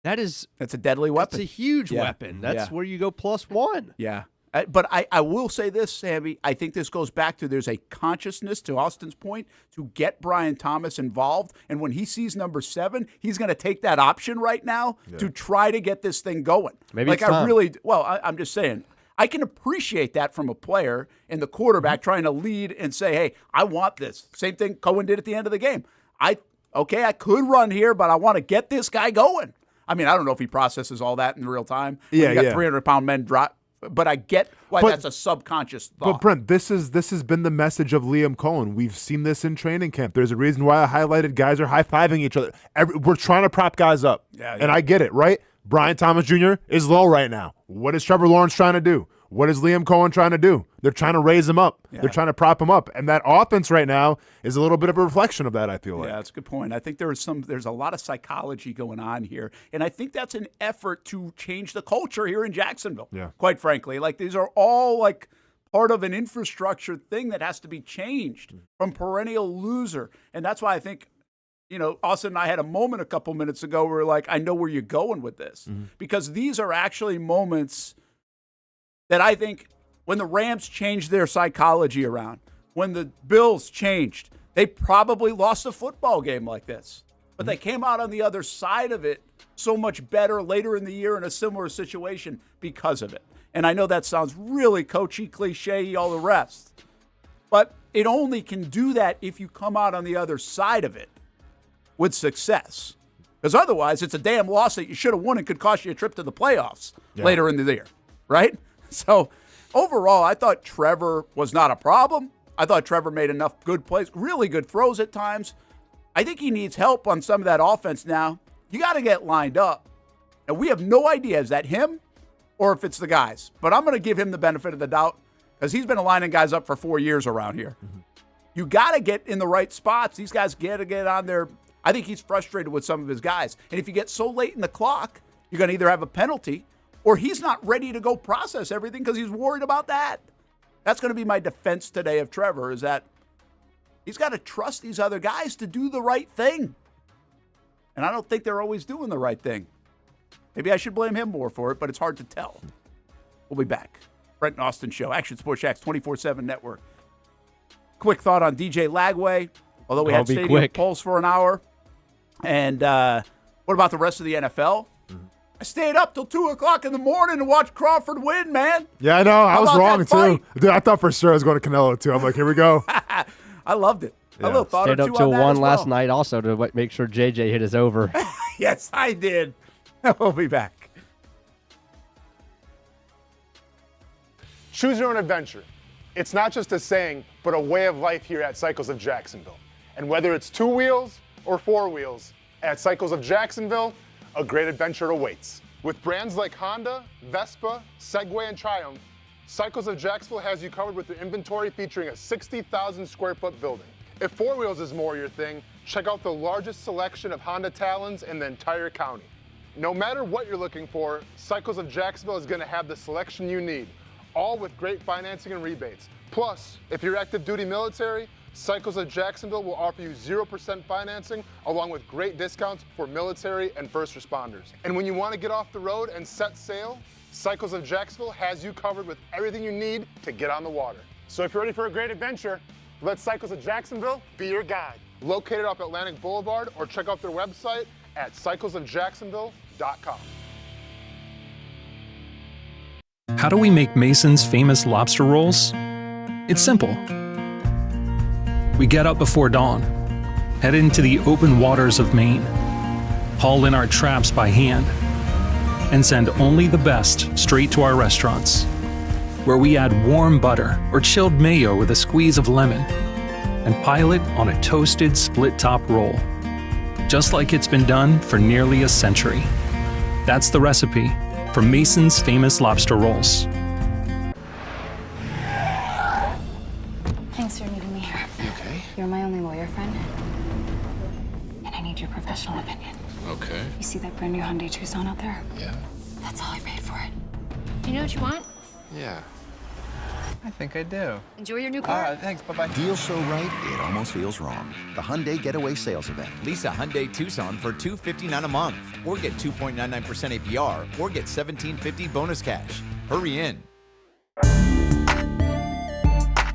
That's a deadly weapon. It's a huge weapon. That's where you go +1. Yeah. But I will say this, Sammy. I think this goes back to there's a consciousness, to Austin's point, to get Brian Thomas involved. And when he sees number 7, he's going to take that option right now to try to get this thing going. Maybe like I'm just saying, I can appreciate that from a player and the quarterback trying to lead and say, hey, I want this. Same thing Coen did at the end of the game. I could run here, but I want to get this guy going. I mean, I don't know if he processes all that in real time. You got 300-pound men drop, but I get why that's a subconscious thought. But Brent, this has been the message of Liam Coen. We've seen this in training camp. There's a reason why I highlighted guys are high-fiving each other. We're trying to prop guys up, and I get it, right? Brian Thomas Jr. is low right now. What is Trevor Lawrence trying to do? What is Liam Coen trying to do? They're trying to raise him up. Yeah. They're trying to prop him up. And that offense right now is a little bit of a reflection of that, I feel like. Yeah, that's a good point. I think there's a lot of psychology going on here. And I think that's an effort to change the culture here in Jacksonville, quite frankly. Like, these are all, like, part of an infrastructure thing that has to be changed from perennial loser. And that's why I think, Austin and I had a moment a couple minutes ago where we're like, I know where you're going with this. Because these are actually moments that I think when the Rams changed their psychology around, when the Bills changed, they probably lost a football game like this. But they came out on the other side of it so much better later in the year in a similar situation because of it. And I know that sounds really coachy, cliche, all the rest. But it only can do that if you come out on the other side of it with success. Because otherwise, it's a damn loss that you should have won and could cost you a trip to the playoffs later in the year, right? So, overall, I thought Trevor was not a problem. I thought Trevor made enough good plays, really good throws at times. I think he needs help on some of that offense now. You got to get lined up. And we have no idea, is that him or if it's the guys? But I'm going to give him the benefit of the doubt because he's been lining guys up for 4 years around here. You got to get in the right spots. These guys got to get on there. I think he's frustrated with some of his guys. And if you get so late in the clock, you're going to either have a penalty or he's not ready to go process everything because he's worried about that. That's going to be my defense today of Trevor, is that he's got to trust these other guys to do the right thing. And I don't think they're always doing the right thing. Maybe I should blame him more for it, but it's hard to tell. We'll be back. Brent and Austin Show, Action Sports Jax 24/7 Network. Quick thought on DJ Lagway, although we had Stadium Pulse for an hour. And what about the rest of the NFL? I stayed up till 2 o'clock in the morning to watch Crawford win, man. Yeah, I know. I was wrong, too. Dude, I thought for sure I was going to Canelo, too. I'm like, here we go. I loved it. Yeah. A little thought Stayed or up two till on that 1 as last well. night also to make sure JJ hit his over. Yes, I did. We'll be back. Choose your own adventure. It's not just a saying, but a way of life here at Cycles of Jacksonville. And whether it's 2 wheels or 4 wheels, at Cycles of Jacksonville, a great adventure awaits. With brands like Honda, Vespa, Segway, and Triumph, Cycles of Jacksonville has you covered with their inventory featuring a 60,000 square foot building. If 4 wheels is more your thing, check out the largest selection of Honda Talons in the entire county. No matter what you're looking for, Cycles of Jacksonville is going to have the selection you need, all with great financing and rebates. Plus, if you're active duty military, Cycles of Jacksonville will offer you 0% financing along with great discounts for military and first responders. And when you want to get off the road and set sail, Cycles of Jacksonville has you covered with everything you need to get on the water. So if you're ready for a great adventure, let Cycles of Jacksonville be your guide. Located off Atlantic Boulevard, or check out their website at cyclesofjacksonville.com. How do we make Mason's famous lobster rolls? It's simple. We get up before dawn, head into the open waters of Maine, haul in our traps by hand, and send only the best straight to our restaurants, where we add warm butter or chilled mayo with a squeeze of lemon and pile it on a toasted split-top roll. just like it's been done for nearly a century. That's the recipe for Mason's famous lobster rolls. Thanks for meeting me here. You okay? You're my only lawyer friend, and I need your professional opinion. Okay. You see that brand new Hyundai Tucson out there? Yeah. That's all I paid for it. Do you know what you want? Yeah. I think I do. Enjoy your new car. Thanks. Bye-bye. Deal so right, it almost feels wrong. The Hyundai Getaway Sales Event. Lease a Hyundai Tucson for $259 a month, or get 2.99% APR, or get $1,750 bonus cash. Hurry in.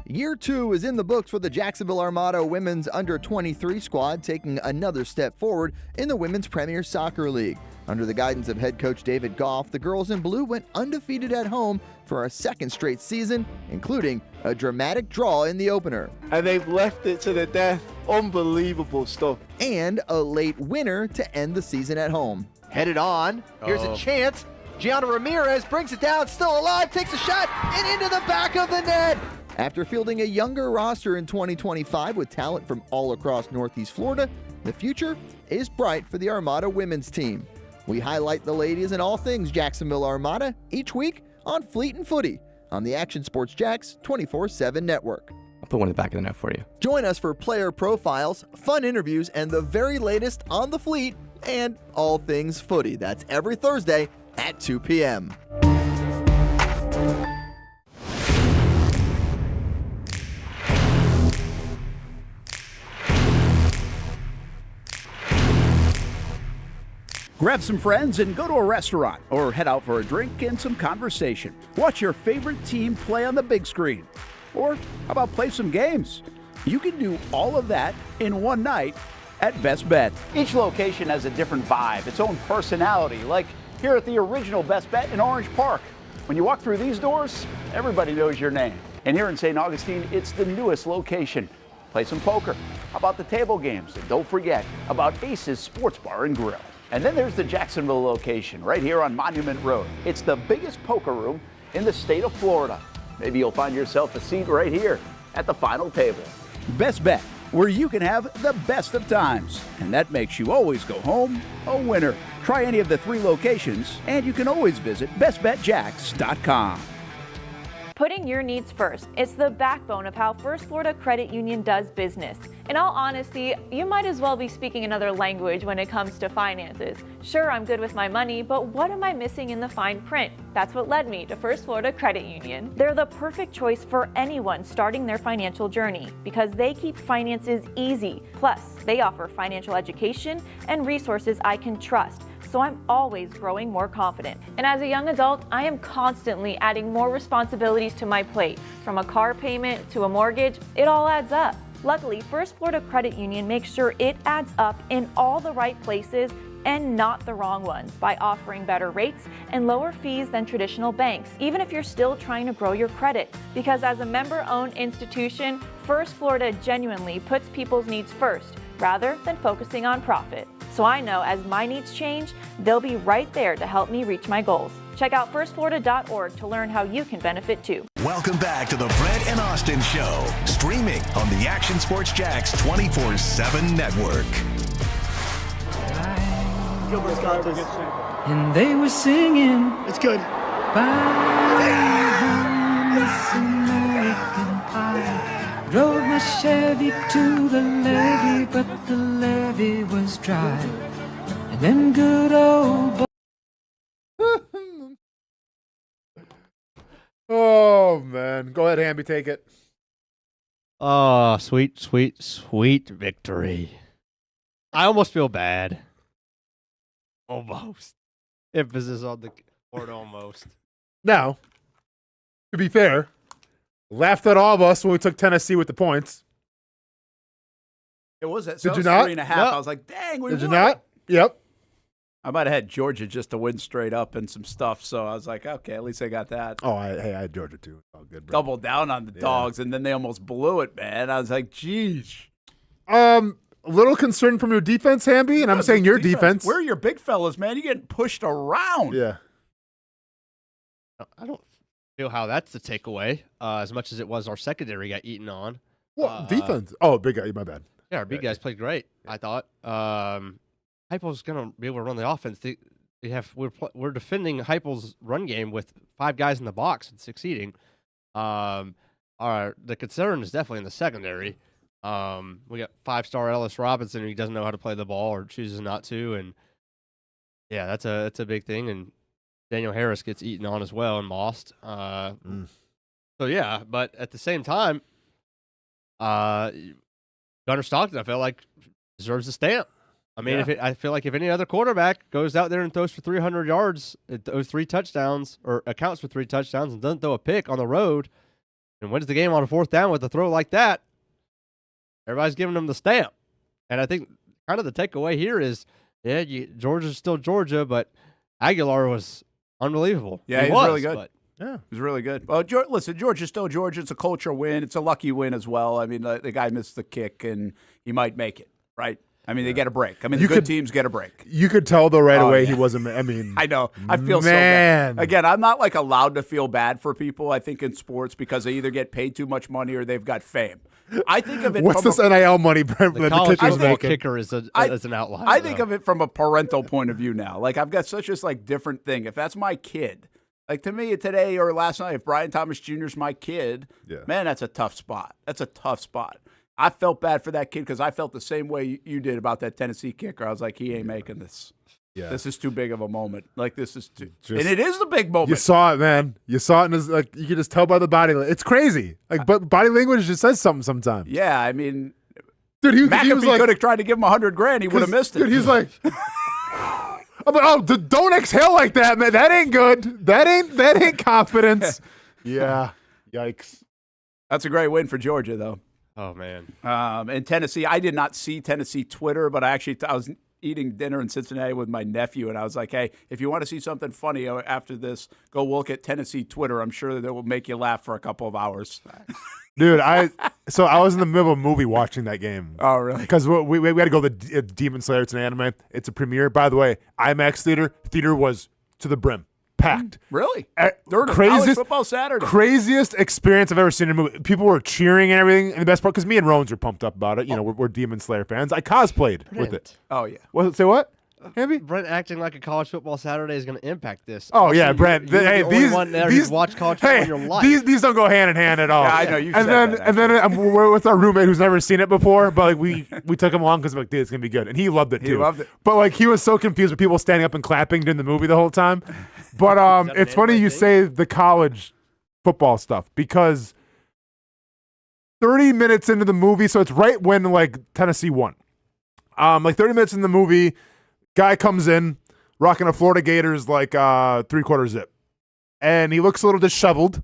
Year 2 is in the books for the Jacksonville Armada women's under-23 squad, taking another step forward in the Women's Premier Soccer League. Under the guidance of head coach David Goff, the girls in blue went undefeated at home for a second straight season, including a dramatic draw in the opener. And they've left it to the death. Unbelievable stuff. And a late winner to end the season at home. Headed on. Here's a chance. Gianna Ramirez brings it down, still alive, takes a shot, and into the back of the net. After fielding a younger roster in 2025 with talent from all across Northeast Florida, the future is bright for the Armada women's team. We highlight the ladies and all things Jacksonville Armada each week on Fleet and Footy on the Action Sports Jacks 24/7 network. I'll put one in the back of the net for you. Join us for player profiles, fun interviews, and the very latest on the Fleet and all things footy. That's every Thursday at 2 p.m. Grab some friends and go to a restaurant, or head out for a drink and some conversation. Watch your favorite team play on the big screen. Or how about play some games? You can do all of that in one night at Best Bet. Each location has a different vibe, its own personality, like here at the original Best Bet in Orange Park. When you walk through these doors, everybody knows your name. And here in St. Augustine, it's the newest location. Play some poker. How about the table games? And don't forget about Ace's Sports Bar and Grill. And then there's the Jacksonville location right here on Monument Road. It's the biggest poker room in the state of Florida. Maybe you'll find yourself a seat right here at the final table. Best Bet, where you can have the best of times. And that makes you always go home a winner. Try any of the 3 locations, and you can always visit bestbetjacks.com. Putting your needs first. It's the backbone of how First Florida Credit Union does business. In all honesty, you might as well be speaking another language when it comes to finances. Sure, I'm good with my money, but what am I missing in the fine print? That's what led me to First Florida Credit Union. They're the perfect choice for anyone starting their financial journey because they keep finances easy. Plus, they offer financial education and resources I can trust. So I'm always growing more confident. And as a young adult, I am constantly adding more responsibilities to my plate. From a car payment to a mortgage, it all adds up. Luckily, First Florida Credit Union makes sure it adds up in all the right places and not the wrong ones by offering better rates and lower fees than traditional banks, even if you're still trying to grow your credit. Because as a member-owned institution, First Florida genuinely puts people's needs first rather than focusing on profit. So I know as my needs change, they'll be right there to help me reach my goals. Check out firstflorida.org to learn how you can benefit too. Welcome back to the Brent and Austen Show, streaming on the Action Sports Jacks 24/7 network. And they were singing. It's good. Drove my Chevy to the levee, but the levee was dry. And then good old Oh, man. Go ahead, Hamby, take it. Oh, sweet, sweet, sweet victory. I almost feel bad. Almost. Emphasis on the word almost. Now, to be fair, laughed at all of us when we took Tennessee with the points. It was at Did you not? 3.5. No. I was like, dang, we Did you won. not? Yep. I might have had Georgia just to win straight up and some stuff, so I was like, okay, at least I got that. Oh, I had Georgia too. Oh, good, bro. Doubled down on the dogs, and then they almost blew it, man. I was like, geez. A little concerned from your defense, Hamby, and I'm saying your defense. Where are your big fellas, man? You're getting pushed around. Yeah. I don't feel how that's the takeaway, as much as it was our secondary got eaten on. What defense? Big guy. My bad. Yeah, our big guys played great, I thought. Heupel's going to be able to run the offense. We're defending Heupel's run game with 5 guys in the box and succeeding. The concern is definitely in the secondary. We got 5-star Ellis Robinson, who doesn't know how to play the ball or chooses not to, and yeah, that's a big thing. And Daniel Harris gets eaten on as well and lost. So yeah, but at the same time, Gunnar Stockton, I felt like deserves a stamp. I mean, I feel like if any other quarterback goes out there and throws for 300 yards, those 3 touchdowns, or accounts for 3 touchdowns, and doesn't throw a pick on the road, and wins the game on a 4th down with a throw like that, everybody's giving them the stamp. And I think kind of the takeaway here is, Georgia's still Georgia, but Aguilar was unbelievable. Yeah, he was really good. But, yeah, he was really good. Well, listen, Georgia's still Georgia. It's a culture win. It's a lucky win as well. I mean, the guy missed the kick, and he might make it, right? I mean, they get a break. I mean, the good teams get a break. You could tell, though, right away he wasn't. I mean, I know. I feel so bad. Again, I'm not like allowed to feel bad for people, I think, in sports because they either get paid too much money or they've got fame. I think of it. What's this NIL money, Brent? The college football kicker is an outlier. I think of it from a parental point of view now. Like, I've got such this different thing. If that's my kid, like to me today or last night, if Brian Thomas Jr. is my kid, man, that's a tough spot. That's a tough spot. I felt bad for that kid because I felt the same way you did about that Tennessee kicker. I was like, he ain't making this. Yeah. This is too big of a moment. Like, this is too – and it is the big moment. You saw it, man. You saw it in his – like, you could just tell by the body – it's crazy. Like, but body language just says something sometimes. Yeah, I mean – dude, he was like, could have tried to give him $100,000. He would have missed it. Dude, he's like – I'm like, don't exhale like that, man. That ain't good. That ain't confidence. Yeah. Yikes. That's a great win for Georgia, though. Oh, man. And Tennessee, I did not see Tennessee Twitter, but I was eating dinner in Cincinnati with my nephew, and I was like, hey, if you want to see something funny after this, go look at Tennessee Twitter. I'm sure that it will make you laugh for a couple of hours. Dude, I was in the middle of a movie watching that game. Oh, really? Because we had to go to Demon Slayer. It's an anime. It's a premiere. By the way, IMAX theater was to the brim. Packed. Really? College football Saturday. Craziest experience I've ever seen in a movie. People were cheering and everything. And the best part, because me and Rones were pumped up about it. You know, we're Demon Slayer fans. I cosplayed with it. Oh, yeah. Say what? Hamby? Brent acting like a college football Saturday is going to impact this. Oh, yeah, Brent. These watch college football in your life. These don't go hand in hand at all. Yeah, I know. You and then we're with our roommate who's never seen it before, but we took him along because we're like, dude, it's going to be good. And he loved it, too. He loved it. But he was so confused with people standing up and clapping during the movie the whole time. But it's funny you say the college football stuff because 30 minutes into the movie, so it's right when Tennessee won. 30 minutes in the movie, guy comes in rocking a Florida Gators 3/4 zip, and he looks a little disheveled.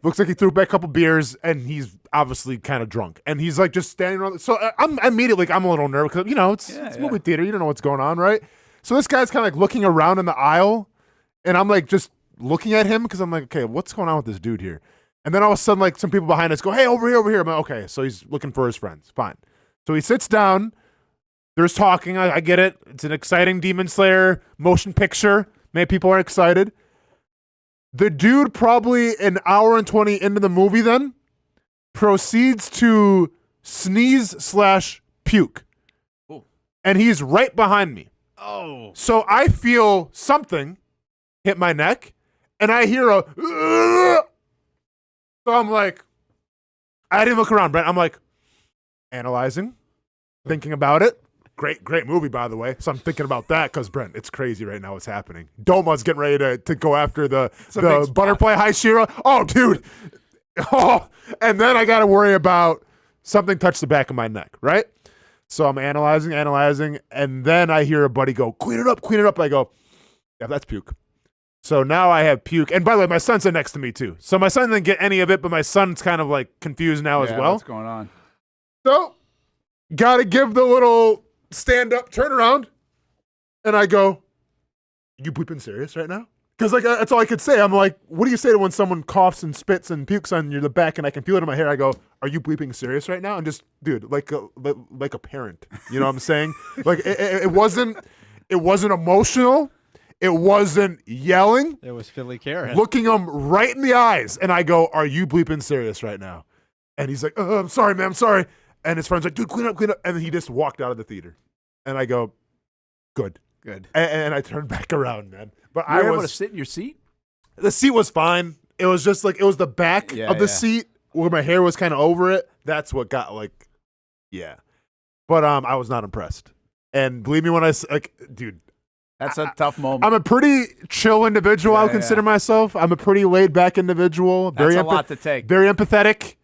Looks like he threw back a couple beers, and he's obviously kind of drunk. And he's just standing around. So I'm immediately I'm a little nervous because it's movie theater. You don't know what's going on, right? So this guy's kind of looking around in the aisle, and I'm just looking at him because I'm like, okay, what's going on with this dude here? And then all of a sudden, some people behind us go, hey, over here. I'm like, okay, so he's looking for his friends. Fine. So he sits down. There's talking. I get it. It's an exciting Demon Slayer motion picture. Maybe people are excited. The dude, probably an hour and 20 into the movie, then proceeds to sneeze/puke. Ooh. And he's right behind me. Oh. So I feel something hit my neck, and I hear a. So I'm like, I didn't look around, Brent. I'm analyzing, thinking about it. Great movie, by the way. So I'm thinking about that because, Brent, it's crazy right now what's happening. Doma's getting ready to go after the butterfly high Shira. Oh, dude. Oh, and then I got to worry about something touched the back of my neck, right? So I'm analyzing, and then I hear a buddy go, clean it up. I go, yeah, that's puke. So now I have puke. And by the way, my son's next to me, too. So my son didn't get any of it, but my son's kind of confused now as well. What's going on? So, got to give the little stand up, turn around, and I go, you bleeping serious right now? Because that's all I could say. I'm like, what do you say to when someone coughs and spits and pukes on your back and I can feel it in my hair? I go, are you bleeping serious right now? And just, dude, like a parent. You know what I'm saying? It wasn't emotional. It wasn't yelling. It was Philly Karen. Looking him right in the eyes. And I go, are you bleeping serious right now? And he's like, I'm sorry, man, I'm sorry. And his friend's like, dude, clean up. And then he just walked out of the theater. And I go, good. And I turned back around, man. But you were able to sit in your seat? The seat was fine. It was just like, it was the back of the seat where my hair was kind of over it. That's what got But I was not impressed. And believe me when I dude. That's a tough moment. I'm a pretty chill individual, I would consider myself. I'm a pretty laid-back individual. That's a lot to take. Very empathetic.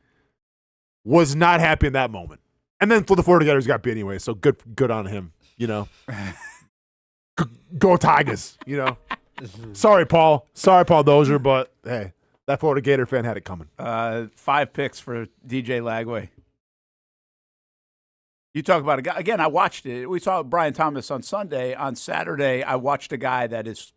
Was not happy in that moment. And then for the Florida Gators got beat anyway, so good on him, Go Tigers, Sorry, Paul Dozier, but hey, that Florida Gator fan had it coming. 5 picks for DJ Lagway. You talk about a guy. Again, I watched it. We saw Brian Thomas on Sunday. On Saturday, I watched a guy that is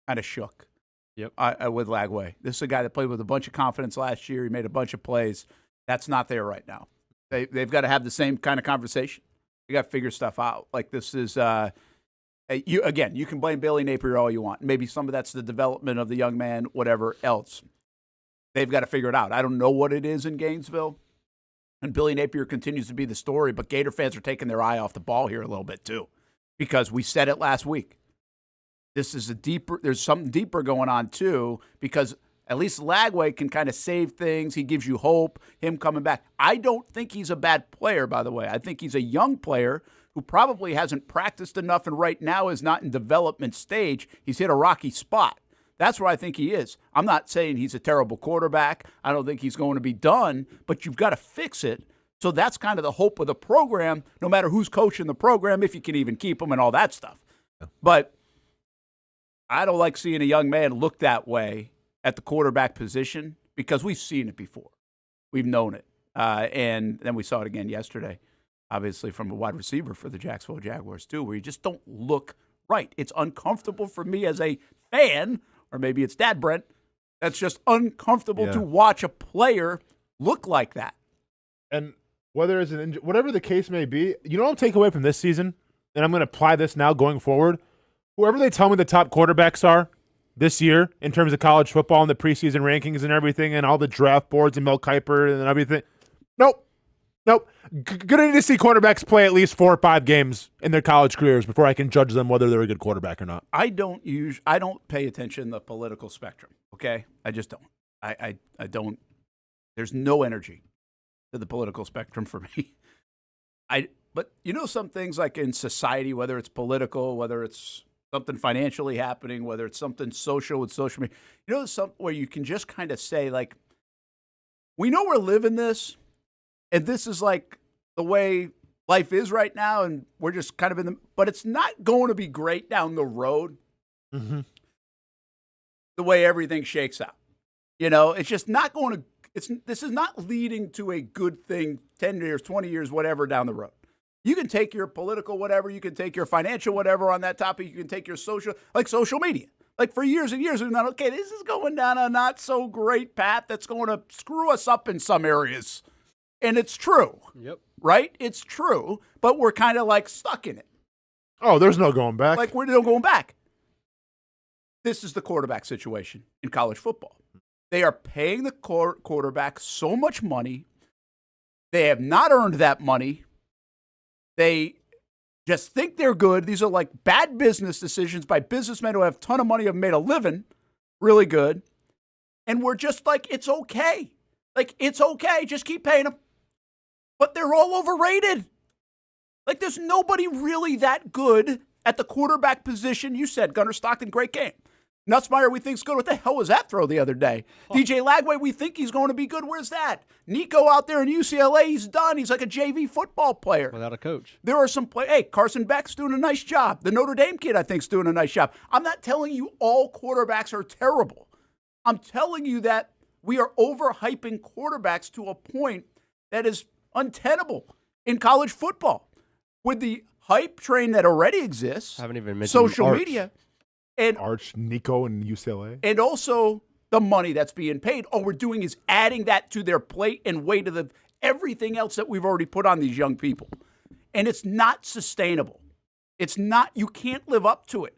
kind of shook. Yep. With Lagway. This is a guy that played with a bunch of confidence last year. He made a bunch of plays. That's not there right now. They've got to have the same kind of conversation. You got to figure stuff out. Like this is you can blame Billy Napier all you want. Maybe some of that's the development of the young man, whatever else. They've got to figure it out. I don't know what it is in Gainesville. And Billy Napier continues to be the story, but Gator fans are taking their eye off the ball here a little bit too. Because we said it last week. There's something deeper going on too, because at least Lagway can kind of save things. He gives you hope, him coming back. I don't think he's a bad player, by the way. I think he's a young player who probably hasn't practiced enough and right now is not in development stage. He's hit a rocky spot. That's where I think he is. I'm not saying he's a terrible quarterback. I don't think he's going to be done, but you've got to fix it. So that's kind of the hope of the program, no matter who's coaching the program, if you can even keep him and all that stuff. But I don't like seeing a young man look that way at the quarterback position because we've seen it before. We've known it. And then we saw it again yesterday, obviously from a wide receiver for the Jacksonville Jaguars too, where you just don't look right. It's uncomfortable for me as a fan, or maybe it's Dad Brent, that's just uncomfortable to watch a player look like that. And whether it's whatever the case may be, you know what I'll take away from this season, and I'm going to apply this now going forward, whoever they tell me the top quarterbacks are this year in terms of college football and the preseason rankings and everything and all the draft boards and Mel Kiper and everything, nope. Gonna need to see quarterbacks play at least 4 or 5 games in their college careers before I can judge them whether they're a good quarterback or not. I don't pay attention to the political spectrum. Okay, I just don't. I don't. There's no energy to the political spectrum for me. But some things like in society, whether it's political, whether it's something financially happening, whether it's something social with social media, there's something where you can just kind of say like, we know we're living this. And this is like the way life is right now, and we're just kind of but it's not going to be great down the road the way everything shakes out. It's just not going to, this is not leading to a good thing 10 years, 20 years, whatever down the road. You can take your political whatever, you can take your financial whatever on that topic, you can take your social media. Like for years and years, we've been, okay, this is going down a not so great path that's going to screw us up in some areas. And it's true. Yep. Right? It's true. But we're kind of like stuck in it. Oh, there's no going back. Like we're no going back. This is the quarterback situation in college football. They are paying the quarterback so much money. They have not earned that money. They just think they're good. These are like bad business decisions by businessmen who have a ton of money, have made a living really good. And we're just like, it's okay. Like, it's okay. Just keep paying them. But they're all overrated. Like, there's nobody really that good at the quarterback position. You said Gunnar Stockton, great game. Nutsmeyer, we think's good. What the hell was that throw the other day? DJ Lagway, we think he's going to be good. Where's that? Nico out there in UCLA, he's done. He's like a JV football player. Without a coach. There are some Hey, Carson Beck's doing a nice job. The Notre Dame kid, I think, is doing a nice job. I'm not telling you all quarterbacks are terrible. I'm telling you that we are overhyping quarterbacks to a point that is untenable in college football. With the hype train that already exists, haven't even mentioned social Arch. Media, and Arch, Nico, and UCLA, and also the money that's being paid. All we're doing is adding that to their plate and weight of the everything else that we've already put on these young people, and it's not sustainable. It's not. You can't live up to it,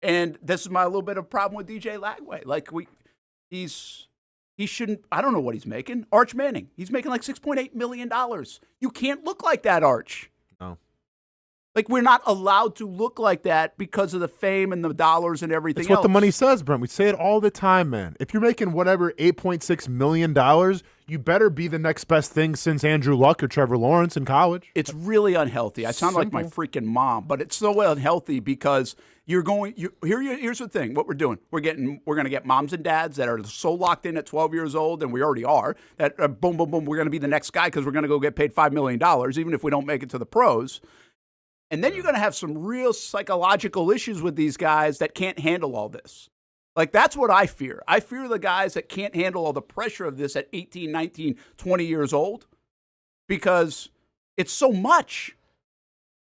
and this is my little bit of problem with DJ Lagway. Like he's he shouldn't. I don't know what he's making. Arch Manning, he's making like $6.8 million. You can't look like that, Arch. No. Like, we're not allowed to look like that because of the fame and the dollars and everything else. That's what the money says, Brent. We say it all the time, man. If you're making whatever, $8.6 million, you better be the next best thing since Andrew Luck or Trevor Lawrence in college. It's really unhealthy. I sound like my freaking mom, but it's so unhealthy because here's the thing. What we're doing, we're going to get moms and dads that are so locked in at 12 years old, and we already are, that boom, boom, boom, we're going to be the next guy because we're going to go get paid $5 million, even if we don't make it to the pros. And then you're going to have some real psychological issues with these guys that can't handle all this. Like, that's what I fear. I fear the guys that can't handle all the pressure of this at 18, 19, 20 years old because it's so much.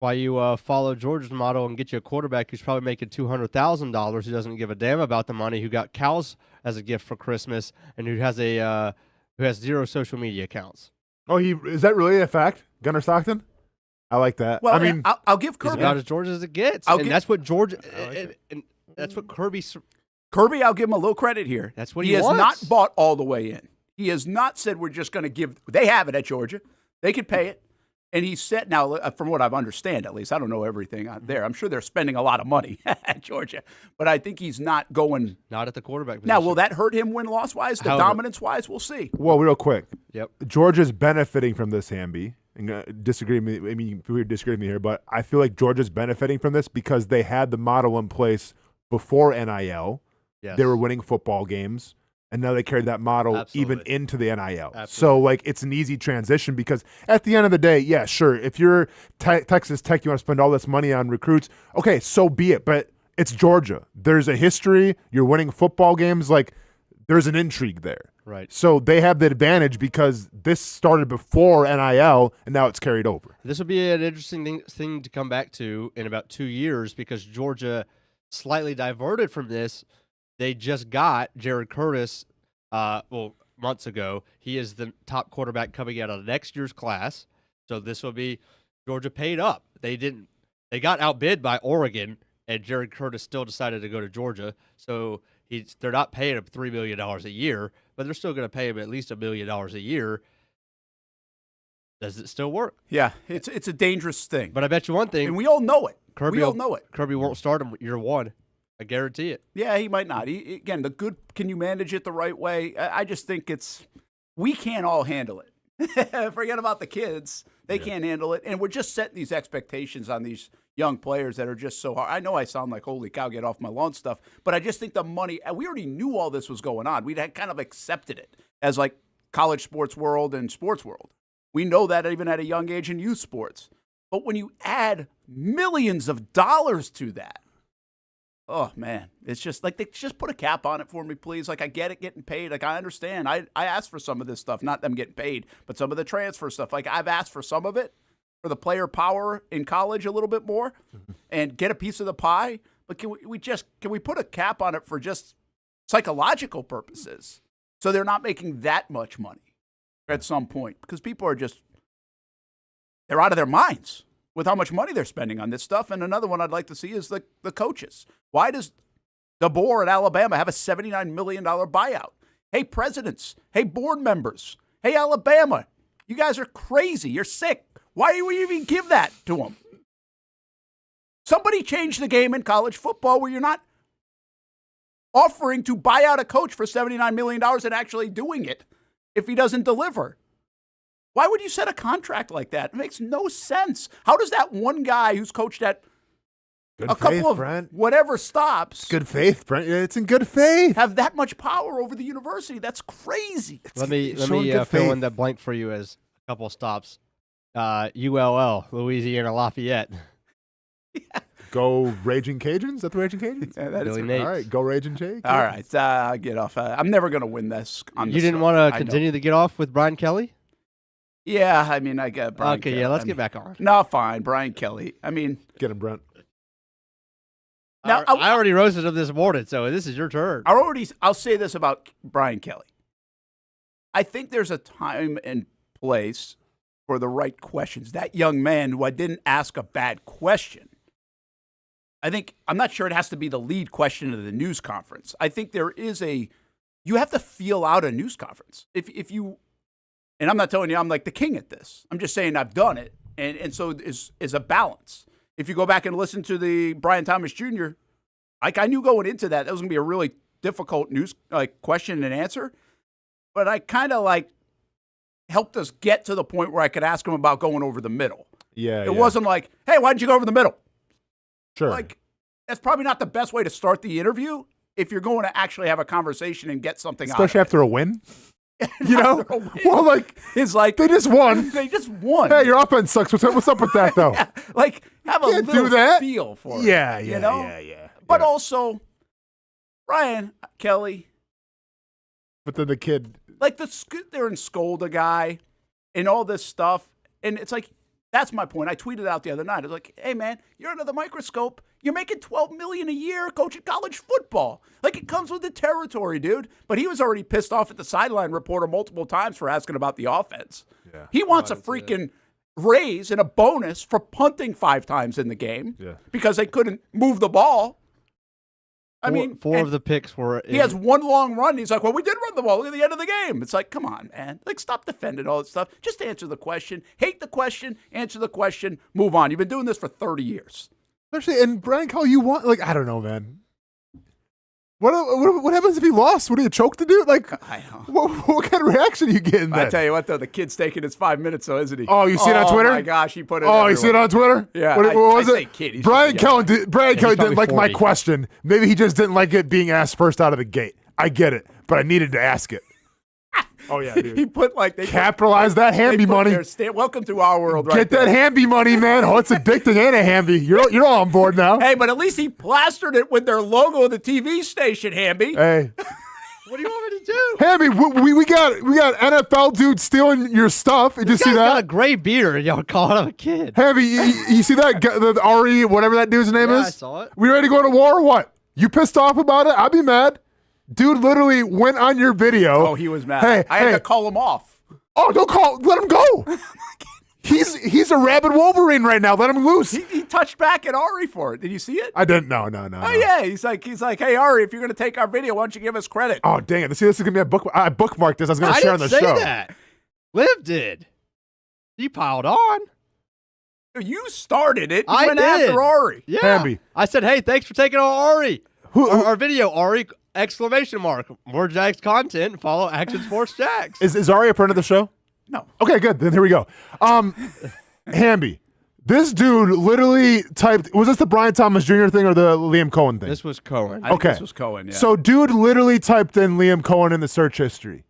Why you follow Georgia's model and get you a quarterback who's probably making $200,000 who doesn't give a damn about the money, who got cows as a gift for Christmas, and who has zero social media accounts. Oh, is that really a fact? Gunnar Stockton? I like that. Well, I mean, I'll give Kirby. He's about as Georgia as it gets. That's what Georgia and that's what Kirby, I'll give him a little credit here. That's what he he has not wants. bought all the way in. He has not said we're just going to give. They have it at Georgia. They could pay it. And he said, now, from what I understand, at least, I don't know everything out there. I'm sure they're spending a lot of money at Georgia. But I think he's not going. Not at the quarterback position. Now, will that hurt him win-loss-wise, dominance-wise? We'll see. Well, real quick. Yep. Georgia's benefiting from this, Hamby. Disagree with me. I mean, we disagree with me here, but I feel like Georgia's benefiting from this because they had the model in place before NIL. Yes. They were winning football games, and now they carried that model even into the NIL. Absolutely. So, like, it's an easy transition because at the end of the day, yeah, sure, if you're Texas Tech, you want to spend all this money on recruits, okay, so be it. But it's Georgia. There's a history. You're winning football games. Like, there's an intrigue there. Right. So they have the advantage because this started before NIL, and now it's carried over. This will be an interesting thing to come back to in about 2 years because Georgia slightly diverted from this. They just got Jared Curtis, months ago. He is the top quarterback coming out of next year's class. So this will be Georgia paid up. They got outbid by Oregon, and Jared Curtis still decided to go to Georgia. So they're not paying him $3 million a year, but they're still going to pay him at least $1 million a year. Does it still work? Yeah, it's a dangerous thing. But I bet you one thing. And we all know it. Kirby know it. Kirby won't start him year one. I guarantee it. Yeah, he might not. Again, can you manage it the right way? I just think we can't all handle it. Forget about the kids. They can't handle it. And we're just setting these expectations on these young players that are just so hard. I know I sound like, holy cow, get off my lawn stuff, but I just think the money, we already knew all this was going on. We'd had kind of accepted it as like college sports world and sports world. We know that even at a young age in youth sports. But when you add millions of dollars to that, oh, man, it's just like, they just put a cap on it for me, please. Like, I get it getting paid. Like, I understand. I asked for some of this stuff, not them getting paid, but some of the transfer stuff. Like, I've asked for some of it, for the player power in college a little bit more and get a piece of the pie. But can we put a cap on it for just psychological purposes so they're not making that much money at some point? Because people are they're out of their minds with how much money they're spending on this stuff. And another one I'd like to see is the coaches. Why does DeBoer at Alabama have a $79 million buyout? Hey, presidents. Hey, board members. Hey, Alabama. You guys are crazy. You're sick. Why do we even give that to them? Somebody change the game in college football where you're not offering to buy out a coach for $79 million and actually doing it if he doesn't deliver. Why would you set a contract like that? It makes no sense. How does that one guy who's coached at couple of Brent. whatever stops. Good faith, Brent. It's in good faith. Have that much power over the university? That's crazy. Let me fill in that blank for you as a couple of stops. ULL, Louisiana Lafayette. Yeah. Go Raging Cajuns? Is that the Raging Cajuns? Yeah, that is all right, go Raging Cajuns. All right, I'll get off. I'm never going to win this. You didn't want to continue to get off with Brian Kelly? Yeah, I mean, I get Brian Okay, Kelly. yeah, let's get back on. No, fine. Brian Kelly. I mean. Get him, Brent. Now, I already roasted him this morning, so this is your turn. I'll say this about Brian Kelly. I think there's a time and place for the right questions. That young man who I didn't ask a bad question. I'm not sure it has to be the lead question of the news conference. I think there is you have to feel out a news conference. If you, and I'm not telling you I'm like the king at this. I'm just saying I've done it. And so is a balance. If you go back and listen to the Brian Thomas Jr., like I knew going into that was going to be a really difficult news question and answer. But I kind of helped us get to the point where I could ask him about going over the middle. Yeah. It wasn't like, hey, why did you go over the middle? Sure. That's probably not the best way to start the interview if you're going to actually have a conversation and get something especially out of after a win. Well, it's like they just won. They just won. Hey, your offense sucks. What's up with that, though? Yeah, have a little feel for it. Yeah. You know? But also, Ryan Kelly. But then the kid. There and scold a guy and all this stuff. And it's like, that's my point. I tweeted out the other night. I was like, hey, man, you're under the microscope. You're making $12 million a year coaching college football. It comes with the territory, dude. But he was already pissed off at the sideline reporter multiple times for asking about the offense. Yeah. He wants a freaking raise and a bonus for punting 5 times in the game because they couldn't move the ball. Four of the picks were. He has one long run. He's like, well, we did run the ball at the end of the game. It's like, come on, man. Stop defending all this stuff. Just answer the question. Hate the question. Answer the question. Move on. You've been doing this for 30 years. Especially, and Brian Kelly, you want, I don't know, man. What happens if he lost? Would he choke the dude? I know. What kind of reaction are you getting then? I tell you what, though, the kid's taking his 5 minutes, though, isn't he? Oh, you see it on Twitter? Oh, my gosh, he put it Oh, you see it on Twitter? Yeah. What was it? Kid. Brian Kelly didn't like my question. Maybe he just didn't like it being asked first out of the gate. I get it, but I needed to ask it. Oh, yeah, dude. He put capitalize that Hamby money. Welcome to our world, right? Get that Hamby money, man. Oh, it's addicting and a Hamby. You're all on board now. Hey, but at least he plastered it with their logo of the TV station, Hamby. Hey. What do you want me to do? Hamby, we got NFL dudes stealing your stuff. Did you see that? Got a gray beard. Y'all calling him a kid. Hamby, you see that? The Ari, whatever that dude's name is? I saw it. We ready to go to war or what? You pissed off about it? I'd be mad. Dude literally went on your video. Oh, he was mad. I had to call him off. Oh, let him go. He's a rabid Wolverine right now. Let him loose. He touched back at Ari for it. Did you see it? I didn't. No. Oh, yeah. He's like, hey, Ari, if you're going to take our video, why don't you give us credit? Oh, dang it. See, this is going to be a book. I bookmarked this. I was going to share on the show. I didn't say that. Liv did. He piled on. You started it. You I went did. after Ari. Yeah. Hamby. I said, hey, thanks for taking on Ari. Our video, Ari, ! More Jags content. Follow Action Sports Jags. Is Ari a friend of the show? No. Okay, good. Then here we go. Hamby, this dude literally typed, was this the Brian Thomas Jr. thing or the Liam Coen thing? This was Coen. I think this was Coen, yeah. So dude literally typed in Liam Coen in the search history.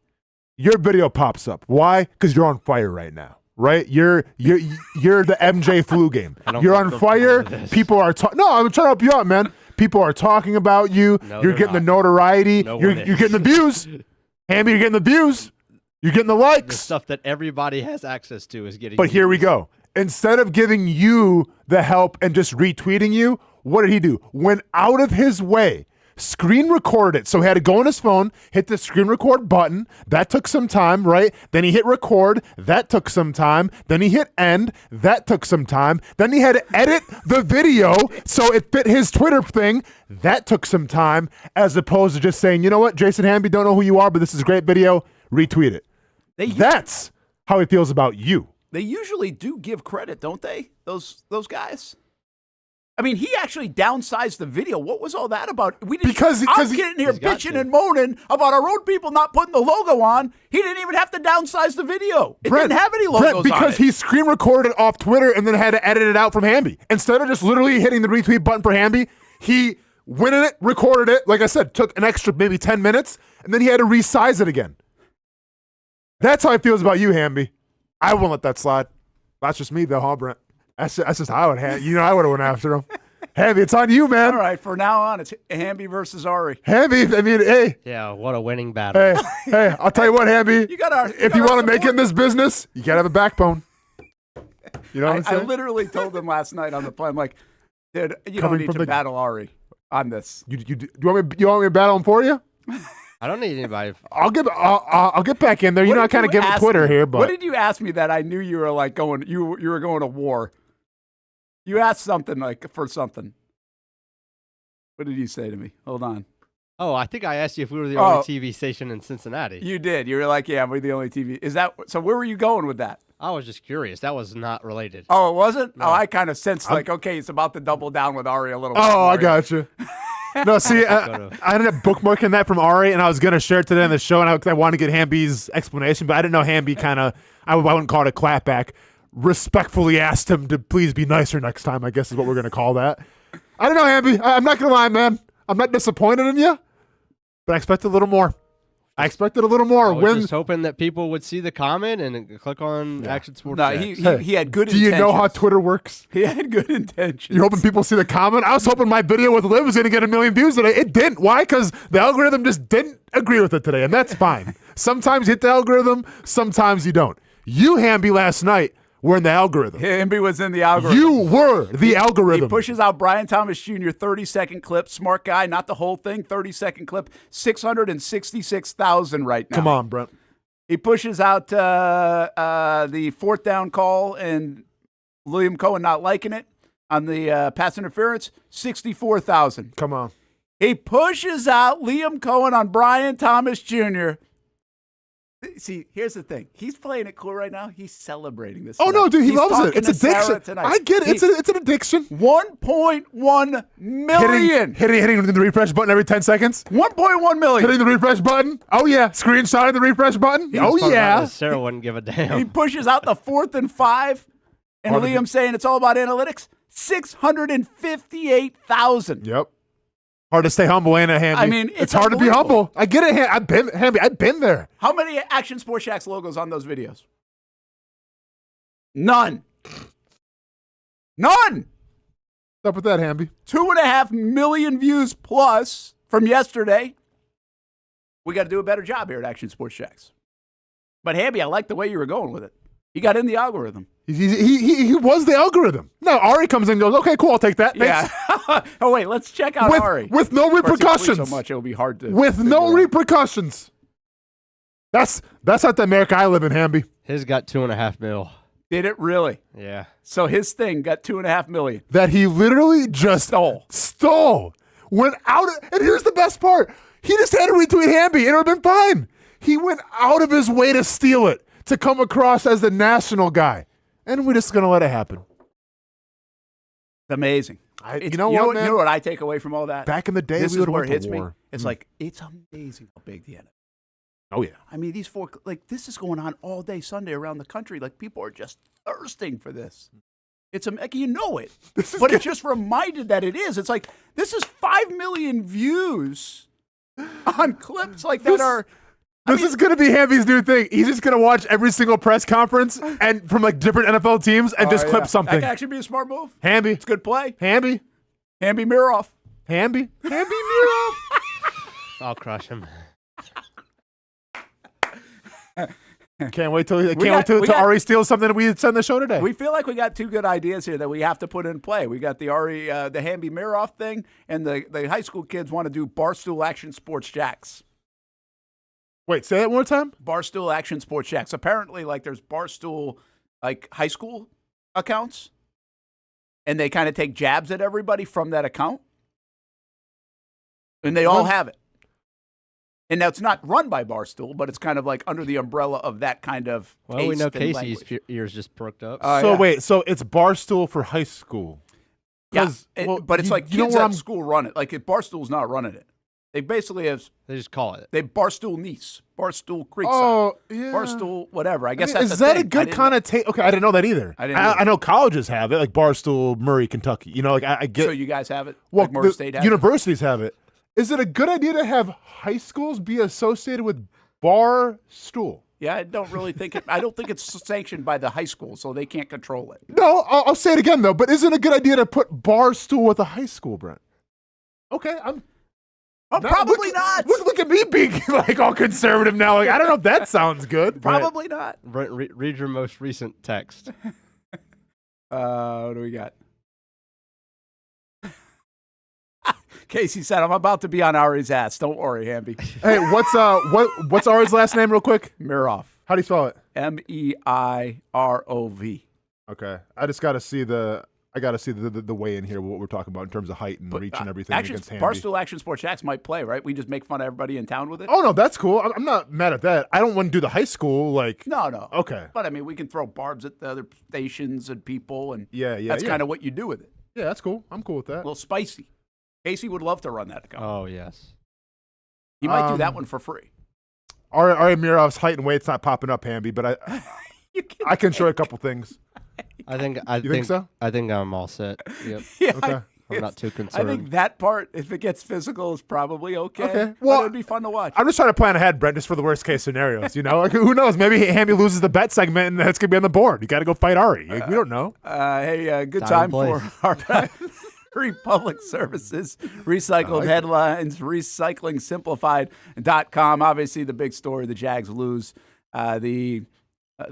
Your video pops up. Why? Because you're on fire right now. Right? You're the MJ flu game. You're on fire. People are talking. No, I'm trying to help you out, man. People are talking about you. No, you're getting the notoriety. You're getting the views. Hamby, you're getting the views. You're getting the likes. The stuff that everybody has access to is getting. But here we go. Instead of giving you the help and just retweeting you, what did he do? Went out of his way. Screen recorded it. So he had to go on his phone, hit the screen record button. That took some time, right? Then he hit record. That took some time. Then he hit end. That took some time. Then he had to edit the video so it fit his Twitter thing. That took some time, as opposed to just saying, you know what, Jason Hamby, don't know who you are, but this is a great video. Retweet it. That's how he feels about you. They usually do give credit, don't they? Those guys. I mean, he actually downsized the video. What was all that about? I'm getting here bitching and moaning about our own people not putting the logo on. He didn't even have to downsize the video. It didn't have any logos on it. Because he screen recorded off Twitter and then had to edit it out from Hamby. Instead of just literally hitting the retweet button for Hamby, he went in it, recorded it. Like I said, took an extra maybe 10 minutes, and then he had to resize it again. That's how he feels about you, Hamby. I won't let that slide. That's just me, though, huh, Brent? That's just how I would have. I would have went after him. Hamby, it's on you, man. All right, for now on, it's Hamby versus Ari. Hamby, I mean, hey. Yeah, what a winning battle. Hey, I'll tell you what, Hamby. If you want to make it in this business, you got to have a backbone. You know what I'm saying? I literally told him last night on the plane, I'm like, dude, you don't need to battle Ari on this. You want me to battle him for you? I don't need anybody. I'll get back in there. You know, I kind of give him Twitter here, but what did you ask me that I knew you were like going? You were going to war. You asked something for something. What did you say to me? Hold on. Oh, I think I asked you if we were the only TV station in Cincinnati. You did. You were like, yeah, we're the only TV. Is that so? Where were you going with that? I was just curious. That was not related. Oh, it wasn't? No. Oh, I kind of sensed okay, it's about to double down with Ari a little bit. Oh, I got you. No, see, I ended up bookmarking that from Ari, and I was going to share it today on the show, and I wanted to get Hamby's explanation, but I didn't know Hamby I wouldn't call it a clapback. Respectfully asked him to please be nicer next time, I guess is what we're going to call that. I don't know, Hamby. I'm not going to lie, man. I'm not disappointed in you, but I expected a little more. I was just hoping that people would see the comment and click on Action Sports. No, he had good intentions. Do you know how Twitter works? He had good intentions. You're hoping people see the comment? I was hoping my video with Liv was going to get 1 million views today. It didn't. Why? Because the algorithm just didn't agree with it today, and that's fine. Sometimes you hit the algorithm, sometimes you don't. You, Hamby, last night were in the algorithm. Hamby was in the algorithm. You were the algorithm. He pushes out Brian Thomas Jr., 30-second clip. Smart guy, not the whole thing. 30-second clip. 666,000 right now. Come on, Brent. He pushes out the fourth down call and Liam Coen not liking it on the pass interference. 64,000. Come on. He pushes out Liam Coen on Brian Thomas Jr., See, here's the thing. He's playing it cool right now. He's celebrating this. Oh, no, dude. He loves it. It's addiction. I get it. It's an addiction. 1.1 million. Hitting the refresh button every 10 seconds. 1.1 million. Hitting the refresh button. Oh, yeah. Screenshotting the refresh button. Oh, yeah. Sarah wouldn't give a damn. He pushes out the 4th and 5. And Liam saying it's all about analytics. 658,000. Yep. Hard to stay humble, ain't it, Hamby? I mean, it's hard to be humble. I get it, Hamby. I've been there. How many Action Sports Shacks logos on those videos? None. None. What's up with that, Hamby? 2.5 million views plus from yesterday. We got to do a better job here at Action Sports Shacks. But Hamby, I like the way you were going with it. He got in the algorithm. He was the algorithm. Now Ari comes in and goes, okay, cool, I'll take that. Thanks. Yeah. Oh, wait, let's check out Ari. With no repercussions. So much, it'll be hard to. With no repercussions. That's not the America I live in, Hamby. His got 2.5 mil. Did it really? Yeah. So his thing got 2.5 million. That he literally just stole. Went out. And here's the best part. He just had to retweet Hamby and it would have been fine. He went out of his way to steal it, to come across as the national guy. And we're just going to let it happen. It's amazing. You know what I take away from all that? Back in the day, this we is would where have it hits war. me. It's like, it's amazing how big the NFL is. Oh, yeah. I mean, these four, this is going on all day Sunday around the country. Like, people are just thirsting for this. It's like, you know it. But it's just reminded that it is. It's like, this is 5 million views on clips like that are. This is going to be Hamby's new thing. He's just going to watch every single press conference and from like different NFL teams and just clip something. That could actually be a smart move. Hamby. It's a good play. Hamby Miroff. Hamby Miroff. I'll crush him. Can't wait till Ari steals something that we send the show today. We feel like we got two good ideas here that we have to put in play. We got the the Hamby Miroff thing, and the high school kids want to do Barstool Action Sports Jacks. Wait, say that one more time? Barstool Action Sports Jacks. Apparently, there's Barstool, high school accounts, and they kind of take jabs at everybody from that account, and they all have it. And now it's not run by Barstool, but it's kind of like under the umbrella of that kind of Well, we know Casey's ears just perked up. Wait, so it's Barstool for high school. Yeah, but it's like kids at school run it. Like, Barstool's not running it. They basically have. They just call it. They Barstool Nice, Barstool Creekside, yeah. Barstool whatever. I guess that's is that a good connotation? Okay, I didn't know that either. I know colleges have it, like Barstool, Murray, Kentucky. You know, I get. So you guys have it. Well, like Murray State has universities have it. Is it a good idea to have high schools be associated with Barstool? Yeah, I don't really think it. I don't think it's sanctioned by the high school, so they can't control it. No, I'll say it again though. But is it a good idea to put Barstool with a high school, Brent? Okay, probably not. Look at me being all conservative now. Like, I don't know if that sounds good. Probably not. Read your most recent text. What do we got? Casey said, "I'm about to be on Ari's ass. Don't worry, Hamby." Hey, what's Ari's last name, real quick? Miroff. How do you spell it? Meirov. Okay, I just got to see the I got to see the way in here, what we're talking about in terms of height and reach and everything against Hamby. Barstool Action Sports Jacks might play, right? We just make fun of everybody in town with it. Oh, no, that's cool. I'm not mad at that. I don't want to do the high school, like. No. Okay. But, I mean, we can throw barbs at the other stations and people, and yeah, that's kind of what you do with it. Yeah, that's cool. I'm cool with that. A little spicy. Casey would love to run that account. Oh, yes. He might do that one for free. Ari Mirov's height and weight's not popping up, Hamby, but I can show you a couple things. I think so? I think I'm all set. Yep. Yeah, okay. I'm not too concerned. I think that part, if it gets physical, is probably okay. Okay. Well, it'd be fun to watch. I'm just trying to plan ahead, Brent, just for the worst case scenarios. Like, who knows? Maybe Hamby loses the bet segment, and that's gonna be on the board. You got to go fight Ari. We don't know. Good time for our Republic Services, recycled headlines, recyclingsimplified.com. Obviously, the big story: the Jags lose. A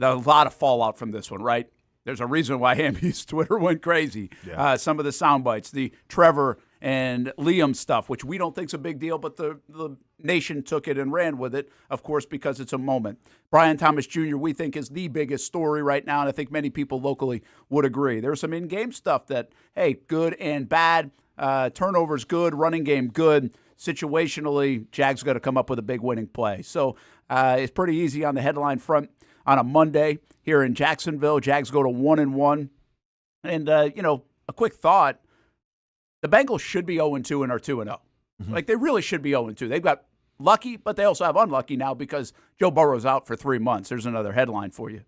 lot of fallout from this one, right? There's a reason why Hamby's Twitter went crazy. Yeah. Some of the sound bites, the Trevor and Liam stuff, which we don't think is a big deal, but the nation took it and ran with it, of course, because it's a moment. Brian Thomas Jr., we think, is the biggest story right now, and I think many people locally would agree. There's some in-game stuff that, hey, good and bad. Turnovers good, running game good. Situationally, Jags got to come up with a big winning play. So it's pretty easy on the headline front on a Monday here in Jacksonville. Jags go to 1-1. And, a quick thought, the Bengals should be 0-2 and are 2-0. Mm-hmm. Like, they really should be 0-2. They've got lucky, but they also have unlucky now because Joe Burrow's out for 3 months. There's another headline for you.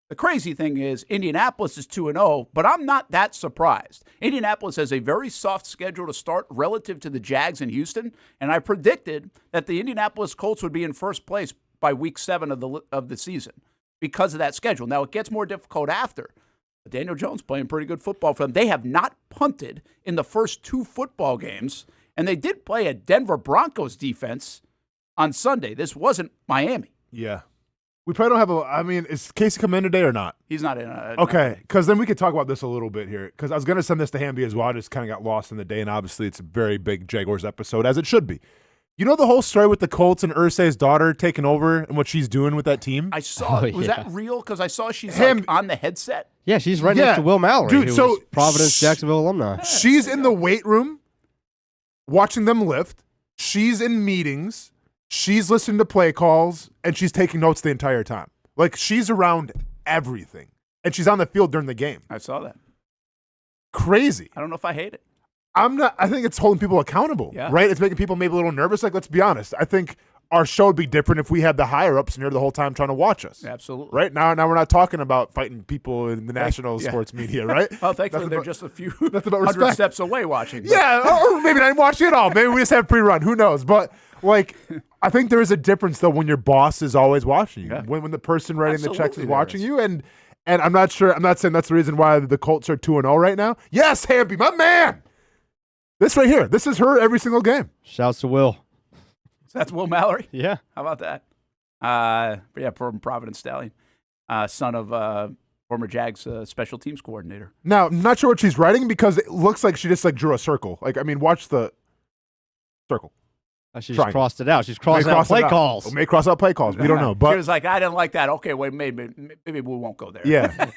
The crazy thing is Indianapolis is 2-0, but I'm not that surprised. Indianapolis has a very soft schedule to start relative to the Jags in Houston, and I predicted that the Indianapolis Colts would be in first place by week 7 of the season because of that schedule. Now, it gets more difficult after. But Daniel Jones playing pretty good football for them. They have not punted in the first 2 football games, and they did play a Denver Broncos defense on Sunday. This wasn't Miami. Yeah. We probably don't have is Casey come in today or not? He's not in. Okay, because then we could talk about this a little bit here, because I was going to send this to Hamby as well. I just kind of got lost in the day, and obviously it's a very big Jaguars episode, as it should be. You know the whole story with the Colts and Irsay's daughter taking over and what she's doing with that team? I saw it. Was that real? Because I saw she's on the headset. Yeah, she's right next to Will Mallory, dude, who was Providence, Jacksonville alumni. She's in the weight room watching them lift. She's in meetings. She's listening to play calls, and she's taking notes the entire time. Like, she's around everything. And she's on the field during the game. I saw that. Crazy. I don't know if I hate it. I think it's holding people accountable, right? It's making people maybe a little nervous. Like, let's be honest. I think our show would be different if we had the higher-ups in here the whole time trying to watch us. Absolutely. Right? Now we're not talking about fighting people in the national sports media, right? Well, thankfully, they're just a few hundred steps away watching. But. Yeah, or maybe not even watching at all. Maybe we just have pre-run. Who knows? But, like, I think there is a difference, though, when your boss is always watching you. Yeah. When the person writing the checks is watching you. And I'm not sure. I'm not saying that's the reason why the Colts are 2-0 right now. Yes, Hamby, my man. This right here. This is her every single game. Shouts to Will. So that's Will Mallory? Yeah. How about that? From Providence Stallion, son of former Jags special teams coordinator. Now, I'm not sure what she's writing because it looks like she just drew a circle. Watch the circle. She just crossed it out. She's crossing out play calls. Well, may cross out play calls. We don't know. But she was like, I didn't like that. Okay, wait, maybe we won't go there. Yeah.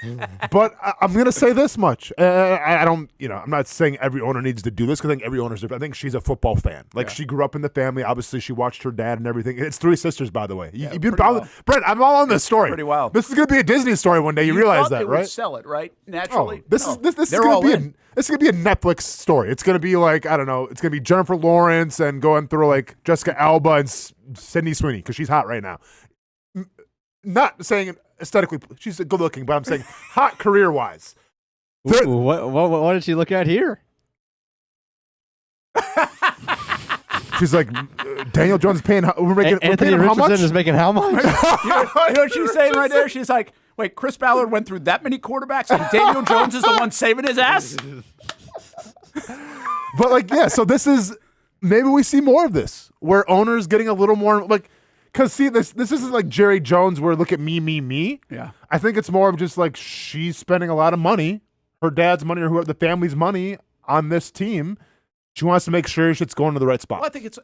But I'm going to say this much. I don't, I'm not saying every owner needs to do this because I think every owner's different. I think she's a football fan. She grew up in the family. Obviously, she watched her dad and everything. It's 3 sisters, by the way. Brent, I'm all on this story. Pretty wild. This is going to be a Disney story one day. You realize that, right? Would sell it, right? Naturally. This is going to be a Netflix story. It's going to be like, I don't know, it's going to be Jennifer Lawrence and going through like Jessica Alba and Sydney Sweeney because she's hot right now. Not saying aesthetically, she's good looking, but I'm saying hot career-wise. What did she look at here? She's like, Daniel Jones paying, Anthony Richardson is making how much? you know what she's saying right there? She's like, wait, Chris Ballard went through that many quarterbacks and Daniel Jones is the one saving his ass? But so this is, maybe we see more of this where owners getting a little more because see, this isn't like Jerry Jones where look at me. Yeah. I think it's more of just like she's spending a lot of money, her dad's money or whoever the family's money on this team. She wants to make sure it's going to the right spot. Well, I think it's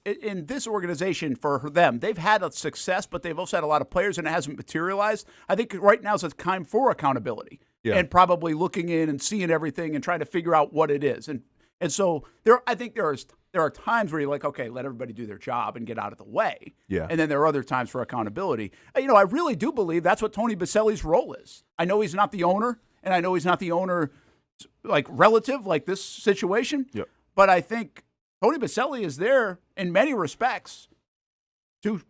in this organization for them, they've had a success, but they've also had a lot of players and it hasn't materialized. I think right now is a time for accountability. and probably looking in and seeing everything and trying to figure out what it is. And so I think there are times where you're like, okay, let everybody do their job and get out of the way. Yeah. And then there are other times for accountability. I really do believe that's what Tony Baselli's role is. I know he's not the owner, and I know he's not the owner like relative like this situation. Yep. But I think Tony Baselli is there in many respects to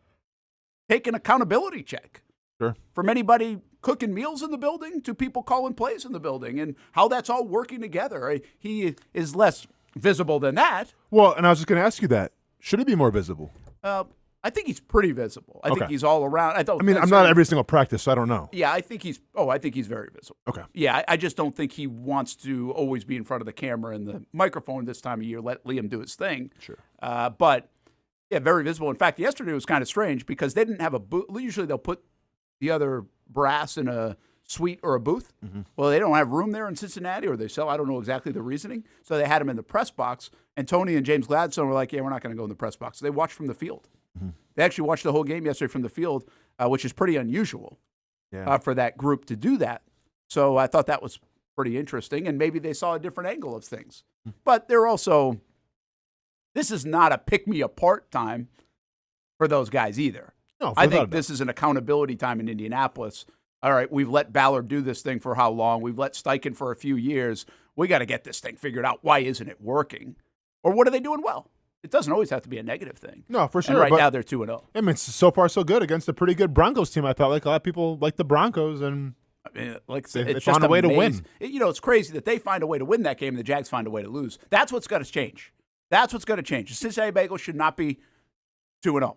take an accountability check. Sure. From anybody cooking meals in the building to people calling plays in the building and how that's all working together. He is less visible than that. Well, and I was just going to ask you that. Should he be more visible? I think he's pretty visible. I think he's all around. I'm not at every single practice, so I don't know. Yeah, I think he's very visible. Okay. Yeah, I just don't think he wants to always be in front of the camera and the microphone this time of year. Let Liam do his thing. Sure. But, yeah, very visible. In fact, yesterday was kind of strange because they didn't have a booth. Usually they'll put the other brass in a suite or a booth. Mm-hmm. Well, they don't have room there in Cincinnati, or they sell. I don't know exactly the reasoning. So they had him in the press box, and Tony and James Gladstone were like, yeah, we're not going to go in the press box. So they watched from the field. Mm-hmm. They actually watched the whole game yesterday from the field, which is pretty unusual for that group to do that. So I thought that was pretty interesting, and maybe they saw a different angle of things. Mm-hmm. But they're also – this is not a pick-me-apart time for those guys either. No, I think this is an accountability time in Indianapolis. All right, we've let Ballard do this thing for how long? We've let Steichen for a few years. We got to get this thing figured out. Why isn't it working? Or what are they doing well? It doesn't always have to be a negative thing. No, for sure. And right now they're 2-0. I mean, so far so good against a pretty good Broncos team. I felt like a lot of people like the Broncos, and they found a way to win. It's crazy that they find a way to win that game and the Jags find a way to lose. That's what's got to change. That's what's got to change. The Cincinnati Bengals should not be 2-0,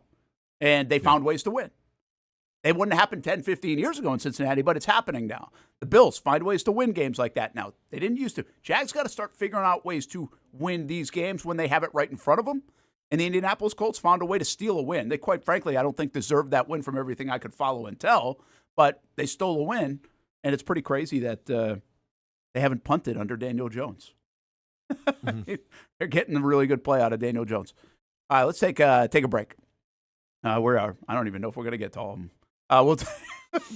and they found ways to win. It wouldn't happen 10, 15 years ago in Cincinnati, but it's happening now. The Bills find ways to win games like that now. They didn't used to. Jags got to start figuring out ways to win these games when they have it right in front of them. And the Indianapolis Colts found a way to steal a win. They, quite frankly, I don't think deserved that win from everything I could follow and tell, but they stole a win, and it's pretty crazy that they haven't punted under Daniel Jones. Mm-hmm. They're getting a really good play out of Daniel Jones. All right, let's take a break. I don't even know if we're going to get to all of them. We'll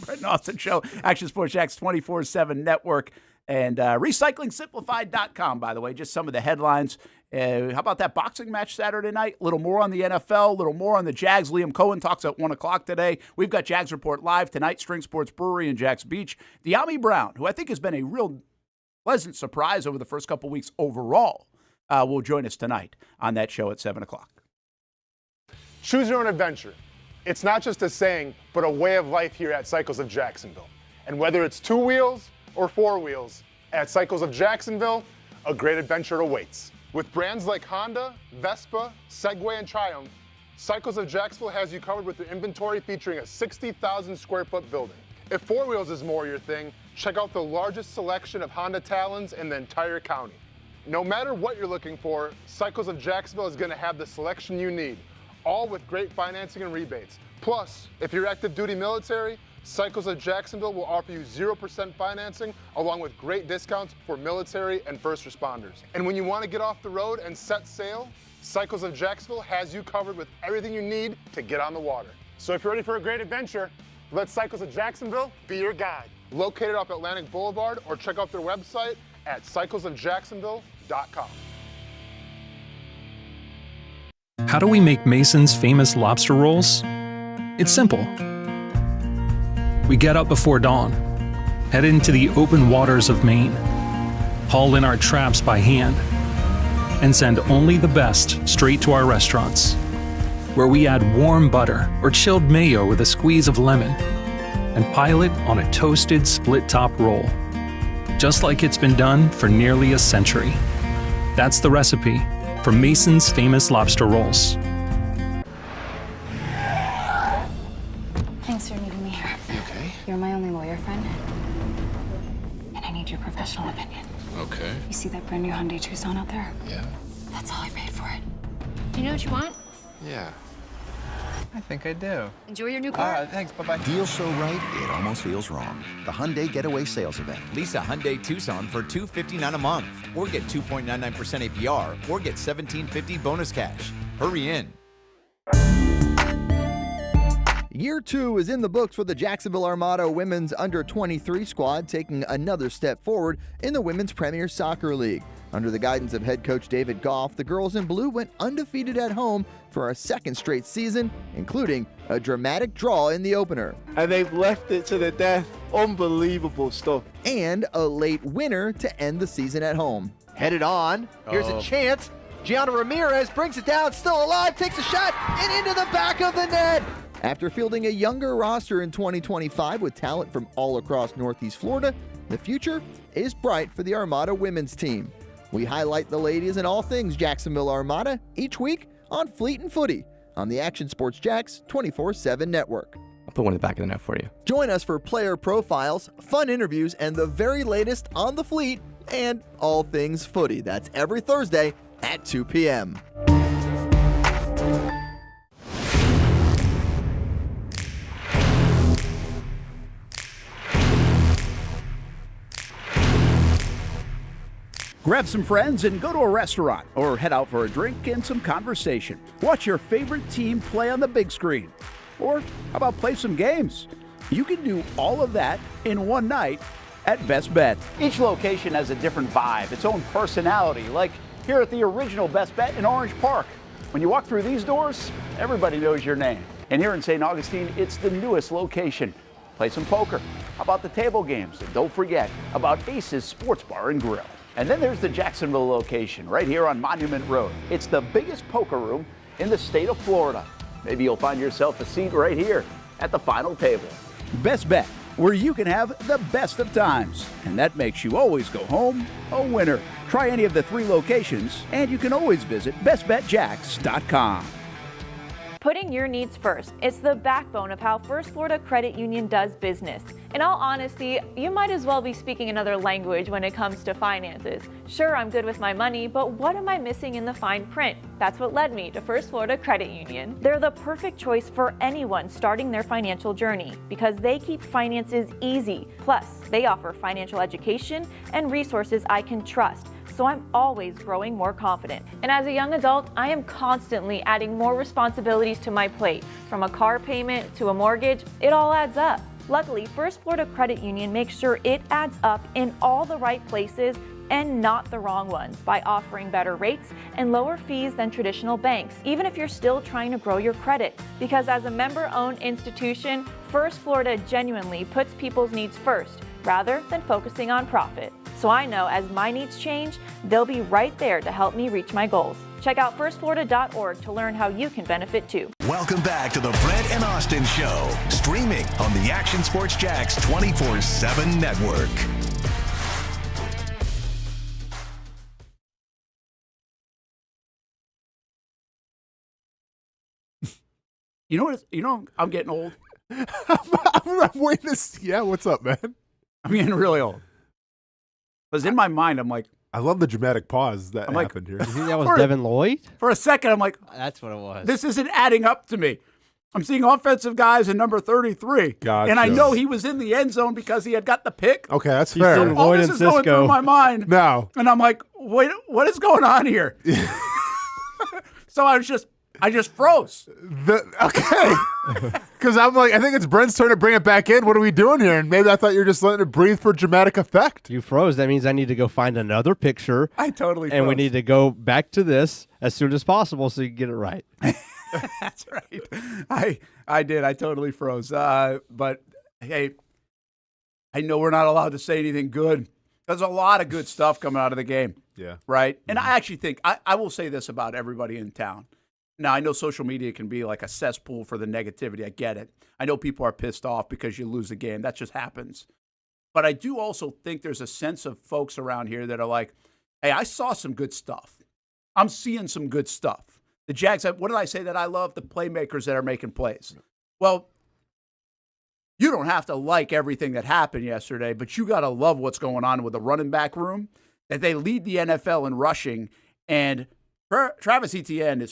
Brent and Austen Show, Action Sports Jax 24/7 Network, and RecyclingSimplified.com, by the way, just some of the headlines. How about that boxing match Saturday night? A little more on the NFL, a little more on the Jags. Liam Coen talks at 1 o'clock today. We've got Jags Report live tonight, String Sports Brewery in Jax Beach. De'Ami Brown, who I think has been a real pleasant surprise over the first couple weeks overall, will join us tonight on that show at 7 o'clock. Choose your own adventure. It's not just a saying, but a way of life here at Cycles of Jacksonville. And whether it's 2 wheels or 4 wheels, at Cycles of Jacksonville, a great adventure awaits. With brands like Honda, Vespa, Segway, and Triumph, Cycles of Jacksonville has you covered with their inventory featuring a 60,000 square foot building. If 4 wheels is more your thing, check out the largest selection of Honda Talons in the entire county. No matter what you're looking for, Cycles of Jacksonville is going to have the selection you need, all with great financing and rebates. Plus, if you're active duty military, Cycles of Jacksonville will offer you 0% financing along with great discounts for military and first responders. And when you want to get off the road and set sail, Cycles of Jacksonville has you covered with everything you need to get on the water. So if you're ready for a great adventure, let Cycles of Jacksonville be your guide. Located off Atlantic Boulevard, or check out their website at cyclesofjacksonville.com. How do we make Mason's famous lobster rolls? It's simple. We get up before dawn, head into the open waters of Maine, haul in our traps by hand, and send only the best straight to our restaurants, where we add warm butter or chilled mayo with a squeeze of lemon, and pile it on a toasted split-top roll, just like it's been done for nearly a century. That's the recipe for Mason's famous lobster rolls. Thanks for meeting me here. You okay? You're my only lawyer friend, and I need your professional opinion. Okay. You see that brand new Hyundai Tucson out there? Yeah. That's all I paid for it. Do you know what you want? Yeah. I think I do. Enjoy your new car. Thanks. Bye-bye. Deal so right, it almost feels wrong. The Hyundai Getaway Sales Event. Lease a Hyundai Tucson for $259 a month, or get 2.99% APR, or get $1,750 bonus cash. Hurry in. Year 2 is in the books for the Jacksonville Armada women's under-23 squad, taking another step forward in the Women's Premier Soccer League. Under the guidance of head coach David Goff, the girls in blue went undefeated at home for a second straight season, including a dramatic draw in the opener. And they've left it to the death. Unbelievable stuff. And a late winner to end the season at home. Headed on. Here's a chance. Gianna Ramirez brings it down, still alive, takes a shot, and into the back of the net. After fielding a younger roster in 2025 with talent from all across Northeast Florida, the future is bright for the Armada women's team. We highlight the ladies and all things Jacksonville Armada each week on Fleet and Footy on the Action Sports Jacks 24/7 network. I'll put one in the back of the net for you. Join us for player profiles, fun interviews, and the very latest on the Fleet and all things footy. That's every Thursday at 2 p.m. Grab some friends and go to a restaurant or head out for a drink and some conversation. Watch your favorite team play on the big screen. Or how about play some games? You can do all of that in one night at Best Bet. Each location has a different vibe, its own personality, like here at the original Best Bet in Orange Park. When you walk through these doors, everybody knows your name. And here in St. Augustine, it's the newest location. Play some poker. How about the table games? And don't forget about Ace's Sports Bar and Grill. And then there's the Jacksonville location right here on Monument Road. It's the biggest poker room in the state of Florida. Maybe you'll find yourself a seat right here at the final table. Best Bet, where you can have the best of times. And that makes you always go home a winner. Try any of the 3 locations, and you can always visit bestbetjacks.com. Putting your needs first. It's the backbone of how First Florida Credit Union does business. In all honesty, you might as well be speaking another language when it comes to finances. Sure, I'm good with my money, but what am I missing in the fine print? That's what led me to First Florida Credit Union. They're the perfect choice for anyone starting their financial journey because they keep finances easy. Plus, they offer financial education and resources I can trust. So I'm always growing more confident. And as a young adult, I am constantly adding more responsibilities to my plate. From a car payment to a mortgage, it all adds up. Luckily, First Florida Credit Union makes sure it adds up in all the right places and not the wrong ones by offering better rates and lower fees than traditional banks, even if you're still trying to grow your credit. Because as a member-owned institution, First Florida genuinely puts people's needs first rather than focusing on profit. So I know as my needs change, they'll be right there to help me reach my goals. Check out firstflorida.org to learn how you can benefit too. Welcome back to the Brent and Austen Show, streaming on the Action Sports Jacks 24/7 network. I'm getting old. I'm waiting to see. Yeah, what's up, man? I'm getting really old. Because in my mind, I'm like, I love the dramatic pause that happened here. You think that was Devin Lloyd? For a second, I'm like, that's what it was. This isn't adding up to me. I'm seeing offensive guys in number 33. Gotcha. And I know he was in the end zone because he had got the pick. Okay, that's fair. All this is going through my mind. No. And I'm like, wait, what is going on here? So I just froze. Okay. Because I'm like, I think it's Brent's turn to bring it back in. What are we doing here? And maybe I thought you were just letting it breathe for dramatic effect. You froze. That means I need to go find another picture. I totally froze. And we need to go back to this as soon as possible so you can get it right. That's right. I did. I totally froze. But, hey, I know we're not allowed to say anything good. There's a lot of good stuff coming out of the game. Yeah. Right? And I actually think, I will say this about everybody in town. Now, I know social media can be like a cesspool for the negativity. I get it. I know people are pissed off because you lose the game. That just happens. But I do also think there's a sense of folks around here that are like, hey, I saw some good stuff. I'm seeing some good stuff. The Jags, what did I say that I love? The playmakers that are making plays. Well, you don't have to like everything that happened yesterday, but you got to love what's going on with the running back room, that they lead the NFL in rushing. And Travis Etienne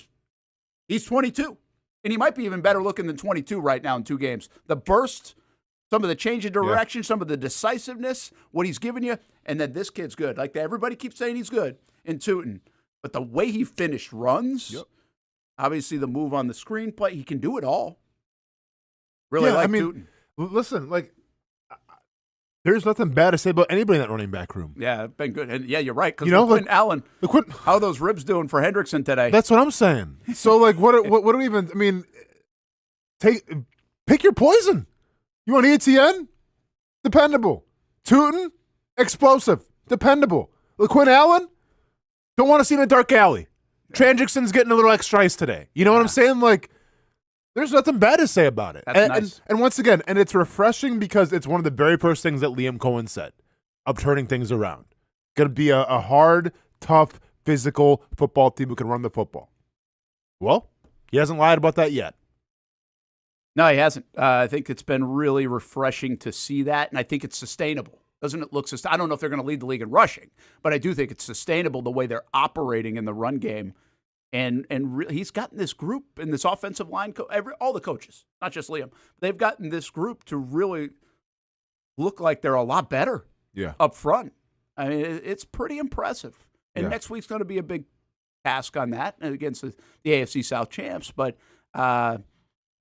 he's 22, and he might be even better looking than 22 right now in 2 games. The burst, some of the change of direction, some of the decisiveness, what he's giving you, and then this kid's good. Like everybody keeps saying he's good in Tootin, but the way he finished runs, obviously the move on the screenplay, he can do it all. Really like Tootin. Listen, like, there's nothing bad to say about anybody in that running back room. Yeah, been good. And yeah, you're right. Because like, Allen, how are those ribs doing for Hendrickson today? That's what I'm saying. So, like, what do we even, I mean, pick your poison. You want ETN? Dependable. Tootin? Explosive. Dependable. LaQuinn Allen? Don't want to see him in a dark alley. Transickson's getting a little extra ice today. You know what I'm saying? Like, there's nothing bad to say about it. That's nice. And once again, and it's refreshing because it's one of the very first things that Liam Coen said of turning things around. Going to be a hard, tough, physical football team who can run the football. Well, he hasn't lied about that yet. No, he hasn't. I think it's been really refreshing to see that, and I think it's sustainable. Doesn't it look sustainable? I don't know if they're going to lead the league in rushing, but I do think it's sustainable the way they're operating in the run game. And he's gotten this group in this offensive line, all the coaches, not just Liam, they've gotten this group to really look like they're a lot better up front. I mean, it's pretty impressive. And next week's going to be a big task on that against the AFC South champs. But and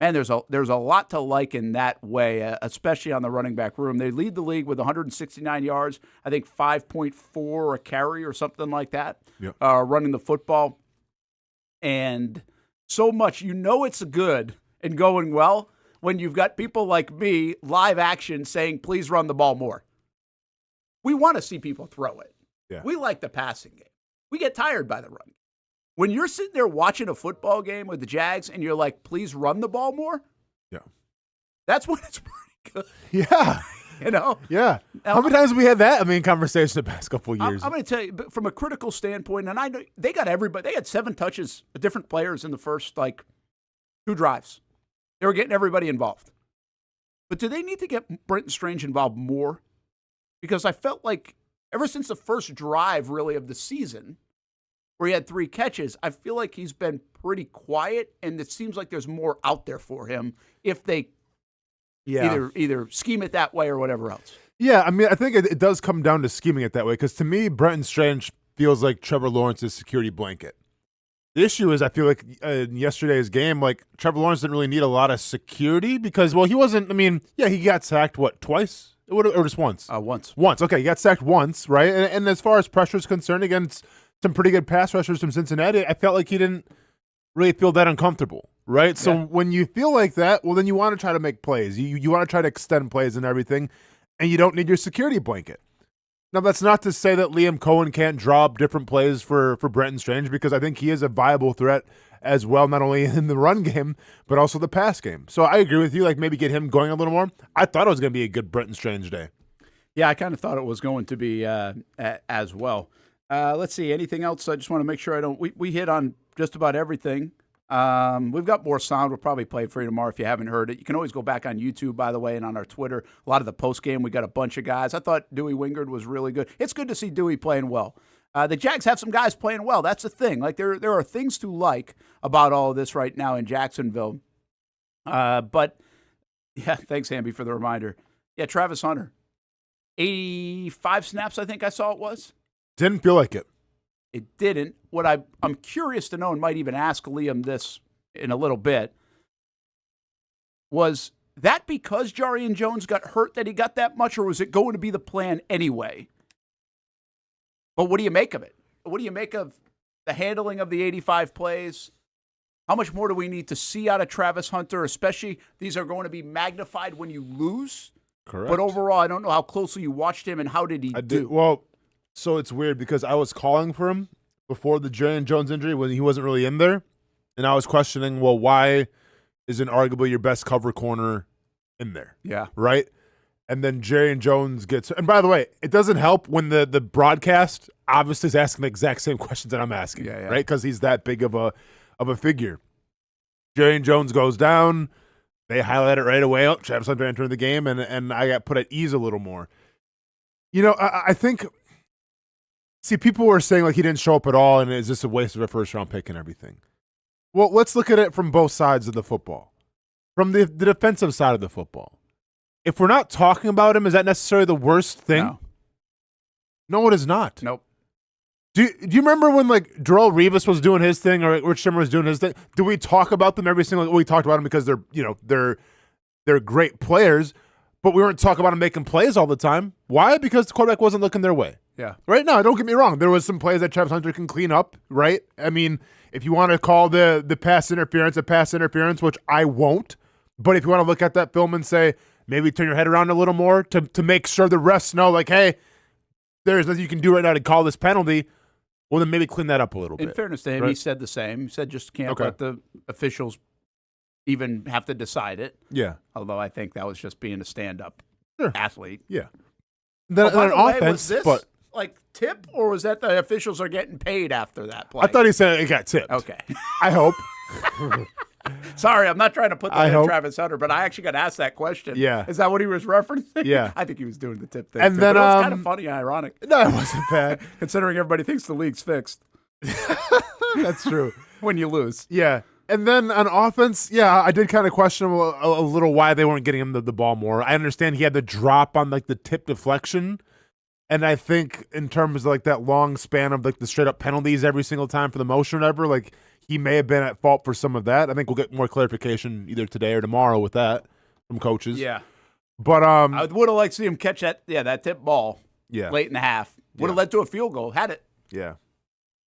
there's a lot to like in that way, especially on the running back room. They lead the league with 169 yards, I think 5.4 a carry or something like that, running the football. And so much, it's good and going well when you've got people like me, live action, saying, please run the ball more. We want to see people throw it. Yeah. We like the passing game. We get tired by the run. When you're sitting there watching a football game with the Jags and you're like, please run the ball more, that's when it's pretty good. Yeah. Yeah. How many times have we had that, conversation the past couple of years? I'm going to tell you, but from a critical standpoint, and I know they got everybody. They had 7 touches, different players in the first, 2 drives. They were getting everybody involved. But do they need to get Brent Strange involved more? Because I felt like ever since the first drive, really, of the season, where he had 3 catches, I feel like he's been pretty quiet, and it seems like there's more out there for him if they either scheme it that way or whatever else. Yeah, I think it does come down to scheming it that way, because to me, Brenton Strange feels like Trevor Lawrence's security blanket. The issue is I feel like in yesterday's game, Trevor Lawrence didn't really need a lot of security because, he wasn't, he got sacked, twice? Or just once? Once. Okay, he got sacked once, right? And as far as pressure is concerned, against some pretty good pass rushers from Cincinnati, I felt like he didn't really feel that uncomfortable, right? So when you feel like that, well, then you want to try to make plays. You want to try to extend plays and everything, and you don't need your security blanket. Now, that's not to say that Liam Coen can't draw up different plays for Brenton Strange, because I think he is a viable threat as well, not only in the run game, but also the pass game. So I agree with you, maybe get him going a little more. I thought it was going to be a good Brenton Strange day. Yeah, I kind of thought it was going to be as well. Let's see, anything else? I just want to make sure we hit on just about everything. We've got more sound. We'll probably play it for you tomorrow if you haven't heard it. You can always go back on YouTube, by the way, and on our Twitter. A lot of the post-game, we got a bunch of guys. I thought Dewey Wingard was really good. It's good to see Dewey playing well. The Jags have some guys playing well. That's the thing. There are things to like about all of this right now in Jacksonville. But, yeah, thanks, Hamby, for the reminder. Yeah, Travis Hunter. 85 snaps, I think I saw it was. Didn't feel like it. It didn't. What I'm curious to know, and might even ask Liam this in a little bit, was that because Jarian Jones got hurt that he got that much, or was it going to be the plan anyway? But what do you make of it? What do you make of the handling of the 85 plays? How much more do we need to see out of Travis Hunter, especially these are going to be magnified when you lose? Correct. But overall, I don't know how closely you watched him and how did he do? Well, so it's weird because I was calling for him before the Jarian Jones injury when he wasn't really in there, and I was questioning, well, why isn't arguably your best cover corner in there? Yeah. Right? And then Jarian Jones gets – and by the way, it doesn't help when the broadcast obviously is asking the exact same questions that I'm asking, right? Because he's that big of a figure. Jarian Jones goes down. They highlight it right away. Oh, Travis Hunter entered the game, and I got put at ease a little more. I think – see, people were saying he didn't show up at all and is this a waste of a first-round pick and everything. Well, let's look at it from both sides of the football. From the defensive side of the football. If we're not talking about him, is that necessarily the worst thing? No, it is not. Nope. Do you remember when Darrelle Revis was doing his thing or Rich Shimmer was doing his thing? Do we talk about them every single? We talked about them because they're they're great players, but we weren't talking about them making plays all the time. Why? Because the quarterback wasn't looking their way. Yeah. Right now, don't get me wrong. There was some plays that Travis Hunter can clean up, right? I mean, if you want to call the pass interference a pass interference, which I won't, but if you want to look at that film and say, maybe turn your head around a little more to make sure the refs know, like, hey, there's nothing you can do right now to call this penalty, well, then maybe clean that up a little bit. In fairness to him, right? he said the same. He said just can't let the officials even have to decide it. Yeah. Although I think that was just being a stand-up athlete. Yeah. Then an offense, was this but like tip, or was that the officials are getting paid after that play? I thought he said it got tipped. Okay. I hope. Sorry, I'm not trying to put that on hope. Travis Hunter, but I actually got asked that question. Yeah. Is that what he was referencing? Yeah. I think he was doing the tip thing. And too, then but it was kind of funny and ironic. No, it wasn't bad. Considering everybody thinks the league's fixed. That's true. When you lose. Yeah. And then on offense, yeah, I did kind of question a little why they weren't getting him the ball more. I understand he had the drop on like the tip deflection. And I think in terms of like that long span of like the straight up penalties every single time for the motion or whatever, like he may have been at fault for some of that. I think we'll get more clarification either today or tomorrow with that from coaches. Yeah. But I would have liked to see him catch that tip ball late in the half. Would have led to a field goal. Had it. Yeah.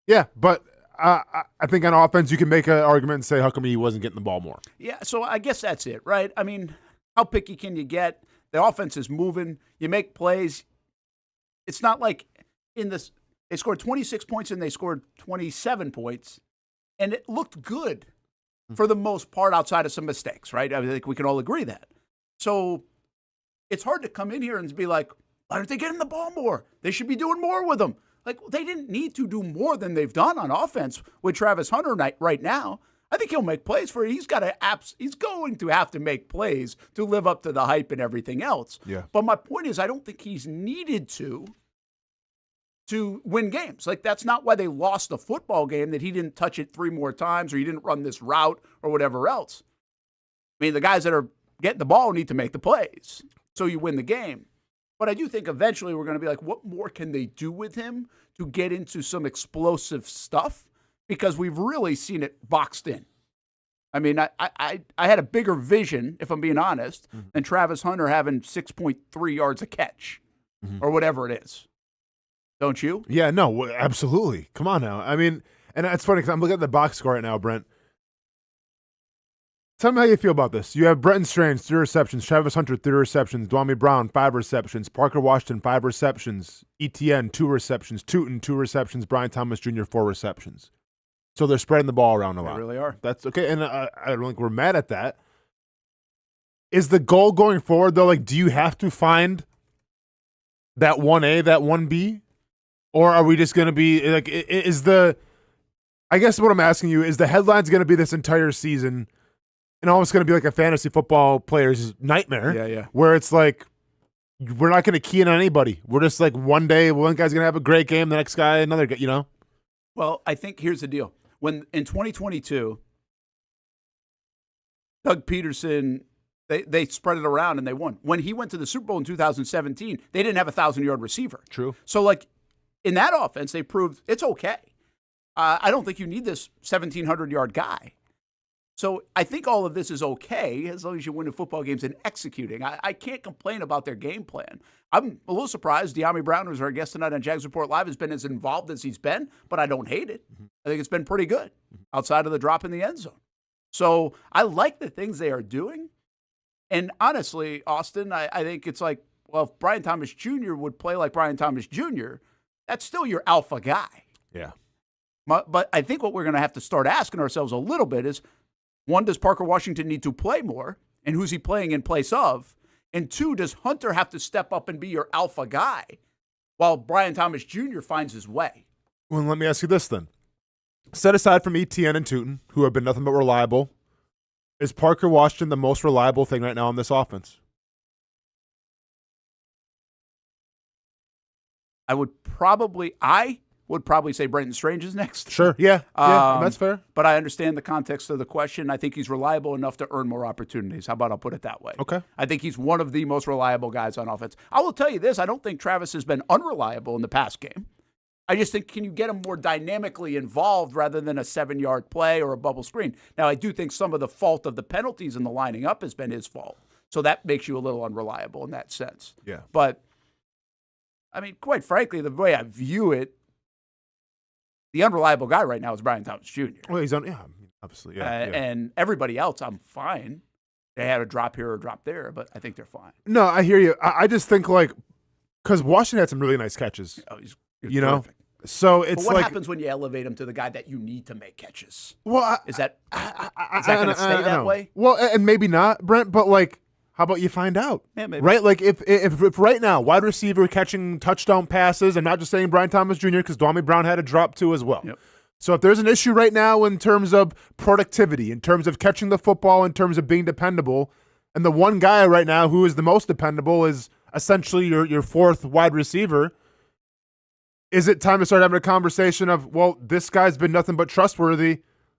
Yeah, but I think on offense you can make an argument and say how come he wasn't getting the ball more. Yeah, so I guess that's it, right? I mean, how picky can you get? The offense is moving. You make plays. It's not like they scored 26 points and they scored 27 points, and it looked good for the most part outside of some mistakes, right? I think we can all agree that. So it's hard to come in here and be like, why aren't they getting the ball more? They should be doing more with them. Like, they didn't need to do more than they've done on offense with Travis Hunter right now. I think he'll make plays for it. He's going to have to make plays to live up to the hype and everything else. Yeah. But my point is, I don't think he's needed to win games. Like, that's not why they lost the football game, that he didn't touch it 3 more times or he didn't run this route or whatever else. I mean, the guys that are getting the ball need to make the plays so you win the game. But I do think eventually we're going to be like, what more can they do with him to get into some explosive stuff? Because we've really seen it boxed in. I mean, I had a bigger vision, if I'm being honest, than Travis Hunter having 6.3 yards a catch or whatever it is. Don't you? Yeah, no, absolutely. Come on now. I mean, and it's funny because I'm looking at the box score right now, Brent. Tell me how you feel about this. You have Brenton Strange, 3 receptions. Travis Hunter, 3 receptions. Dwamie Brown, 5 receptions. Parker Washington, 5 receptions. ETN, 2 receptions. Tootin, 2 receptions. Brian Thomas Jr., 4 receptions. So they're spreading the ball around a lot. They really are. That's okay, and I don't think we're mad at that. Is the goal going forward, though, like, do you have to find that 1A, that 1B? Or are we just going to be, like, I guess what I'm asking you, is the headline's going to be this entire season and almost going to be like a fantasy football player's nightmare? Yeah. Where it's like, we're not going to key in on anybody. We're just like, one day, one guy's going to have a great game, the next guy, another guy, you know? Well, I think here's the deal. When in 2022, Doug Peterson, they spread it around and they won. When he went to the Super Bowl in 2017, they didn't have a 1,000-yard receiver. True. So, like, in that offense, they proved it's okay. I don't think you need this 1,700-yard guy. So I think all of this is okay as long as you win the football games and executing. I can't complain about their game plan. I'm a little surprised Dwamie Brown, who's our guest tonight on Jags Report Live, has been as involved as he's been, but I don't hate it. I think it's been pretty good outside of the drop in the end zone. So I like the things they are doing. And honestly, Austin, I think it's like, well, if Brian Thomas Jr. would play like Brian Thomas Jr., that's still your alpha guy. Yeah. But I think what we're going to have to start asking ourselves a little bit is, 1, does Parker Washington need to play more? And who's he playing in place of? And 2, does Hunter have to step up and be your alpha guy while Brian Thomas Jr. finds his way? Well, let me ask you this then. Set aside from ETN and Tootin, who have been nothing but reliable, is Parker Washington the most reliable thing right now in this offense? I would probably say Brenton Strange is next. Sure, yeah, that's fair. But I understand the context of the question. I think he's reliable enough to earn more opportunities. How about I'll put it that way? Okay. I think he's one of the most reliable guys on offense. I will tell you this. I don't think Travis has been unreliable in the past game. I just think, can you get him more dynamically involved rather than a 7-yard play or a bubble screen? Now, I do think some of the fault of the penalties and the lining up has been his fault. So that makes you a little unreliable in that sense. Yeah. But, I mean, quite frankly, the way I view it, the unreliable guy right now is Brian Thomas Jr. Well, obviously, yeah. And everybody else, I'm fine. They had a drop here or a drop there, but I think they're fine. No, I hear you. I just think, like, because Washington had some really nice catches. Oh, he's you terrific. know? So it's but what like, happens when you elevate him to the guy that you need to make catches? Well, is that going to stay that way? Well, and maybe not, Brent, but, like, how about you find out? Yeah, maybe. Right? Like, if right now, wide receiver catching touchdown passes, I'm not just saying Brian Thomas Jr., because Dwamie Brown had a drop too as well. Yep. So if there's an issue right now in terms of productivity, in terms of catching the football, in terms of being dependable, and the one guy right now who is the most dependable is essentially your fourth wide receiver, is it time to start having a conversation of, well, this guy's been nothing but trustworthy.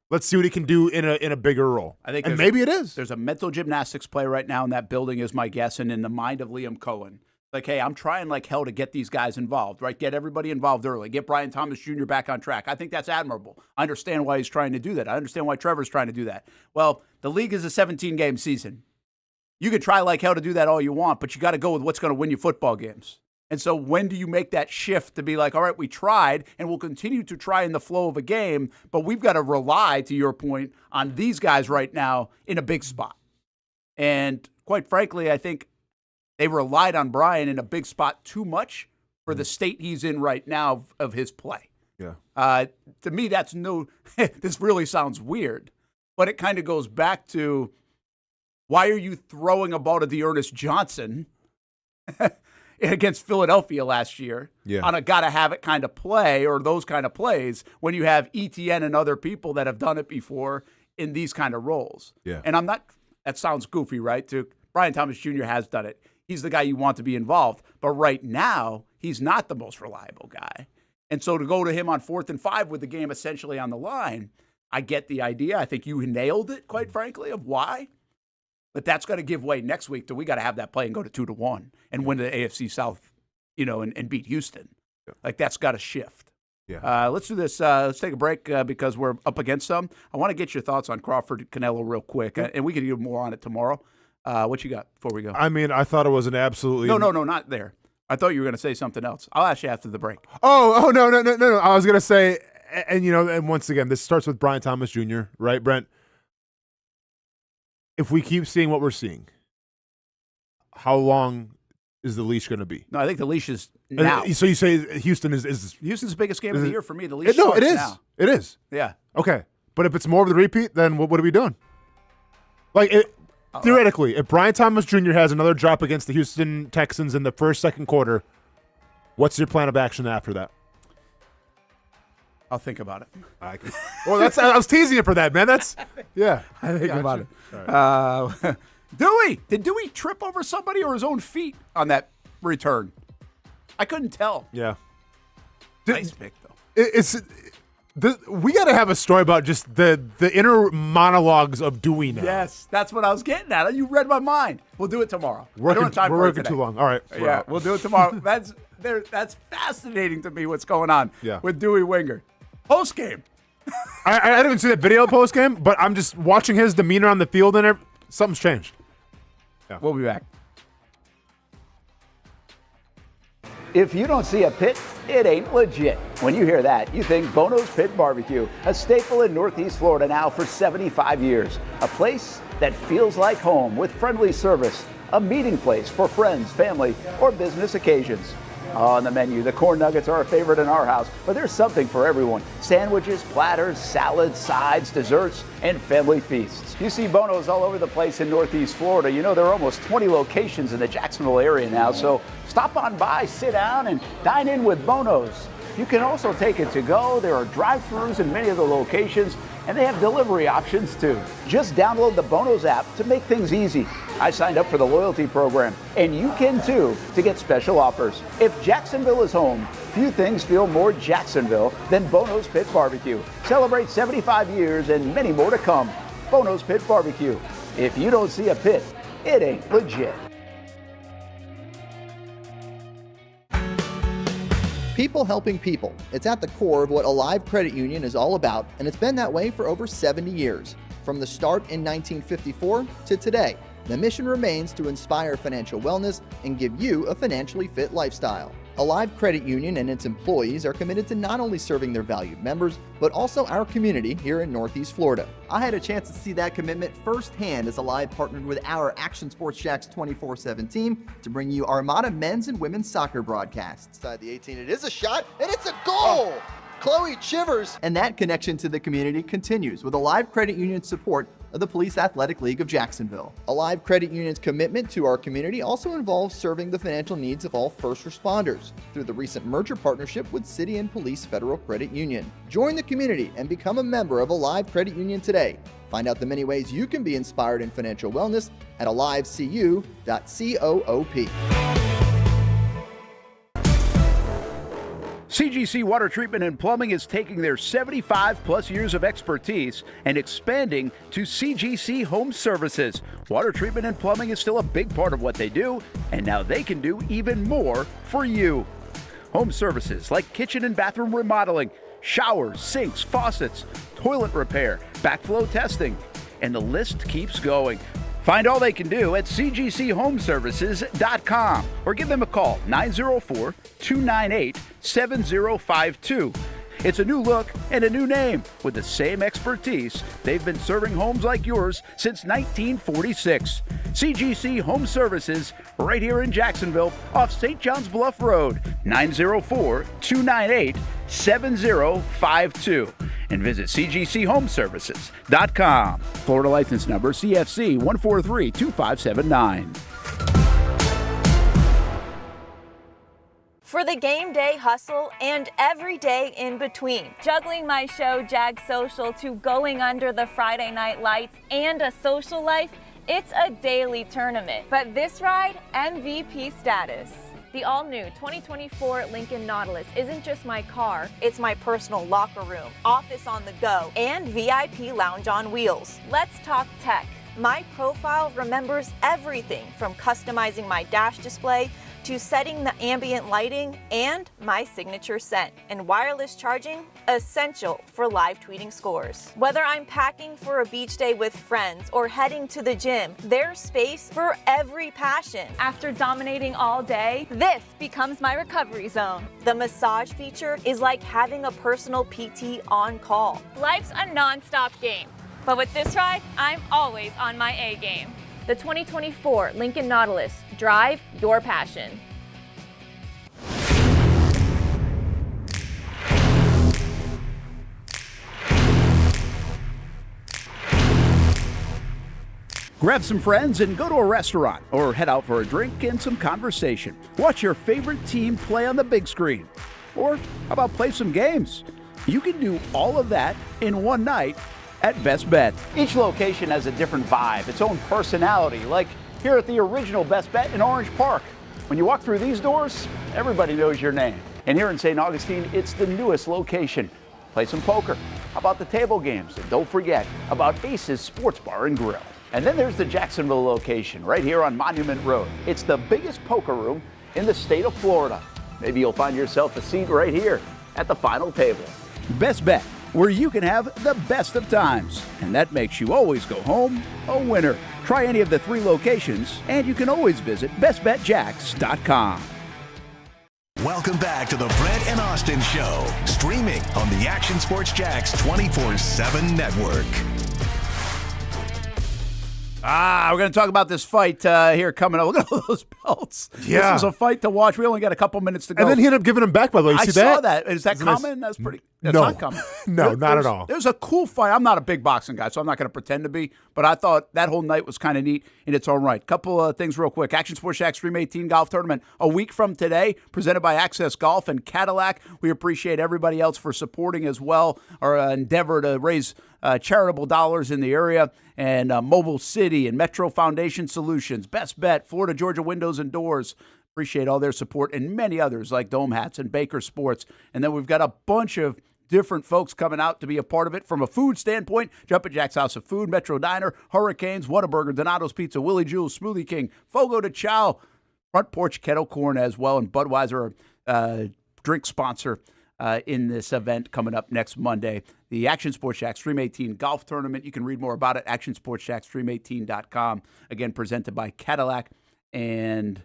Let's see what he can do in a bigger role. I think and maybe it is. There's a mental gymnastics play right now in that building, is my guess, and in the mind of Liam Coen. Like, hey, I'm trying like hell to get these guys involved, right? Get everybody involved early. Get Brian Thomas Jr. back on track. I think that's admirable. I understand why he's trying to do that. I understand why Trevor's trying to do that. Well, the league is a 17-game season. You could try like hell to do that all you want, but you got to go with what's going to win you football games. And so when do you make that shift to be like, all right, we tried and we'll continue to try in the flow of a game, but we've got to rely, to your point, on these guys right now in a big spot. And quite frankly, I think they relied on Brian in a big spot too much for the state he's in right now of his play. Yeah. To me, that's this really sounds weird, but it kind of goes back to, why are you throwing a ball to Dearness Johnson against Philadelphia last year on a gotta-have-it kind of play, or those kind of plays, when you have ETN and other people that have done it before in these kind of roles? Yeah. And that sounds goofy, right? Brian Thomas Jr. has done it. He's the guy you want to be involved. But right now, he's not the most reliable guy. And so to go to him on 4th and 5 with the game essentially on the line, I get the idea. I think you nailed it, quite frankly, of why. But that's got to give way next week. We got to have that play and go to 2-1 and win the AFC South, and beat Houston. Yeah. Like, that's got to shift. Yeah. Let's do this. Let's take a break because we're up against them. I want to get your thoughts on Crawford Canelo real quick, and we can do more on it tomorrow. What you got before we go? I mean, I thought it was an absolutely... No, not there. I thought you were going to say something else. I'll ask you after the break. Oh, no. I was going to say, and once again, this starts with Brian Thomas Jr., right, Brent? If we keep seeing what we're seeing, how long is the leash going to be? No, I think the leash is now. So you say Houston is Houston's the biggest game of the year for me. The leash no, it is. Now. It is. Yeah. Okay. But if it's more of the repeat, then what are we doing? Like, theoretically, if Brian Thomas Jr. has another drop against the Houston Texans in the first, second quarter, what's your plan of action after that? I'll think about it. Well, I was teasing you for that, man. I think about it. Right. Did Dewey trip over somebody or his own feet on that return? I couldn't tell. Yeah. Nice pick, though. We got to have a story about just the inner monologues of Dewey now. Yes, that's what I was getting at. You read my mind. We'll do it tomorrow. We're working too long. All right. Yeah, we'll do it tomorrow. That's fascinating to me, what's going on with Dewey Wingard. Post game. I didn't see that video post game, but I'm just watching his demeanor on the field and something's changed. Yeah. We'll be back. If you don't see a pit, it ain't legit. When you hear that, you think Bono's Pit Barbecue, a staple in Northeast Florida now for 75 years. A place that feels like home with friendly service, a meeting place for friends, family, or business occasions. On the menu, the corn nuggets are a favorite in our house, but there's something for everyone. Sandwiches, platters, salads, sides, desserts, and family feasts. You see Bono's all over the place in Northeast Florida. You know, there are almost 20 locations in the Jacksonville area now, so stop on by, sit down, and dine in with Bono's. You can also take it to go. There are drive-thrus in many of the locations, and they have delivery options too. Just download the Bono's app to make things easy. I signed up for the loyalty program, and you can too, to get special offers. If Jacksonville is home, few things feel more Jacksonville than Bono's Pit Barbecue. Celebrate 75 years and many more to come. Bono's Pit Barbecue. If you don't see a pit, it ain't legit. People helping people. It's at the core of what Alive Credit Union is all about, and it's been that way for over 70 years. From the start in 1954 to today, The mission remains to inspire financial wellness and give you a financially fit lifestyle. Alive Credit Union and its employees are committed to not only serving their valued members, but also our community here in Northeast Florida. I had a chance to see that commitment firsthand as Alive partnered with our Action Sports Jacks 24/7 team to bring you Armada men's and women's soccer broadcasts. Inside the 18, it is a shot, and it's a goal! Chloe Chivers! And that connection to the community continues with Alive Credit Union's support of the Police Athletic League of Jacksonville. Alive Credit Union's commitment to our community also involves serving the financial needs of all first responders through the recent merger partnership with City and Police Federal Credit Union. Join the community and become a member of Alive Credit Union today. Find out the many ways you can be inspired in financial wellness at alivecu.coop. CGC Water Treatment and Plumbing is taking their 75-plus years of expertise and expanding to CGC Home Services. Water treatment and plumbing is still a big part of what they do, and now they can do even more for you. Home services like kitchen and bathroom remodeling, showers, sinks, faucets, toilet repair, backflow testing, and the list keeps going. Find all they can do at cgchomeservices.com or give them a call, 904-298-7052. It's a new look and a new name with the same expertise. They've been serving homes like yours since 1946. CGC Home Services, right here in Jacksonville off St. John's Bluff Road, 904-298-7052. And visit cgchomeservices.com. Florida license number CFC 1432579. For the game day hustle and every day in between. Juggling my show, Jags Social, to going under the Friday night lights and a social life, it's a daily tournament. But this ride, MVP status. The all-new 2024 Lincoln Nautilus isn't just my car, it's my personal locker room, office on the go, and VIP lounge on wheels. Let's talk tech. My profile remembers everything from customizing my dash display to setting the ambient lighting and my signature scent. And wireless charging, essential for live tweeting scores. Whether I'm packing for a beach day with friends or heading to the gym, there's space for every passion. After dominating all day, this becomes my recovery zone. The massage feature is like having a personal PT on call. Life's a non-stop game, but with this ride, I'm always on my A game. The 2024 Lincoln Nautilus. Drive your passion. Grab some friends and go to a restaurant or head out for a drink and some conversation. Watch your favorite team play on the big screen. Or how about play some games? You can do all of that in one night at Best Bet. Each location has a different vibe, its own personality, like here at the original Best Bet in Orange Park. When you walk through these doors, everybody knows your name. And here in St. Augustine, it's the newest location. Play some poker. How about the table games? And don't forget about Ace's Sports Bar and Grill. And then there's the Jacksonville location, right here on Monument Road. It's the biggest poker room in the state of Florida. Maybe you'll find yourself a seat right here at the final table. Best Bet, where you can have the best of times. And that makes you always go home a winner. Try any of the 3 locations, and you can always visit bestbetjacks.com. Welcome back to the Brent and Austen Show, streaming on the Action Sports Jacks 24/7 network. We're going to talk about this fight here coming up. Look at all those belts. Yeah. This was a fight to watch. We only got a couple minutes to go. And then he ended up giving him back, by the way. You see that? I saw that. Is that common? That's pretty. That's not common. No, not at all. There's a cool fight. I'm not a big boxing guy, so I'm not going to pretend to be. But I thought that whole night was kind of neat in its own right. Couple of things real quick. Action Sports Jack Stream 18 Golf Tournament a week from today, presented by Access Golf and Cadillac. We appreciate everybody else for supporting as well our endeavor to raise charitable dollars in the area. And Mobile City and Metro Foundation Solutions, Best Bet, Florida Georgia Windows and Doors. Appreciate all their support, and many others like Dome Hats and Baker Sports. And then we've got a bunch of different folks coming out to be a part of it. From a food standpoint, Jumpin' Jack's House of Food, Metro Diner, Hurricanes, Whataburger, Donato's Pizza, Willie Jules, Smoothie King, Fogo de Chao, Front Porch Kettle Corn as well, and Budweiser drink sponsor in this event coming up next Monday. The Action Sports Jax Stream 18 Golf Tournament. You can read more about it at actionsportsjaxstream18.com. Again, presented by Cadillac and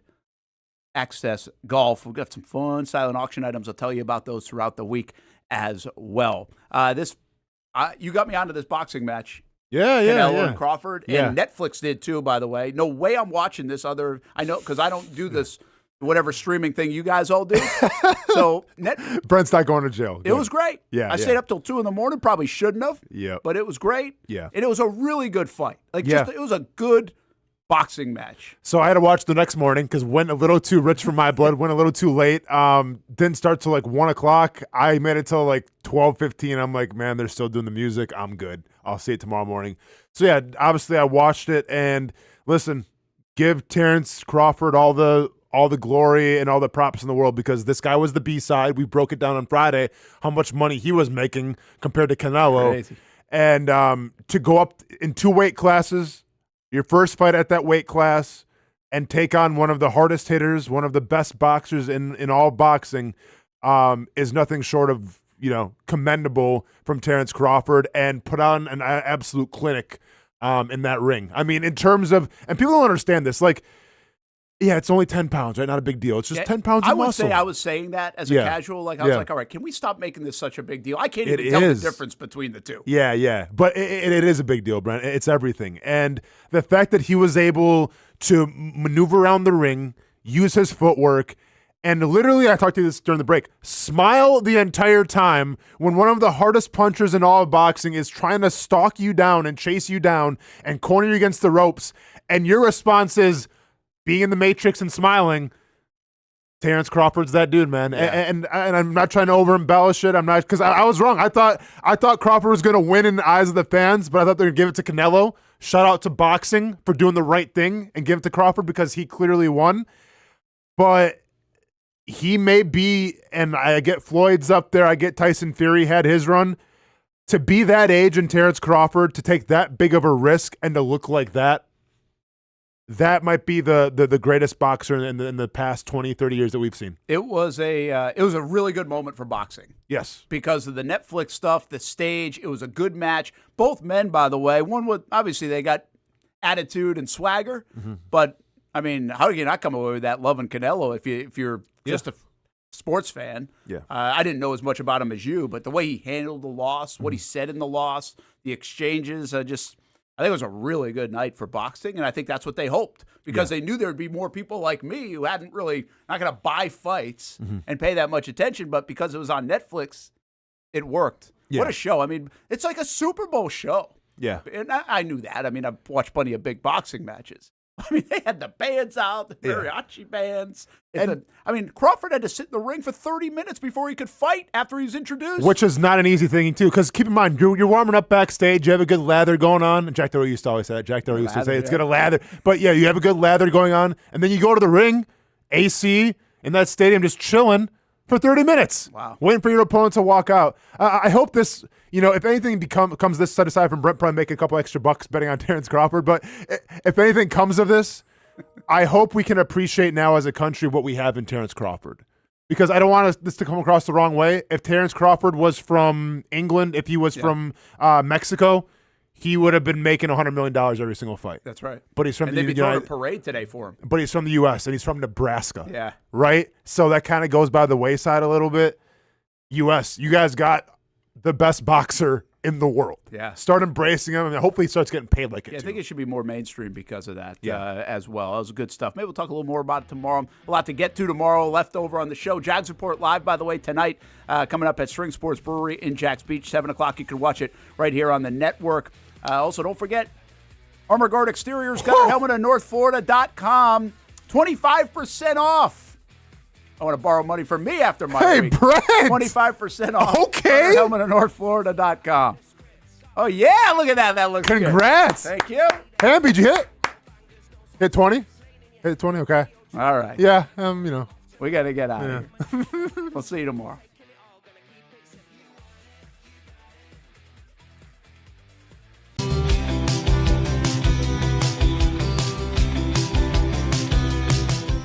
Access Golf. We've got some fun silent auction items. I'll tell you about those throughout the week as well. You got me onto this boxing match. Canelo and Crawford. And Netflix did too, by the way. No way I'm watching this other. I know, because I don't do this, whatever streaming thing you guys all do. So Brent's not going to jail. It was great. I stayed up till 2 a.m. Probably shouldn't have. But it was great. And it was a really good fight. It was a good boxing match. So I had to watch the next morning because went a little too rich for my blood, went a little too late. Didn't start till 1 o'clock. I made it till 12:15. I'm like, man, they're still doing the music. I'm good. I'll see it tomorrow morning. So yeah, obviously I watched it, and listen, give Terrence Crawford all the glory and all the props in the world, because this guy was the B-side. We broke it down on Friday how much money he was making compared to Canelo. Crazy. And to go up in 2 weight classes, your first fight at that weight class, and take on one of the hardest hitters, one of the best boxers in all boxing, is nothing short of, commendable from Terrence Crawford, and put on an absolute clinic in that ring. I mean, in terms of, and people don't understand this, it's only 10 pounds, right? Not a big deal. It's just 10 pounds of muscle. I was saying that as a casual. I was like, all right, can we stop making this such a big deal? I can't even tell the difference between the two. Yeah. But it is a big deal, Brent. It's everything. And the fact that he was able to maneuver around the ring, use his footwork, and literally, I talked to you this during the break, smile the entire time when one of the hardest punchers in all of boxing is trying to stalk you down and chase you down and corner you against the ropes, and your response is being in the Matrix and smiling. Terrence Crawford's that dude, man. And I'm not trying to over embellish it. I'm not, because I was wrong. I thought Crawford was going to win in the eyes of the fans, but I thought they would give it to Canelo. Shout out to boxing for doing the right thing and give it to Crawford because he clearly won. But he may be, and I get Floyd's up there, I get Tyson Fury had his run. To be that age and Terrence Crawford, to take that big of a risk and to look like that might be the greatest boxer in the past 20, 30 years that we've seen. It was a really good moment for boxing. Yes. Because of the Netflix stuff, the stage, it was a good match. Both men, by the way, one with, obviously they got attitude and swagger, but I mean, how do you not come away with that loving Canelo if you're just a sports fan? Yeah. I didn't know as much about him as you, but the way he handled the loss, what he said in the loss, the exchanges, I think it was a really good night for boxing, and I think that's what they hoped, because they knew there would be more people like me who not going to buy fights and pay that much attention, but because it was on Netflix, it worked. Yeah. What a show. I mean, it's like a Super Bowl show. Yeah. And I knew that. I mean, I've watched plenty of big boxing matches. I mean, they had the bands out, the mariachi bands. Crawford had to sit in the ring for 30 minutes before he could fight after he was introduced. Which is not an easy thing, too, because keep in mind, you're warming up backstage. You have a good lather going on. And Jack Doyle used to always say that. Jack Doyle used to say, it's going to lather. But, yeah, you have a good lather going on. And then you go to the ring, AC, in that stadium just chilling for 30 minutes. Wow. Waiting for your opponent to walk out. I hope this, if anything comes this set aside from Brent probably making a couple extra bucks betting on Terrence Crawford, but if anything comes of this, I hope we can appreciate now as a country what we have in Terrence Crawford. Because I don't want this to come across the wrong way. If Terrence Crawford was from England, if he was from Mexico, he would have been making $100 million every single fight. That's right. But he's from and they'd be throwing a parade today for him. But he's from the U.S., and he's from Nebraska. Yeah. Right? So that kind of goes by the wayside a little bit. U.S., you guys got the best boxer in the world. Yeah. Start embracing him, and hopefully he starts getting paid like it, I think it should be more mainstream because of that as well. That was good stuff. Maybe we'll talk a little more about it tomorrow. A lot to get to tomorrow left over on the show. Jags Report live, by the way, tonight, coming up at String Sports Brewery in Jacks Beach, 7 o'clock. You can watch it right here on the network. Also, don't forget, Armor Guard Exteriors, got our helmet at NorthFlorida.com. 25% off. I want to borrow money from me after my week. Brent! 25% off. Okay. Helmet at NorthFlorida.com. Oh, yeah. Look at that. That looks good. Congrats. Thank you. Hamby, did you hit? Hit 20? Hit 20? Okay. All right. Yeah, We got to get out of here. We'll see you tomorrow.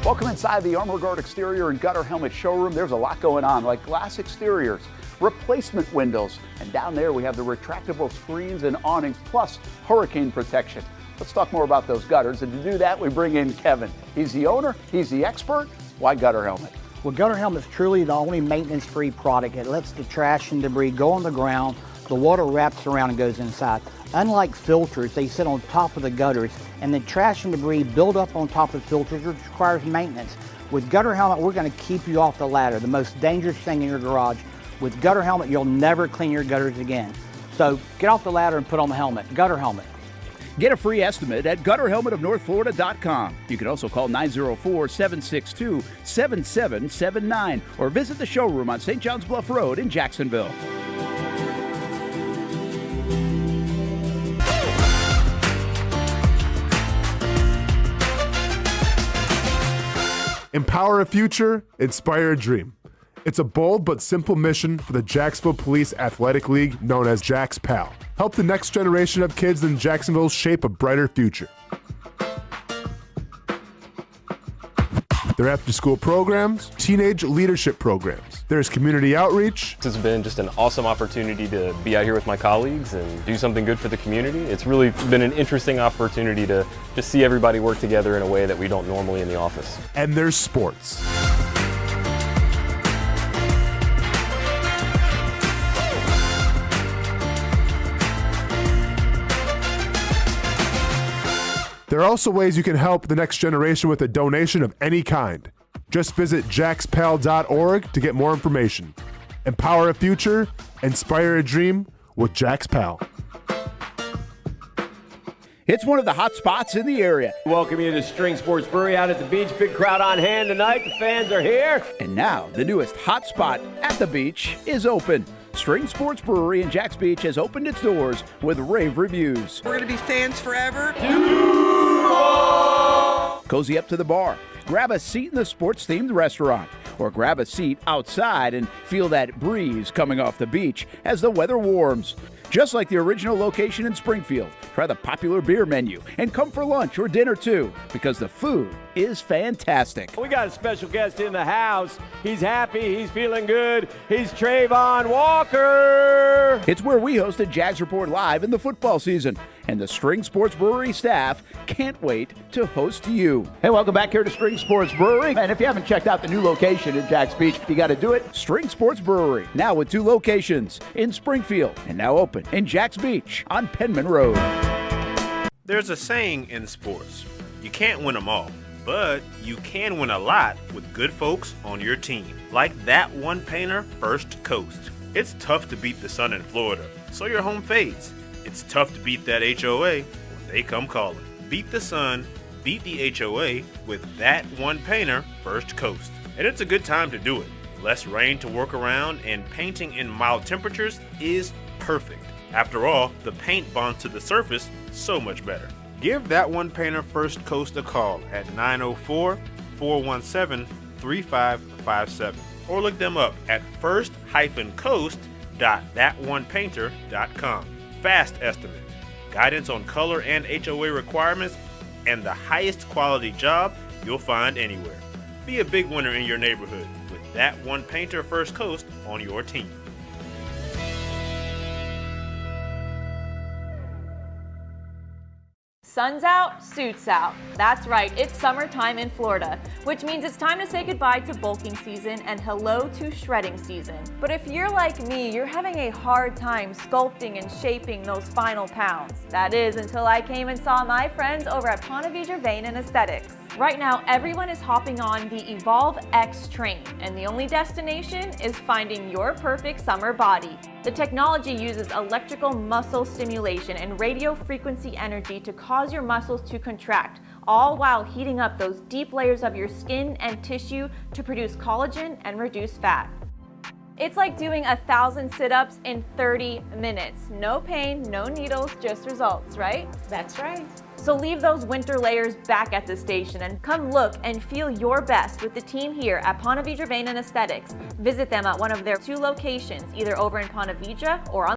Welcome inside the Armor Guard exterior and gutter helmet showroom. There's a lot going on, like glass exteriors, replacement windows, and down there we have the retractable screens and awnings, plus hurricane protection. Let's talk more about those gutters, and to do that, we bring in Kevin. He's the owner, he's the expert. Why Gutter Helmet? Well, Gutter Helmet's truly the only maintenance-free product. It lets the trash and debris go on the ground, the water wraps around and goes inside. Unlike filters, they sit on top of the gutters, and the trash and debris build up on top of filters, which requires maintenance. With Gutter Helmet, we're going to keep you off the ladder, the most dangerous thing in your garage. With Gutter Helmet, you'll never clean your gutters again. So get off the ladder and put on the helmet. Gutter Helmet. Get a free estimate at gutterhelmetofnorthflorida.com. You can also call 904-762-7779 or visit the showroom on St. John's Bluff Road in Jacksonville. Empower a future, inspire a dream. It's a bold but simple mission for the Jacksonville Police Athletic League known as Jags PAL. Help the next generation of kids in Jacksonville shape a brighter future. Their after-school programs, teenage leadership programs. There's community outreach. It's been just an awesome opportunity to be out here with my colleagues and do something good for the community. It's really been an interesting opportunity to just see everybody work together in a way that we don't normally in the office. And there's sports. There are also ways you can help the next generation with a donation of any kind. Just visit jaxpal.org to get more information. Empower a future, inspire a dream with Jags PAL. It's one of the hot spots in the area. Welcome you to String Sports Brewery out at the beach. Big crowd on hand tonight. The fans are here. And now the newest hot spot at the beach is open. String Sports Brewery in Jax Beach has opened its doors with rave reviews. We're going to be fans forever. Cozy up to the bar, grab a seat in the sports-themed restaurant, or grab a seat outside and feel that breeze coming off the beach as the weather warms. Just like the original location in Springfield, try the popular beer menu and come for lunch or dinner too, because the food is fantastic. We got a special guest in the house. He's happy, he's feeling good. He's Trayvon Walker. It's where we hosted Jags Report Live in the football season, and the String Sports Brewery staff can't wait to host you. Hey, welcome back here to String Sports Brewery. And if you haven't checked out the new location in Jax Beach, you got to do it. String Sports Brewery, now with 2 locations in Springfield and now open in Jax Beach on Penman Road. There's a saying in sports, you can't win them all, but you can win a lot with good folks on your team. Like that one painter, First Coast. It's tough to beat the sun in Florida, so your home fades. It's tough to beat that HOA when they come calling. Beat the sun, beat the HOA with that one painter, First Coast. And it's a good time to do it. Less rain to work around, and painting in mild temperatures is perfect. After all, the paint bonds to the surface so much better. Give that one painter First Coast a call at 904-417-3557 or look them up at first-coast.thatonepainter.com. Fast estimate, guidance on color and HOA requirements, and the highest quality job you'll find anywhere. Be a big winner in your neighborhood with that one painter First Coast on your team. Sun's out, suits out. That's right, it's summertime in Florida, which means it's time to say goodbye to bulking season and hello to shredding season. But if you're like me, you're having a hard time sculpting and shaping those final pounds. That is until I came and saw my friends over at Ponte Vedra Vein and Aesthetics. Right now, everyone is hopping on the Evolve X train, and the only destination is finding your perfect summer body. The technology uses electrical muscle stimulation and radio frequency energy to cause your muscles to contract, all while heating up those deep layers of your skin and tissue to produce collagen and reduce fat. It's like doing 1,000 sit-ups in 30 minutes. No pain, no needles, just results, right? That's right. So leave those winter layers back at the station and come look and feel your best with the team here at Ponte Vedra Vein and Aesthetics. Visit them at one of their 2 locations, either over in Ponte Vedra or on